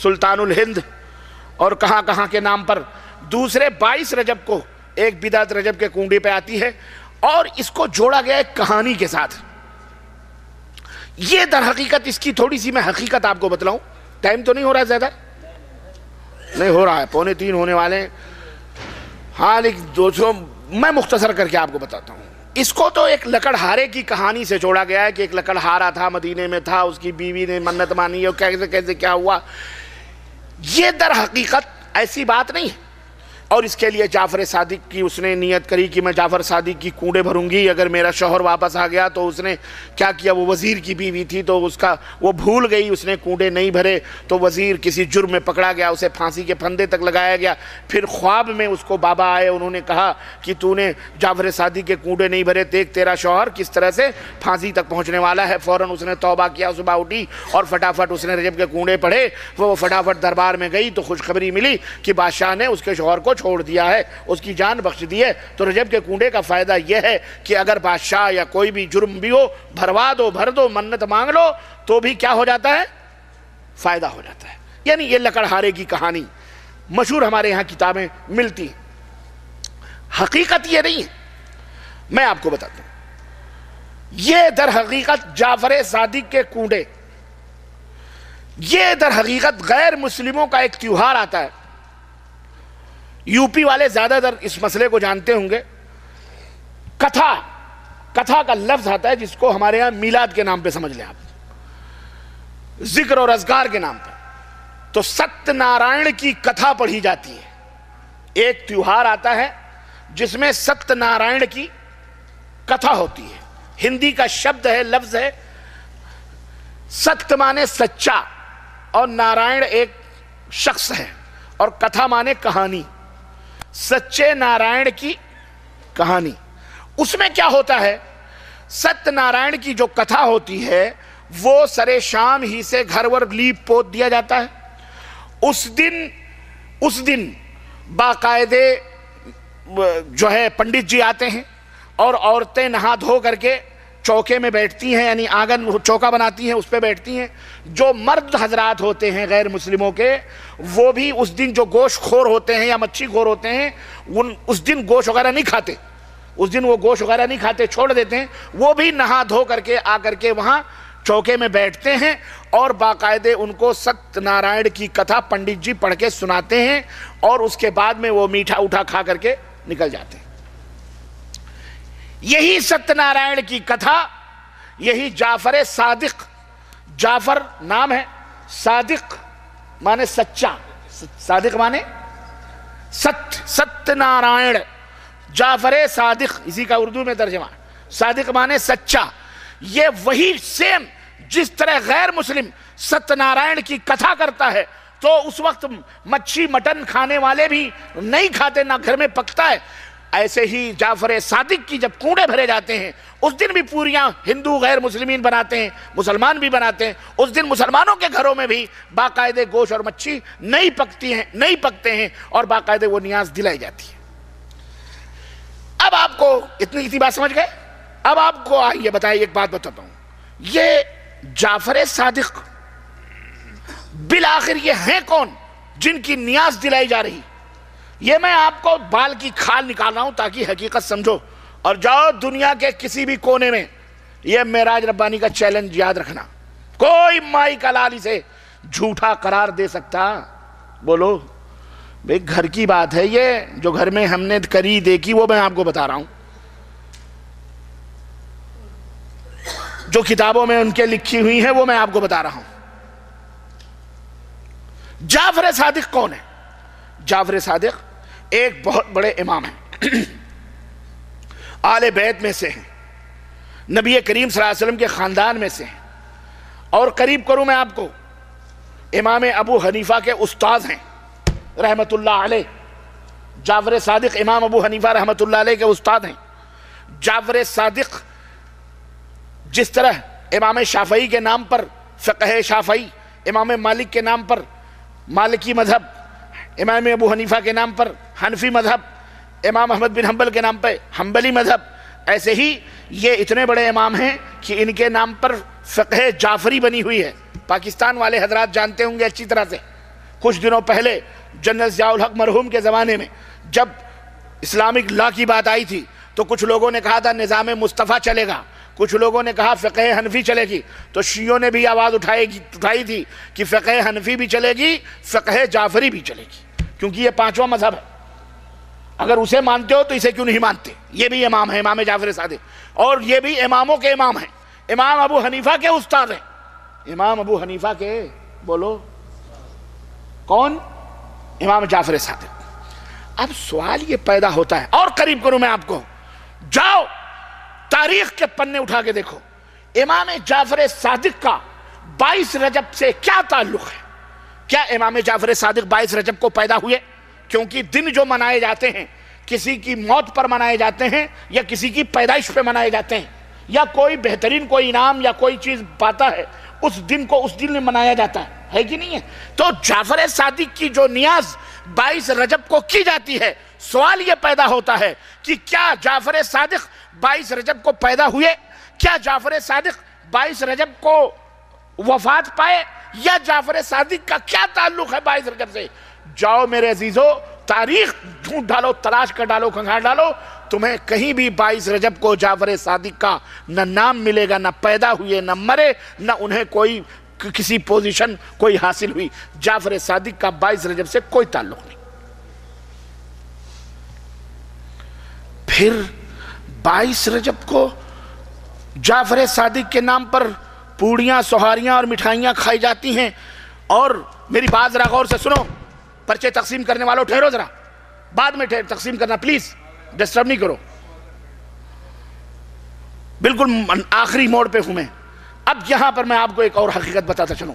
سلطان الہند اور کہاں کہاں کے نام پر۔ دوسرے 22 رجب کو ایک بدعت رجب کے کنڈے پہ آتی ہے، اور اس کو جوڑا گیا ایک کہانی کے ساتھ۔ یہ در حقیقت اس کی تھوڑی سی میں حقیقت آپ کو بتلاؤں، ٹائم تو نہیں ہو رہا ہے زیادہ؟ نہیں ہو رہا ہے، 2:45 ہونے والے ہیں۔ ہاں لیکن دوستوں میں مختصر کر کے آپ کو بتاتا ہوں. اس کو تو ایک لکڑہارے کی کہانی سے جوڑا گیا ہے کہ ایک لکڑہارا تھا، مدینے میں تھا، اس کی بیوی نے منت مانی اور کیسے کیسے کیا ہوا. یہ در حقیقت ایسی بات نہیں ہے. اور اس کے لیے جعفر صادق کی اس نے نیت کری کہ میں جعفر صادق کی کنڈے بھروں گی، اگر میرا شوہر واپس آ گیا تو اس نے کیا کیا، وہ وزیر کی بیوی تھی تو اس کا وہ بھول گئی، اس نے کنڈے نہیں بھرے تو وزیر کسی جرم میں پکڑا گیا، اسے پھانسی کے پھندے تک لگایا گیا. پھر خواب میں اس کو بابا آئے، انہوں نے کہا کہ تو نے جعفر صادق کے کنڈے نہیں بھرے، دیکھ تیرا شوہر کس طرح سے پھانسی تک پہنچنے والا ہے. فوراً اس نے توبہ کیا، صبح اٹھی اور فٹافٹ اس نے رجب کے کنڈے پڑھے. وہ فٹافٹ دربار میں گئی تو خوشخبری ملی کہ بادشاہ نے اس کے شوہر کو چھوڑ دیا ہے، اس کی جان بخش دی ہے. تو رجب کے کنڈے کا فائدہ یہ ہے کہ اگر بادشاہ یا کوئی بھی جرم بھی ہو، بھروا دو، بھر دو، منت مانگ لو تو بھی کیا ہو جاتا ہے، فائدہ ہو جاتا ہے. یعنی یہ لکڑہارے کی کہانی مشہور ہمارے یہاں کتابیں ملتی ہیں. حقیقت یہ نہیں ہے، میں آپ کو بتاتا ہوں. یہ در حقیقت جعفر صادق کے کنڈے، یہ در حقیقت غیر مسلموں کا ایک تیوہار آتا ہے. یو پی والے زیادہ تر اس مسئلے کو جانتے ہوں گے. کتھا کا لفظ آتا ہے جس کو ہمارے ہاں میلاد کے نام پہ سمجھ لیں آپ، ذکر اور اذکار کے نام پہ. تو ستیہ نارائن کی کتھا پڑھی جاتی ہے. ایک تیوہار آتا ہے جس میں ستیہ نارائن کی کتھا ہوتی ہے. ہندی کا شبد ہے، لفظ ہے. ستیہ مانے سچا اور نارائن ایک شخص ہے اور کتھا مانے کہانی. سچے نارائن کی کہانی. اس میں کیا ہوتا ہے، ستیہ نارائن کی جو کتھا ہوتی ہے وہ سرے شام ہی سے گھر ور لیپ پوت دیا جاتا ہے. اس دن باقاعدے جو ہے پنڈت جی آتے ہیں اور عورتیں نہا دھو کر کے چوکے میں بیٹھتی ہیں، یعنی آنگن چوکا بناتی ہیں، اس پہ بیٹھتی ہیں. جو مرد حضرات ہوتے ہیں غیر مسلموں کے، وہ بھی اس دن جو گوشت خور ہوتے ہیں یا مچھی خور ہوتے ہیں، اس دن گوشت وغیرہ نہیں کھاتے. اس دن وہ گوشت وغیرہ نہیں کھاتے، چھوڑ دیتے ہیں. وہ بھی نہا دھو کر کے آ کر کے وہاں چوکے میں بیٹھتے ہیں اور باقاعدے ان کو ستیہ نارائن کی کتھا پنڈت جی پڑھ کے سناتے ہیں اور اس کے بعد میں وہ میٹھا اٹھا کھا کر کے نکل جاتے ہیں. یہی ستیہ نارائن کی کتھا، یہی جعفر صادق، جعفر نام ہے، صادق مانے سچا، صادق مانے ستیہ نارائن، جعفر صادق اسی کا اردو میں ترجمہ. صادق مانے سچا. یہ وہی سیم جس طرح غیر مسلم ستیہ نارائن کی کتھا کرتا ہے تو اس وقت مچھی مٹن کھانے والے بھی نہیں کھاتے، نہ گھر میں پکتا ہے. ایسے ہی جعفر صادق کی جب کنڈے بھرے جاتے ہیں اس دن بھی پوریاں ہندو غیر مسلمین بناتے ہیں، مسلمان بھی بناتے ہیں. اس دن مسلمانوں کے گھروں میں بھی باقاعدے گوشت اور مچھی نہیں پکتے ہیں اور باقاعدے وہ نیاز دلائی جاتی ہے. اب آپ کو اتنی بات سمجھ گئے. اب آپ کو آئیے بتائیے، ایک بات بتاتا ہوں. یہ جعفر صادق بالآخر یہ ہیں کون جن کی نیاز دلائی جا رہی؟ یہ میں آپ کو بال کی کھال نکال رہا ہوں تاکہ حقیقت سمجھو. اور جاؤ دنیا کے کسی بھی کونے میں، یہ معراج ربانی کا چیلنج یاد رکھنا، کوئی مائی کا لال اسے جھوٹا قرار دے سکتا؟ بولو بھئی، گھر کی بات ہے یہ، جو گھر میں ہم نے کری دیکھی وہ میں آپ کو بتا رہا ہوں. جو کتابوں میں ان کے لکھی ہوئی ہیں وہ میں آپ کو بتا رہا ہوں. جعفر صادق کون ہے؟ جعفر صادق ایک بہت بڑے امام ہیں، آل بیت میں سے ہیں، نبی کریم صلی اللہ علیہ وسلم کے خاندان میں سے ہیں. اور قریب کروں میں آپ کو، امام ابو حنیفہ کے استاد ہیں رحمت اللہ علیہ. جعفر صادق امام ابو حنیفہ رحمت اللہ علیہ کے استاد ہیں. جعفر صادق جس طرح امام شافعی کے نام پر فقہ شافعی، امام مالک کے نام پر مالکی مذہب، امام ابو حنیفہ کے نام پر حنفی مذہب، امام احمد بن حنبل کے نام پہ حنبلی مذہب، ایسے ہی یہ اتنے بڑے امام ہیں کہ ان کے نام پر فقہ جعفری بنی ہوئی ہے. پاکستان والے حضرات جانتے ہوں گے اچھی طرح سے. کچھ دنوں پہلے جنرل ضیاء الحق مرحوم کے زمانے میں جب اسلامک لا کی بات آئی تھی تو کچھ لوگوں نے کہا تھا نظام مصطفیٰ چلے گا، کچھ لوگوں نے کہا فقہ حنفی چلے گی. تو شیعوں نے بھی آواز اٹھائی تھی کہ فقہ حنفی بھی چلے گی، فقہ جعفری بھی چلے گی، کیونکہ یہ پانچواں مذہب ہے. اگر اسے مانتے ہو تو اسے کیوں نہیں مانتے؟ یہ بھی امام ہے، امام جعفر صادق، اور یہ بھی اماموں کے امام ہیں، امام ابو حنیفہ کے استاد ہیں، امام ابو حنیفہ کے بولو کون؟ امام جعفر صادق۔ اب سوال یہ پیدا ہوتا ہے، اور قریب کروں میں آپ کو، جاؤ تاریخ کے پنے اٹھا کے دیکھو، امام جعفر صادق کا 22 رجب سے کیا تعلق ہے؟ کیا امام جعفر صادق 22 رجب کو پیدا ہوئے؟ کیونکہ دن جو منائے جاتے ہیں کسی کی موت پر منائے جاتے ہیں یا کسی کی پیدائش پہ منائے جاتے ہیں، یا کوئی بہترین کوئی انعام یا کوئی چیز پاتا ہے اس دن کو اس دن میں منایا جاتا ہے کہ نہیں ہے؟ تو جعفر صادق کی جو نیاز 22 رجب کو کی جاتی ہے، سوال یہ پیدا ہوتا ہے کہ کیا جعفر صادق 22 رجب کو پیدا ہوئے؟ کیا جعفر صادق 22 رجب کو وفات پائے؟ یا جعفر صادق کا کیا تعلق ہے 22 رجب سے؟ جاؤ میرے عزیزو، تاریخ ڈھونڈ ڈالو، تلاش کر ڈالو، کھنگار ڈالو، تمہیں کہیں بھی 22 رجب کو جعفر صادق کا نہ نام ملے گا، نہ پیدا ہوئے، نہ مرے، نہ انہیں کوئی کسی پوزیشن کوئی حاصل ہوئی۔ جعفر صادق کا 22 رجب سے کوئی تعلق نہیں۔ پھر 22 رجب کو جعفر صادق کے نام پر پوڑیاں، سوہاریاں اور مٹھائیاں کھائی جاتی ہیں، اور میری بات ذرا غور سے سنو، پرچے تقسیم کرنے والوں ٹھہرو ذرا، بعد میں تقسیم کرنا پلیز، ڈسٹرب نہیں کرو، بالکل آخری موڑ پہ ہوں میں۔ اب یہاں پر میں آپ کو ایک اور حقیقت بتاتا چلوں،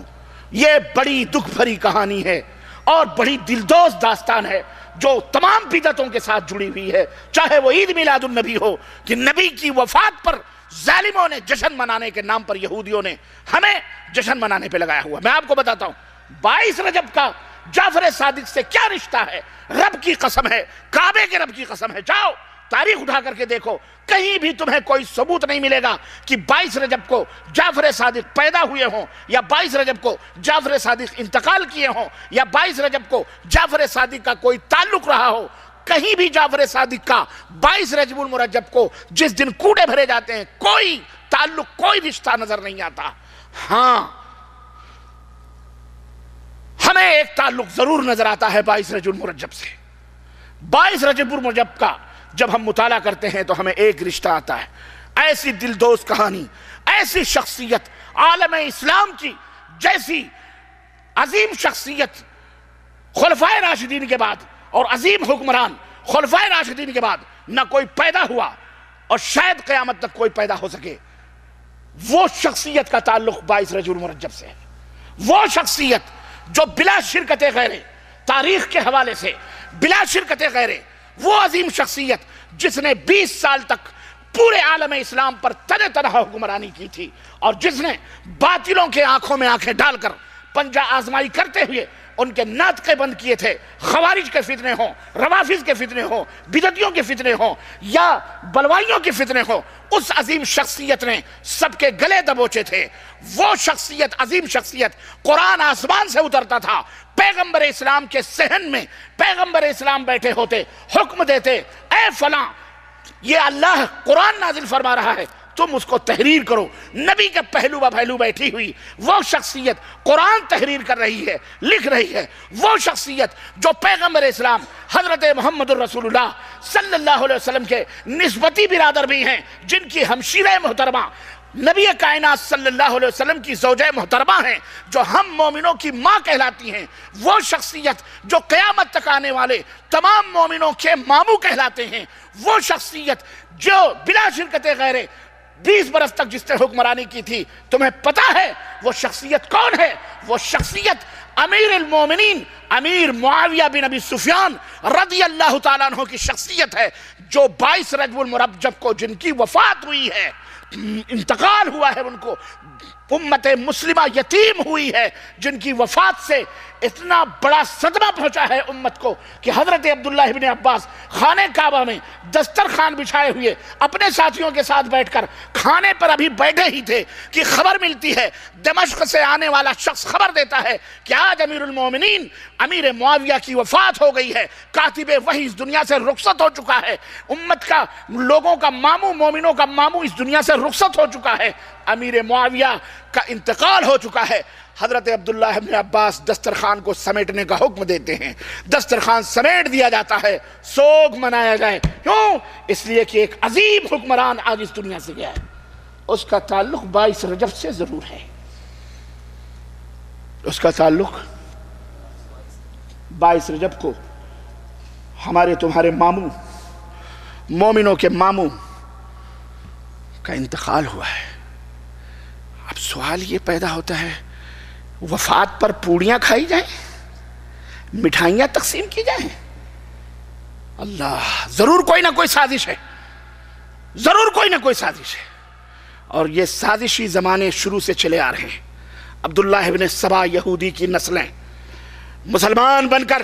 یہ بڑی دکھ بھری کہانی ہے اور بڑی دلدوز داستان ہے جو تمام بدعتوں کے ساتھ جڑی ہوئی ہے، چاہے وہ عید میلاد النبی ہو کہ نبی کی وفات پر ظالموں نے جشن منانے کے نام پر یہودیوں نے ہمیں جشن منانے پہ لگایا ہوا۔ میں آپ کو بتاتا ہوں 22 رجب کا جعفر صادق سے کیا رشتہ ہے؟ رب کی قسم ہے، کعبے کے رب کی قسم ہے، جاؤ تاریخ اٹھا کر کے دیکھو، کہیں بھی تمہیں کوئی ثبوت نہیں ملے گا کہ 22 رجب کو جعفر صادق پیدا ہوئے ہوں، یا 22 رجب کو جعفر صادق انتقال کیے ہوں، یا 22 رجب کو جعفر صادق کا کوئی تعلق رہا ہو۔ کہیں بھی جعفر صادق کا 22 رجب المرجب کو جس دن کوڑے بھرے جاتے ہیں کوئی تعلق، کوئی رشتہ نظر نہیں آتا۔ ہاں ہمیں ایک تعلق ضرور نظر آتا ہے 22 رجب المرجب سے۔ 22 رجب المرجب کا جب ہم مطالعہ کرتے ہیں تو ہمیں ایک رشتہ آتا ہے، ایسی دلدوز کہانی، ایسی شخصیت عالم اسلام کی جیسی عظیم شخصیت خلفائے راشدین کے بعد اور عظیم حکمران خلفائے راشدین کے بعد نہ کوئی پیدا ہوا اور شاید قیامت تک کوئی پیدا ہو سکے۔ وہ شخصیت کا تعلق 22 رجب المرجب سے ہے، وہ شخصیت جو بلا شرکت غیرے، تاریخ کے حوالے سے بلا شرکت غیرے، وہ عظیم شخصیت جس نے 20 سال تک پورے عالم اسلام پر تنہ تنہا حکمرانی کی تھی، اور جس نے باطلوں کے آنکھوں میں آنکھیں ڈال کر پنجہ آزمائی کرتے ہوئے ان کے ناطقے بند کیے تھے، خوارج کے فتنے ہوں، روافظ کے فتنے ہوں، بدعتیوں کے فتنے ہوں یا بلوائیوں کے فتنے ہوں، اس عظیم شخصیت نے سب کے گلے دبوچے تھے۔ وہ شخصیت، عظیم شخصیت، قرآن آسمان سے اترتا تھا، پیغمبر اسلام کے صحن میں پیغمبر اسلام بیٹھے ہوتے، حکم دیتے، اے فلاں یہ اللہ قرآن نازل فرما رہا ہے، تم اس کو تحریر کرو۔ نبی کے پہلو بہ پہلو بیٹھی ہوئی وہ شخصیت قرآن تحریر کر رہی ہے، لکھ رہی ہے۔ وہ شخصیت جو پیغمبر اسلام حضرت محمد الرسول اللہ صلی اللہ علیہ وسلم کے نسبتی برادر بھی ہیں، جن کی ہمشیرہ محترمہ نبی کائنات صلی اللہ علیہ وسلم کی زوجہ محترمہ ہیں، جو ہم مومنوں کی ماں کہلاتی ہیں۔ وہ شخصیت جو قیامت تک آنے والے تمام مومنوں کے ماموں کہلاتے ہیں۔ وہ شخصیت جو بلا شرکت غیرے 20 برس تک جس نے حکمرانی کی تھی۔ تمہیں پتا ہے وہ شخصیت کون ہے؟ وہ شخصیت امیر المومنین امیر معاویہ بن ابی سفیان رضی اللہ تعالیٰ عنہ کی شخصیت ہے، جو 22 رجب المرجب کو جن کی وفات ہوئی ہے، انتقال ہوا ہے، ان کو امت مسلمہ یتیم ہوئی ہے، جن کی وفات سے اتنا بڑا صدمہ پہنچا ہے امت کو کہ حضرت عبداللہ ابن عباس خانہ کعبہ میں دسترخوان بچھائے ہوئے اپنے ساتھیوں کے ساتھ بیٹھ کر کھانے پر ابھی بیٹھے ہی تھے کہ خبر ملتی ہے، دمشق سے آنے والا شخص خبر دیتا ہے کہ آج امیر المومنین امیر معاویہ کی وفات ہو گئی ہے، کاتب وحی اس دنیا سے رخصت ہو چکا ہے، امت کا، لوگوں کا ماموں، مومنوں کا ماموں اس دنیا سے رخصت ہو چکا ہے۔ امیر معاویہ کا انتقال ہو چکا ہے۔ حضرت عبداللہ ابن عباس دسترخوان کو سمیٹنے کا حکم دیتے ہیں، دسترخوان سمیٹ دیا جاتا ہے، سوگ منایا جائے۔ کیوں؟ اس لیے کہ ایک عظیم حکمران آج اس دنیا سے گیا ہے، اس کا تعلق 22 رجب سے ضرور ہے، اس کا تعلق 22 رجب کو ہمارے تمہارے ماموں، مومنوں کے ماموں کا انتقال ہوا ہے۔ اب سوال یہ پیدا ہوتا ہے، وفات پر پوڑیاں کھائی جائیں، مٹھائیاں تقسیم کی جائیں؟ اللہ، ضرور کوئی نہ کوئی سازش ہے، ضرور کوئی نہ کوئی سازش ہے، اور یہ سازشی زمانے شروع سے چلے آ رہے ہیں۔ عبداللہ ابن سبا یہودی کی نسلیں مسلمان بن کر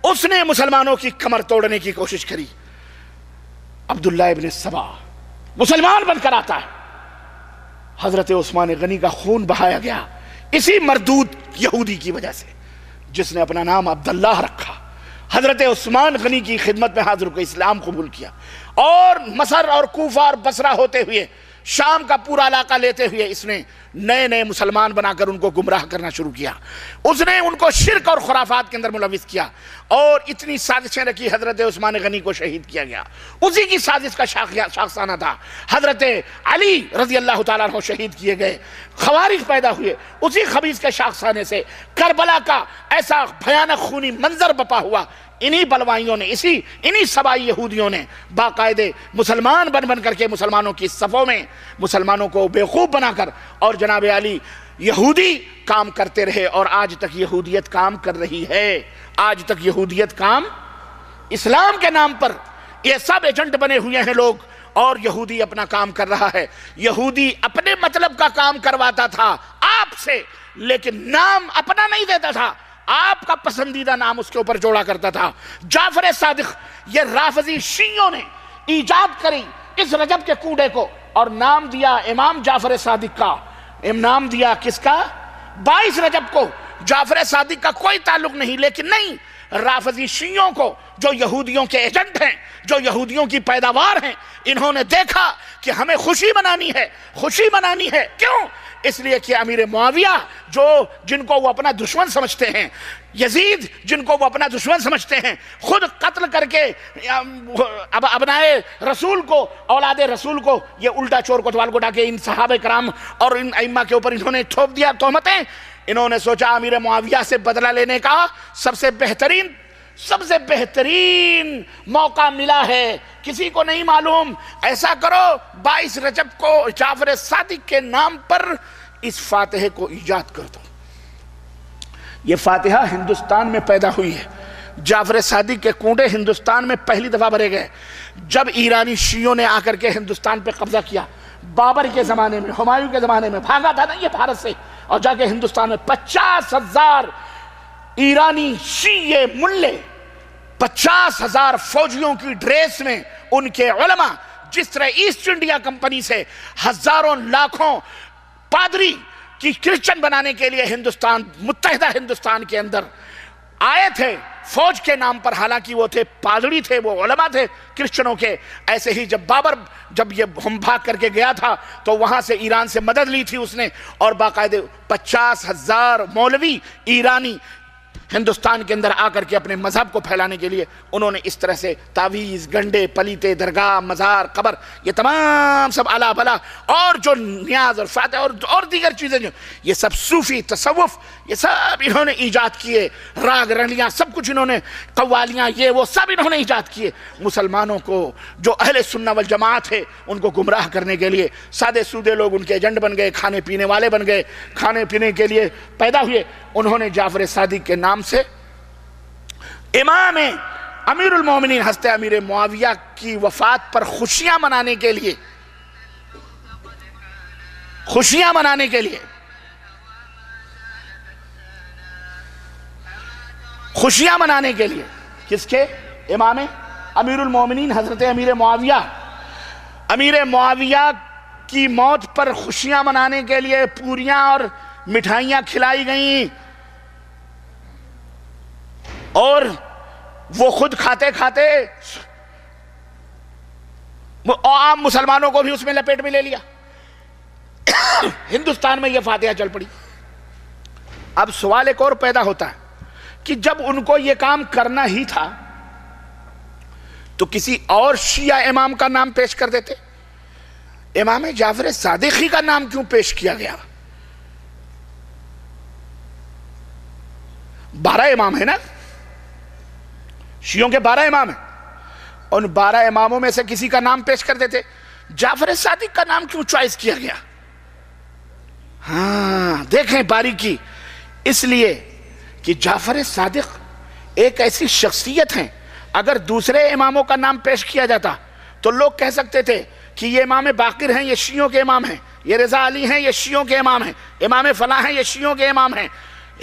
اس نے مسلمانوں کی کمر توڑنے کی کوشش کری۔ عبداللہ ابن سبا مسلمان بن کر آتا ہے، حضرت عثمان غنی کا خون بہایا گیا اسی مردود یہودی کی وجہ سے، جس نے اپنا نام عبداللہ رکھا۔ حضرت عثمان غنی کی خدمت میں حاضر کو اسلام قبول کیا، اور مصر اور کوفہ اور بصرہ ہوتے ہوئے شام کا پورا علاقہ لیتے ہوئے اس نے نئے نئے مسلمان بنا کر ان کو گمراہ کرنا شروع کیا۔ اس نے ان کو شرک اور خرافات کے اندر ملوث کیا، اور اتنی سازشیں رکھی، حضرت عثمان غنی کو شہید کیا گیا۔ اسی کی سازش کا شاخسانہ تھا، حضرت علی رضی اللہ تعالیٰ عنہ شہید کیے گئے، خوارج پیدا ہوئے، اسی خبیث کے شاخسانے سے کربلا کا ایسا بھیانک خونی منظر بپا ہوا۔ انہی بلوائیوں نے، انہی سبائی یہودیوں نے باقاعدے مسلمان بن کر کے مسلمانوں کی صفوں میں مسلمانوں کو بیوقوف بنا کر، اور جناب علی یہودی کام کرتے رہے، اور آج تک یہودیت کام کر رہی ہے۔ آج تک یہودیت کام، اسلام کے نام پر یہ سب ایجنٹ بنے ہوئے ہیں لوگ، اور یہودی اپنا کام کر رہا ہے۔ یہودی اپنے مطلب کا کام کرواتا تھا آپ سے، لیکن نام اپنا نہیں دیتا تھا، آپ کا پسندیدہ نام اس کے اوپر جوڑا کرتا تھا۔ جعفر صادق، یہ رافضی شیعوں نے ایجاد کری اس رجب کے کوڑے کو، اور نام دیا امام جعفر صادق کا۔ نام دیا کس کا؟ 22 رجب کو۔ جعفر صادق کا کوئی تعلق نہیں، لیکن نہیں، رافضی شیعوں کو، جو یہودیوں کے ایجنٹ ہیں، جو یہودیوں کی پیداوار ہیں، انہوں نے دیکھا کہ ہمیں خوشی منانی ہے، خوشی منانی ہے۔ کیوں؟ اس لیے کہ امیر معاویہ، جن کو وہ اپنا دشمن سمجھتے ہیں، یزید جن کو وہ اپنا دشمن سمجھتے ہیں، خود قتل کر کے ابنائے رسول کو، اولاد رسول کو، یہ الٹا چور کوتوال کو ڈاکے ان صحابہ کرام اور ان ائمہ کے اوپر انہوں نے تھوپ دیا تہمتیں۔ انہوں نے سوچا امیر معاویہ سے بدلہ لینے کا سب سے بہترین موقع ملا ہے، کسی کو نہیں معلوم۔ ایسا کرو، 22 رجب کو جعفر صادق کے نام پر اس فاتحے کو ایجاد کر دو۔ یہ فاتحہ ہندوستان میں پیدا ہوئی ہے، جعفر صادق کے کنڈے ہندوستان میں پہلی دفعہ بھرے گئے جب ایرانی شیعوں نے آ کر کے ہندوستان پہ قبضہ کیا۔ بابر کے زمانے میں، ہمایوں کے زمانے میں بھاگا تھا نا یہ بھارت سے، اور جا کے ہندوستان میں 50,000 ایرانی شیعہ ملے، 50,000 فوجیوں کی ڈریس میں، ان کے علماء، جس طرح ایسٹ انڈیا کمپنی سے ہزاروں لاکھوں پادری کی کرسچن بنانے کے لیے ہندوستان، متحدہ ہندوستان کے اندر آئے تھے فوج کے نام پر، حالانکہ وہ تھے پادری تھے، وہ علماء تھے کرسچنوں کے۔ ایسے ہی جب بابر یہ ہم بھاگ کر کے گیا تھا تو وہاں سے ایران سے مدد لی تھی اس نے، اور باقاعدے 50,000 مولوی ایرانی ہندوستان کے اندر آ کر کے اپنے مذہب کو پھیلانے کے لیے انہوں نے اس طرح سے تعویذ، گنڈے، پلیتے، درگاہ، مزار، قبر، یہ تمام سب الا بلا، اور جو نیاز اور فاتح اور دیگر چیزیں، جو یہ سب صوفی تصوف، یہ سب انہوں نے ایجاد کیے، راگ رنگلیاں، سب کچھ انہوں نے، قوالیاں، یہ وہ سب انہوں نے ایجاد کیے، مسلمانوں کو جو اہل سنہ والجماعت ہے ان کو گمراہ کرنے کے لیے۔ سادے سودے لوگ ان کے ایجنٹ بن گئے، کھانے پینے والے بن گئے، کھانے پینے کے لیے پیدا ہوئے۔ انہوں نے جعفر صادق کے نام سے امام امیر المومنین حضرت امیر معاویہ کی وفات پر خوشیاں منانے کے لیے کس کے؟ امام امیر المومنین حضرت امیر معاویہ کی موت پر خوشیاں منانے کے لیے پوریاں اور مٹھائیاں کھلائی گئیں، اور وہ خود کھاتے عام مسلمانوں کو بھی اس میں لپیٹ میں لے لیا۔ ہندوستان میں یہ فاتحہ چل پڑی. اب سوال ایک اور پیدا ہوتا ہے کہ جب ان کو یہ کام کرنا ہی تھا تو کسی اور شیعہ امام کا نام پیش کر دیتے. امام جعفر صادقی کا نام کیوں پیش کیا گیا؟ 12 امام ہیں نا، شیعوں کے 12 امام ہیں. ان 12 اماموں میں سے کسی کا نام پیش کر دیتے. جعفر صادق کا نام کیوں چوائس کیا گیا؟ ہاں دیکھیں باریکی. اس لیے کہ جعفر صادق ایک ایسی شخصیت ہیں، اگر دوسرے اماموں کا نام پیش کیا جاتا تو لوگ کہہ سکتے تھے کہ یہ امام باقر ہیں، یہ شیعوں کے امام ہیں، یہ رضا علی ہیں، یہ شیعوں کے امام ہیں، امام فلاں ہیں، یہ شیعوں کے امام ہیں.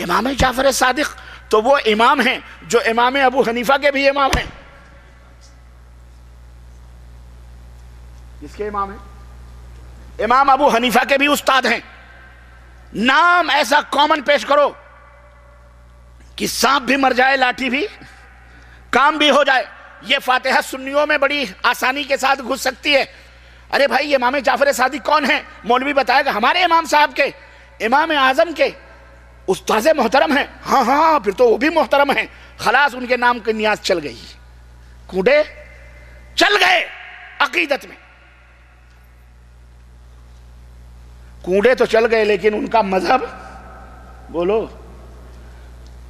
امام جعفر صادق تو وہ امام ہیں جو امام ابو حنیفہ کے بھی امام ہیں. کس کے امام ہیں؟ امام ابو حنیفہ کے بھی استاد ہیں. نام ایسا کامن پیش کرو کہ سانپ بھی مر جائے، لاٹھی بھی کام بھی ہو جائے. یہ فاتحہ سنیوں میں بڑی آسانی کے ساتھ گھس سکتی ہے. ارے بھائی امام جعفر صادق کون ہیں؟ مولوی بتائے گا ہمارے امام صاحب کے، امام اعظم کے استاذ محترم ہیں. ہاں ہاں پھر تو وہ بھی محترم ہیں. خلاص ان کے نام کی نیاز چل گئی، کونڈے چل گئے عقیدت میں. کونڈے تو چل گئے لیکن ان کا مذہب، بولو،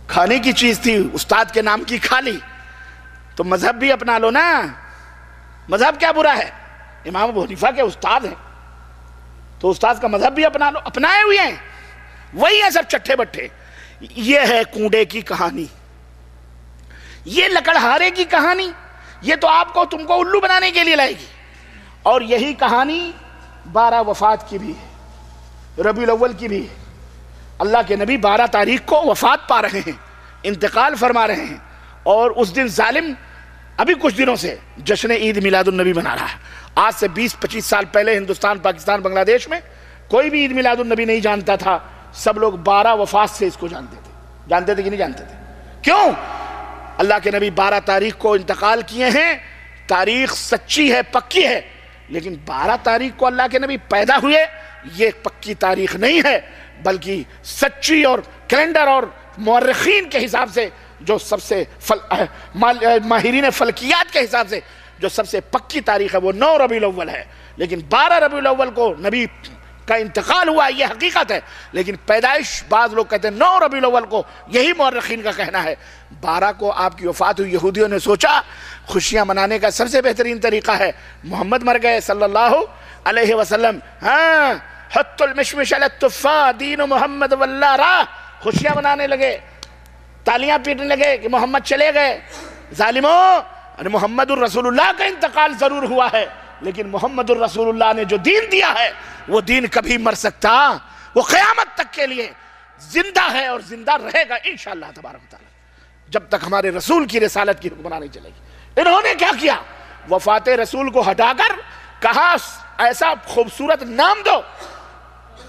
کھانے کی چیز تھی، استاد کے نام کی کھا لی تو مذہب بھی اپنا لو نا. مذہب کیا برا ہے؟ امام ابو حنیفہ کے استاد ہیں تو استاد کا مذہب بھی اپنا لو. اپنائے ہوئے ہیں، وہی ہیں سب چٹھے بٹھے. یہ ہے کونڈے کی کہانی، یہ لکڑہارے کی کہانی. یہ تو آپ کو تم کو الو بنانے کے لیے لائے گی. اور یہی کہانی 12 وفات کی بھی ہے، ربیع الاول کی بھی ہے. اللہ کے نبی 12 تاریخ کو وفات پا رہے ہیں، انتقال فرما رہے ہیں. اور اس دن ظالم ابھی کچھ دنوں سے جشن عید میلاد النبی منا رہا ہے. آج سے 20-25 سال پہلے ہندوستان، پاکستان، بنگلہ دیش میں کوئی بھی عید میلاد النبی نہیں جانتا تھا. سب لوگ 12 وفات سے اس کو جانتے تھے. جانتے تھے کہ نہیں جانتے تھے؟ کیوں؟ اللہ کے نبی 12 تاریخ کو انتقال کیے ہیں. تاریخ سچی ہے، پکی ہے، لیکن 12 تاریخ کو اللہ کے نبی پیدا ہوئے یہ پکی تاریخ نہیں ہے، بلکہ سچی اور کیلنڈر اور مورخین کے حساب سے جو سب سے ماہرین فلکیات کے حساب سے جو سب سے پکی تاریخ ہے وہ 9 ربیع الاول ہے. لیکن 12 ربیع الاول کو نبی کا انتقال ہوا، یہ حقیقت ہے. لیکن پیدائش بعض لوگ کہتے ہیں 9 ربیع الاول کو، یہی مورخین کا کہنا ہے. 12 کو آپ کی وفات ہوئی. یہودیوں نے سوچا خوشیاں منانے کا سب سے بہترین طریقہ ہے محمد مر گئے صلی اللہ علیہ وسلم. ہاں حط المشمش علی التفاح دین محمد واللہ راہ. خوشیاں منانے لگے، تالیاں پیٹنے لگے کہ محمد چلے گئے. ظالموں، محمد الرسول اللہ کا انتقال ضرور ہوا ہے لیکن محمد الرسول اللہ نے جو دین دیا ہے وہ دین کبھی مر سکتا، وہ قیامت تک کے لیے زندہ ہے اور زندہ رہے گا انشاءاللہ تبارک و تعالی، جب تک ہمارے رسول کی رسالت کی حکمرانی نہیں چلے گی. انہوں نے کیا کیا؟ وفات رسول کو ہٹا کر کہا ایسا خوبصورت نام دو،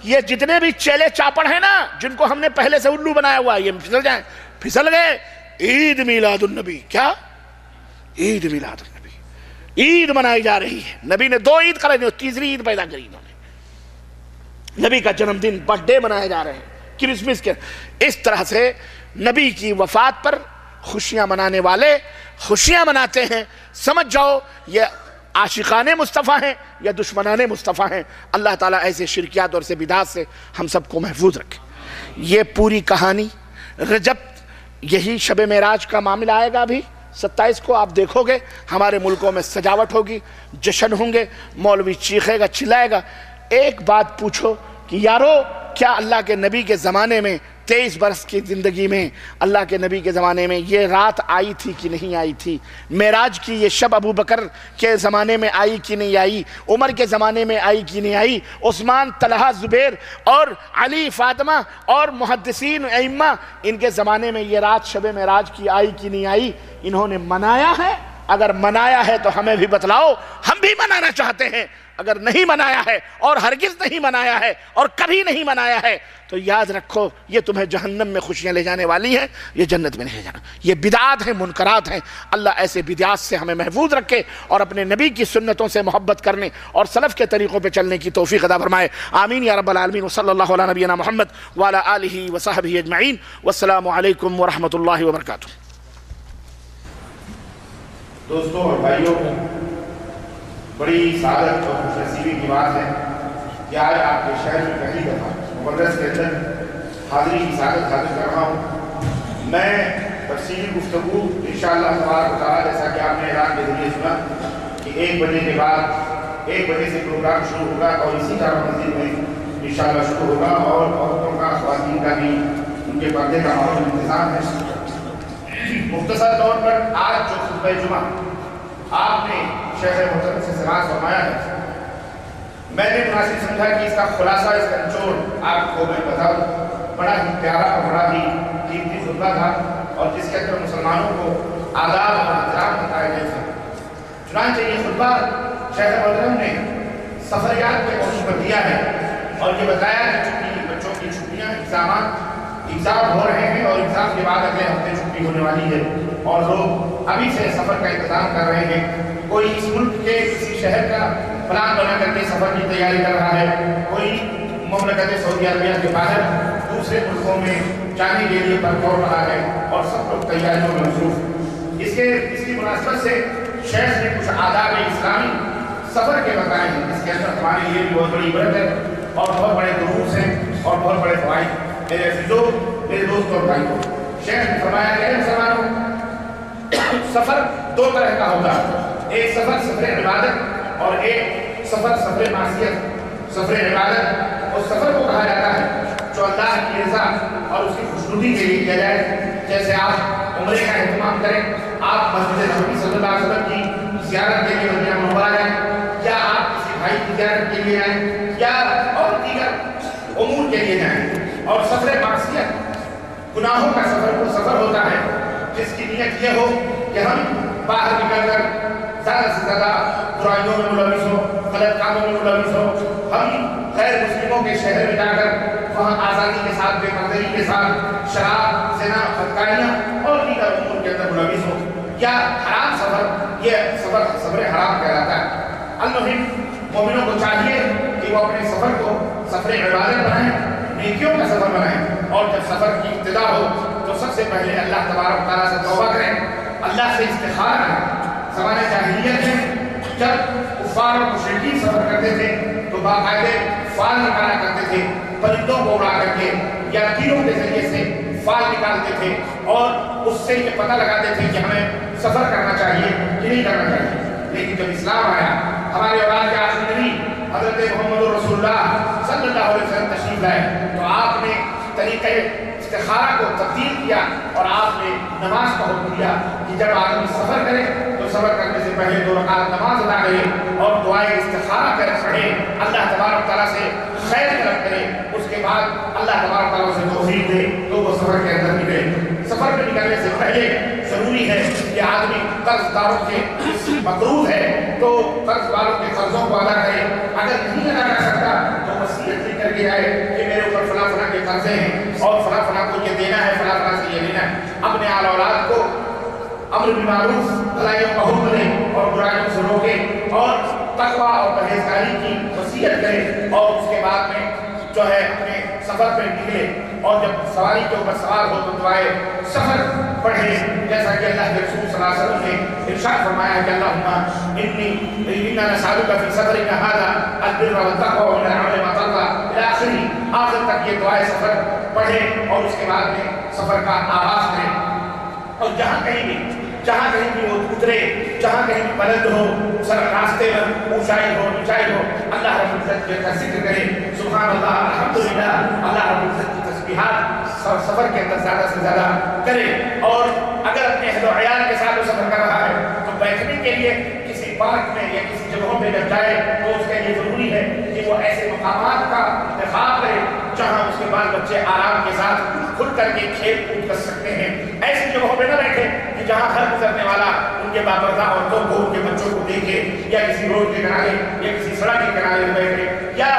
یہ جتنے بھی چیلے چاپڑ ہیں نا جن کو ہم نے پہلے سے الو بنایا ہوا یہ پھسل جائیں. پھسل گئے. عید میلاد النبی. کیا؟ عید میلاد النبی. عید منائی جا رہی ہے. نبی نے 2 عید کرائی، تیسری عید پیدا کری انہوں نے. نبی کا جنم دن، برتھ ڈے منائے جا رہے ہیں، کرسمس کے. اس طرح سے نبی کی وفات پر خوشیاں منانے والے خوشیاں مناتے ہیں. سمجھ جاؤ یہ عاشقان مصطفیٰ ہیں یا دشمنان مصطفیٰ ہیں. اللہ تعالیٰ ایسے شرکیات اور سے بدعات سے ہم سب کو محفوظ رکھے. یہ پوری کہانی رجب، یہی شب معراج کا معاملہ آئے گا. ابھی 27 کو آپ دیکھو گے ہمارے ملکوں میں سجاوٹ ہوگی، جشن ہوں گے، مولوی چیخے گا، چلائے گا. ایک بات پوچھو کہ یارو کیا اللہ کے نبی کے زمانے میں 23 برس کی زندگی میں اللہ کے نبی کے زمانے میں یہ رات آئی تھی کہ نہیں آئی تھی؟ معراج کی یہ شب ابو بکر کے زمانے میں آئی کہ نہیں آئی؟ عمر کے زمانے میں آئی کہ نہیں آئی؟ عثمان، طلحہ، زبیر اور علی، فاطمہ اور محدثین ائمہ ان کے زمانے میں یہ رات شب معراج کی آئی کہ نہیں آئی؟ انہوں نے منایا ہے. اگر منایا ہے تو ہمیں بھی بتلاؤ، ہم بھی منانا چاہتے ہیں. اگر نہیں منایا ہے اور ہرگز نہیں منایا ہے اور کبھی نہیں منایا ہے تو یاد رکھو یہ تمہیں جہنم میں خوشیاں لے جانے والی ہیں، یہ جنت میں نہیں لے جانا۔ یہ بدعات ہیں، منکرات ہیں۔ اللہ ایسے بدعات سے ہمیں محفوظ رکھے اور اپنے نبی کی سنتوں سے محبت کرنے اور سلف کے طریقوں پہ چلنے کی توفیق عطا فرمائے۔ آمین یا رب العالمین۔ وصلی اللہ علی نبینا محمد وعلی آلہ وصحبہ اجمعین۔ والسلام علیکم ورحمۃ اللہ وبرکاتہ۔ دوستوں اور بھائیوں، بڑی سعادت اور خوش نصیبی کی بات ہے کہ آج آپ کے شہر میں پہلی دفعہ مدرس کے اندر حاضری کی سعادت حاصل کر رہا ہوں۔ میں تفصیلی گفتگو انشاءاللہ تبارک و تعالیٰ جیسا کہ آپ نے اعلان کے ذریعے سنا کہ 1 بجے کے بعد 1 بجے سے پروگرام شروع ہوگا اور اسی جامع مسجد میں انشاءاللہ شروع ہوگا اور عورتوں کا، خواتین کا بھی ان کے پردے کا معمول انتظام ہے۔ مختصر طور پر آج جو خطبہ جمعہ آپ نے شیخ محترم سے سماعت فرمایا ہے، میں نے مناسب سمجھا کہ اس کا خلاصہ، اس کا نچوڑ آپ کو میں بتاؤں۔ بڑا ہی پیارا اور بڑا ہی قیمتی خطبہ تھا اور جس کے اندر مسلمانوں کو آداب اور احترام بتائے گئے تھے۔ چنانچہ یہ خطبہ شیخ محترم نے سفریات کے موضوع پر دیا ہے اور یہ بتایا کہ چونکہ بچوں کی چھٹیاں، ایگزام ہو رہے ہیں اور ایگزام کے بعد اگلے ہفتے چھٹی ہونے والی ہے اور لوگ ابھی سے سفر کا انتظام کر رہے ہیں۔ کوئی اس ملک کے کسی شہر کا پلان بنا کر کے سفر کی تیاری کر رہا ہے، کوئی مملکت سعودی عربیہ کے باہر دوسرے ملکوں میں جانے کے لیے پرکور رہا ہے اور سب لوگ تیاریوں میں مصروف۔ اس کی مناسبت سے شیخ نے کچھ آداب اسلامی سفر کے بتائے ہیں، جس کے اندر ہمارے لیے بھی بہت بڑی عبرت ہے اور بہت بڑے دروس ہیں اور بہت بڑے فوائد۔ میرے عزیزوں، میرے دوستوں اور بھائیوں، شیخ نے فرمایا کہ مسلمانوں، سفر 2 طرح کا ہوتا ہے، ایک سفر سفر عبادت اور ایک سفر سفر معصیت۔ سفر عبادت اس سفر کو کہا جاتا ہے جو اللہ کی رضا اور اس کی خوشنودی کے لیے کیا جائے، جیسے آپ عمرے کا اہتمام کریں، آپ مسجد نبوی صلی اللہ علیہ وسلم کی زیارت کے لیے مدینہ منورہ جائیں، یا آپ کسی بھائی کی زیارت کے لیے جائیں، یا اور دیگر امور کے لیے جائیں۔ اور سفر معصیت گناہوں کا سفر ہوتا ہے، جس کی نیت یہ ہو کہ ہم باہر نکل کر زیادہ سے زیادہ برائیوں میں ملوث ہو، غلط کاموں میں ملوث ہو، ہم غیر مسلموں کے شہر میں جا کر وہاں آزادی کے ساتھ، بے پردگی کے ساتھ شراب، زنا، بدکاریاں اور دیگر امور کے اندر ملوث ہو، یا حرام سفر، یہ سفر حرام کہلاتا ہے۔ المہم مومنوں کو چاہیے کہ وہ اپنے سفر کو سفر عبادت بنائیں، نیکیوں کا سفر بنائیں، اور جب سفر کی ابتدا ہو تو سب سے پہلے اللہ تبارک و تعالیٰ سے توبہ کریں، اللہ سے استخارہ کریں۔ زمانہ جاہلیت میں جب کفار اور مشرکین سفر کرتے تھے تو باقاعدے فال نکالا کرتے تھے، پرندوں کو اڑا کر کے یا تیروں کے ذریعے سے فال نکالتے تھے اور اس سے یہ پتہ لگاتے تھے کہ ہمیں سفر کرنا چاہیے کہ نہیں کرنا چاہیے۔ لیکن جب اسلام آیا، ہمارے اولاد کے آخری نبی حضرت محمد رسول اللہ صلی اللہ علیہ وسلم تشریف لائے تو آپ نے طریقہ استخارہ کو تبدیل کیا اور آپ نے نماز کا حکم دیا کہ جب آدمی سفر کرے تو سفر کرنے سے پہلے 2 رکعت نماز ادا کرے اور دعائے استخارہ کرے، پڑھے، اللہ تبارک تعالیٰ سے خیر طلب کرے، اس کے بعد اللہ تبارک تعالیٰ سے توفیق دے تو وہ سفر کے اندر نکلے۔ سفر میں نکلنے سے پہلے ضروری ہے کہ آدمی قرض داروں کے مقروض ہے تو قرض والوں کے قرضوں کو ادا کرے، اگر نہیں ادا کر سکتا تو وصیت لکھ کر کے جائے کہ میرے اوپر فلاں فلاں کے قرضے ہیں اور فلاں فلاں کو یہ دینا ہے، فلاں فلاں سے یہ لینا ہے۔ اپنے آل اولاد کو امر بالمعروف، بھلائیوں کا حکم دے اور برائیوں سے روکے اور تقویٰ اور پرہیزگاری کی وصیت کرے، اور اس کے بعد میں جو ہے اپنے سفر پہ نکلے اور جب سواری کے اوپر سوار ہو تو دعائے سفر پڑھے، جیسا کہ اللہ کے رسول صلی اللہ علیہ وسلم نے ارشاد فرمایا کہ اللہم انا نسألک فی سفرنا ھذا البر والتقوى ومن العمل ما ترضى الی آخر، آخر تک یہ دعائے سفر پڑھے اور اس کے بعد میں سفر کا آغاز کرے۔ اور جہاں کہیں بھی وہ اترے، جہاں کہیں بھی بلند ہو، سر راستے میں اونچائی ہو نیچائی ہو، اللہ رب العزت کا ذکر کرے، سبحان اللہ، الحمدللہ، اللہ رب العزت کی تسبیحات سفر کے اندر زیادہ سے زیادہ کرے۔ اور اگر اپنے اہل و عیال کے ساتھ وہ سفر کر رہا ہے تو بیٹھنے کے لیے کسی پارک میں یا کسی جگہوں پہ جب جائے تو اس کے لیے ضروری ہے کہ وہ ایسے مقامات کا انتخاب کرے جہاں اس کے بال بچے آرام کے ساتھ کھل کر کے کھیل کود کر سکتے ہیں۔ ایسی جگہوں پہ نہ بیٹھے کہ جہاں ہر گزرنے والا ان ان کے باپردہ عورتوں کو ان کے بچوں کو دیکھے یا کسی روڈ کے کنارے یا کسی سڑک کے کنارے میں بیٹھے یا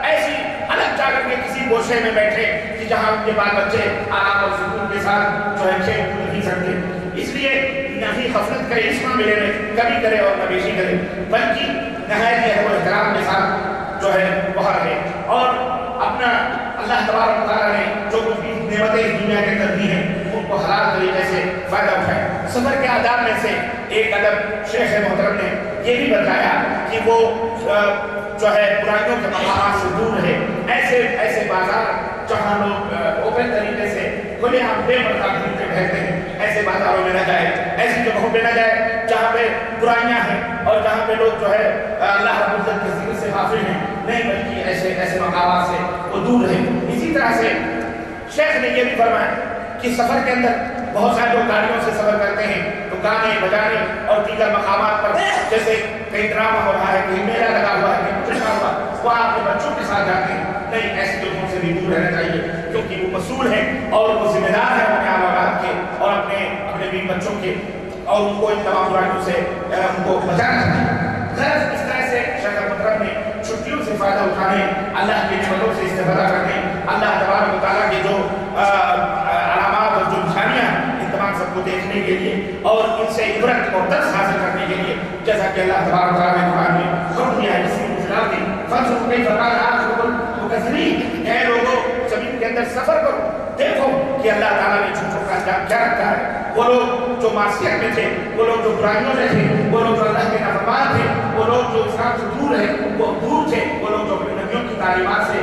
ایسی الگ جا کر کے کسی گوشے میں بیٹھے کہ جہاں ان کے بال بچے آرام اور سکون کے ساتھ جو ہے کھیل کود نہیں سکتے. اس لیے نہ ہی غفلت کرے اس معاملے میں کبھی کرے اور نہ بیشی کرے بلکہ نہایت ادب و احترام کے ساتھ جو ہے وہ رہے اور اپنا اللہ تبارک و تعالیٰ نے جو کچھ بھی نعمتیں اس دنیا کے اندر دی ہیں ان کو حلال طریقے سے فائدہ اٹھائے. سفر کے آداب میں سے ایک ادب شیخ محترم نے یہ بھی بتایا کہ وہ جو ہے برائیوں کے مقامات سے دور رہے. ایسے بازار جہاں لوگ اوپن طریقے سے کھلے عام بے پردہ گھومتے پھرتے ہیں ایسے بازاروں میں نہ جائے, ایسی جگہوں پہ نہ جائے جہاں پہ برائیاں ہیں اور جہاں پہ لوگ جو ہے اللہ رب العزت کے ذکر سے غافل ہیں, نہیں بلکہ ایسے مقامات سے وہ دور رہے. اسی طرح سے شیخ نے یہ بھی فرمایا کہ سفر کے اندر بہت سارے لوگ گاڑیوں سے سفر کرتے ہیں تو گانے بجانے اور دیگر مقامات پر جیسے کہیں ڈرامہ ہو رہا ہے, کہیں میلہ لگا ہوا ہے, کہیں کچھ ہوا وہ اپنے بچوں کے ساتھ جاتے ہیں. نہیں, ایسی جگہوں سے بھی دور رہنا چاہیے کیونکہ وہ مسئول ہیں اور وہ ذمہ دار ہیں اپنے اولاد کے اور اپنے بیوی بچوں کے اور ان کو ان تمام برائیوں سے ان کو بچانا چاہیے. غرض اس طرح سے شیخ محترم نے چھٹیوں سے فائدہ اٹھانے, اللہ کی نعمتوں سے استفادہ کرنے, اللہ تبارک و تعالیٰ کے جو علامات اور جو نشانیاں ان تمام سب کو دیکھنے کے لیے اور ان سے عبرت اور درس حاصل کرنے کے لیے, جیسا کہ اللہ تبارک و تعالیٰ نے قرآن میں حکم دیا ہے اسی مشکلات کی فَانْظُرْ كَيْفَ كَانَ عَاقِبَةُ الْمُكَذِّبِينَ. اے لوگوں زمین کے اندر سفر کرو, دیکھو کہ اللہ تعالیٰ نے جھوٹوں کا انجام کیا رکھا ہے. وہ لوگ جو معصیت میں تھے, وہ لوگ جو برائیوں میں تھے, وہ لوگ جو اللہ کے نافرمان تھے, وہ لوگ جو اسلام سے دور رہے وہ دور تھے, وہ لوگ جو اپنے نبیوں کی تعلیمات سے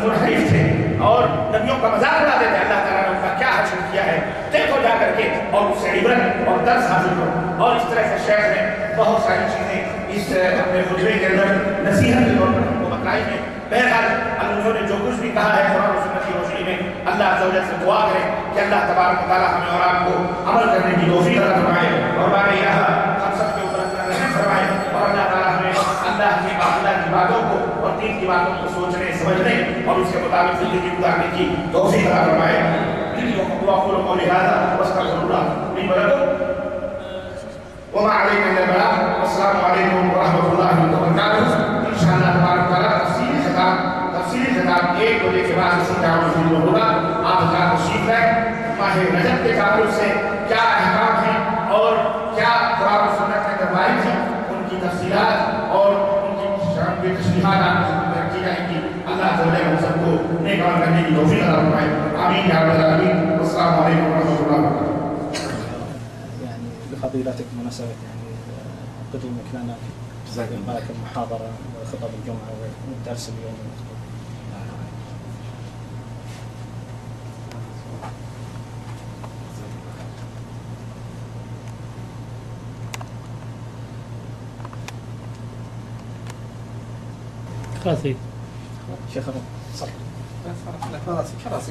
منحرف تھے اور نبیوں کا مذاق اڑاتے تھے, اللہ تعالیٰ نے ان کا کیا حشر کیا ہے. دیکھو جا کر کے اور اس سے عبرت اور درس حاصل کرو. اور اس طرح سے شیخ نے بہت ساری چیزیں اس اپنے خطبے کے اندر نصیحت کے طور پر ہم کو بتلائی ہیں. بہرحال انہوں نے جو کچھ بھی کہا ہے قرآن و سنت کی روشنی میں اللہ عز و جل سے دعا کریں کہ اللہ تبارک و تعالیٰ ہمیں اور آپ کو عمل کرنے کی توفیق عطا فرمائے اور بار یہاں ہم سب کے اوپر اپنا رحم فرمائے اور اللہ تعالیٰ ہمیں اللہ کی باتوں کو اور دین کی باتوں کو سوچنے سمجھنے اور اس کے مطابق زندگی گزارنے کی توفیق عطا فرمائے. وأقول قولي هذا واستغفر الله لي ولكم وما علينا إلا البلاغ والسلام عليكم ورحمة الله وبركاته. إن شاء الله تبارك وتعالى تفصیلی خطاب 1 بجے کے بعد اسی تعاون شروع ہوگا. آپ حضرات تشریف لائیں. ماہ رجب کے تعلق سے کیا احکام ہیں اور کیا قرآن و سنت میں روایت ہیں ان کی تفصیلات اور ان کی تشریحات آپ کو رکھی جائیں گی. اللہ تعالیٰ ہم سب کو نیک عمل کرنے کی توفیق عطا فرمائے. آمین یا رب العالمین. والسلام علیکم ورحمۃ اللہ وبرکاتہ. يعني بفضيلتك مناسبة يعني قدومك لنا معك المحاضرة وخطب الجمعة والدرس اليوم. خلاص شيخ صح. خلاص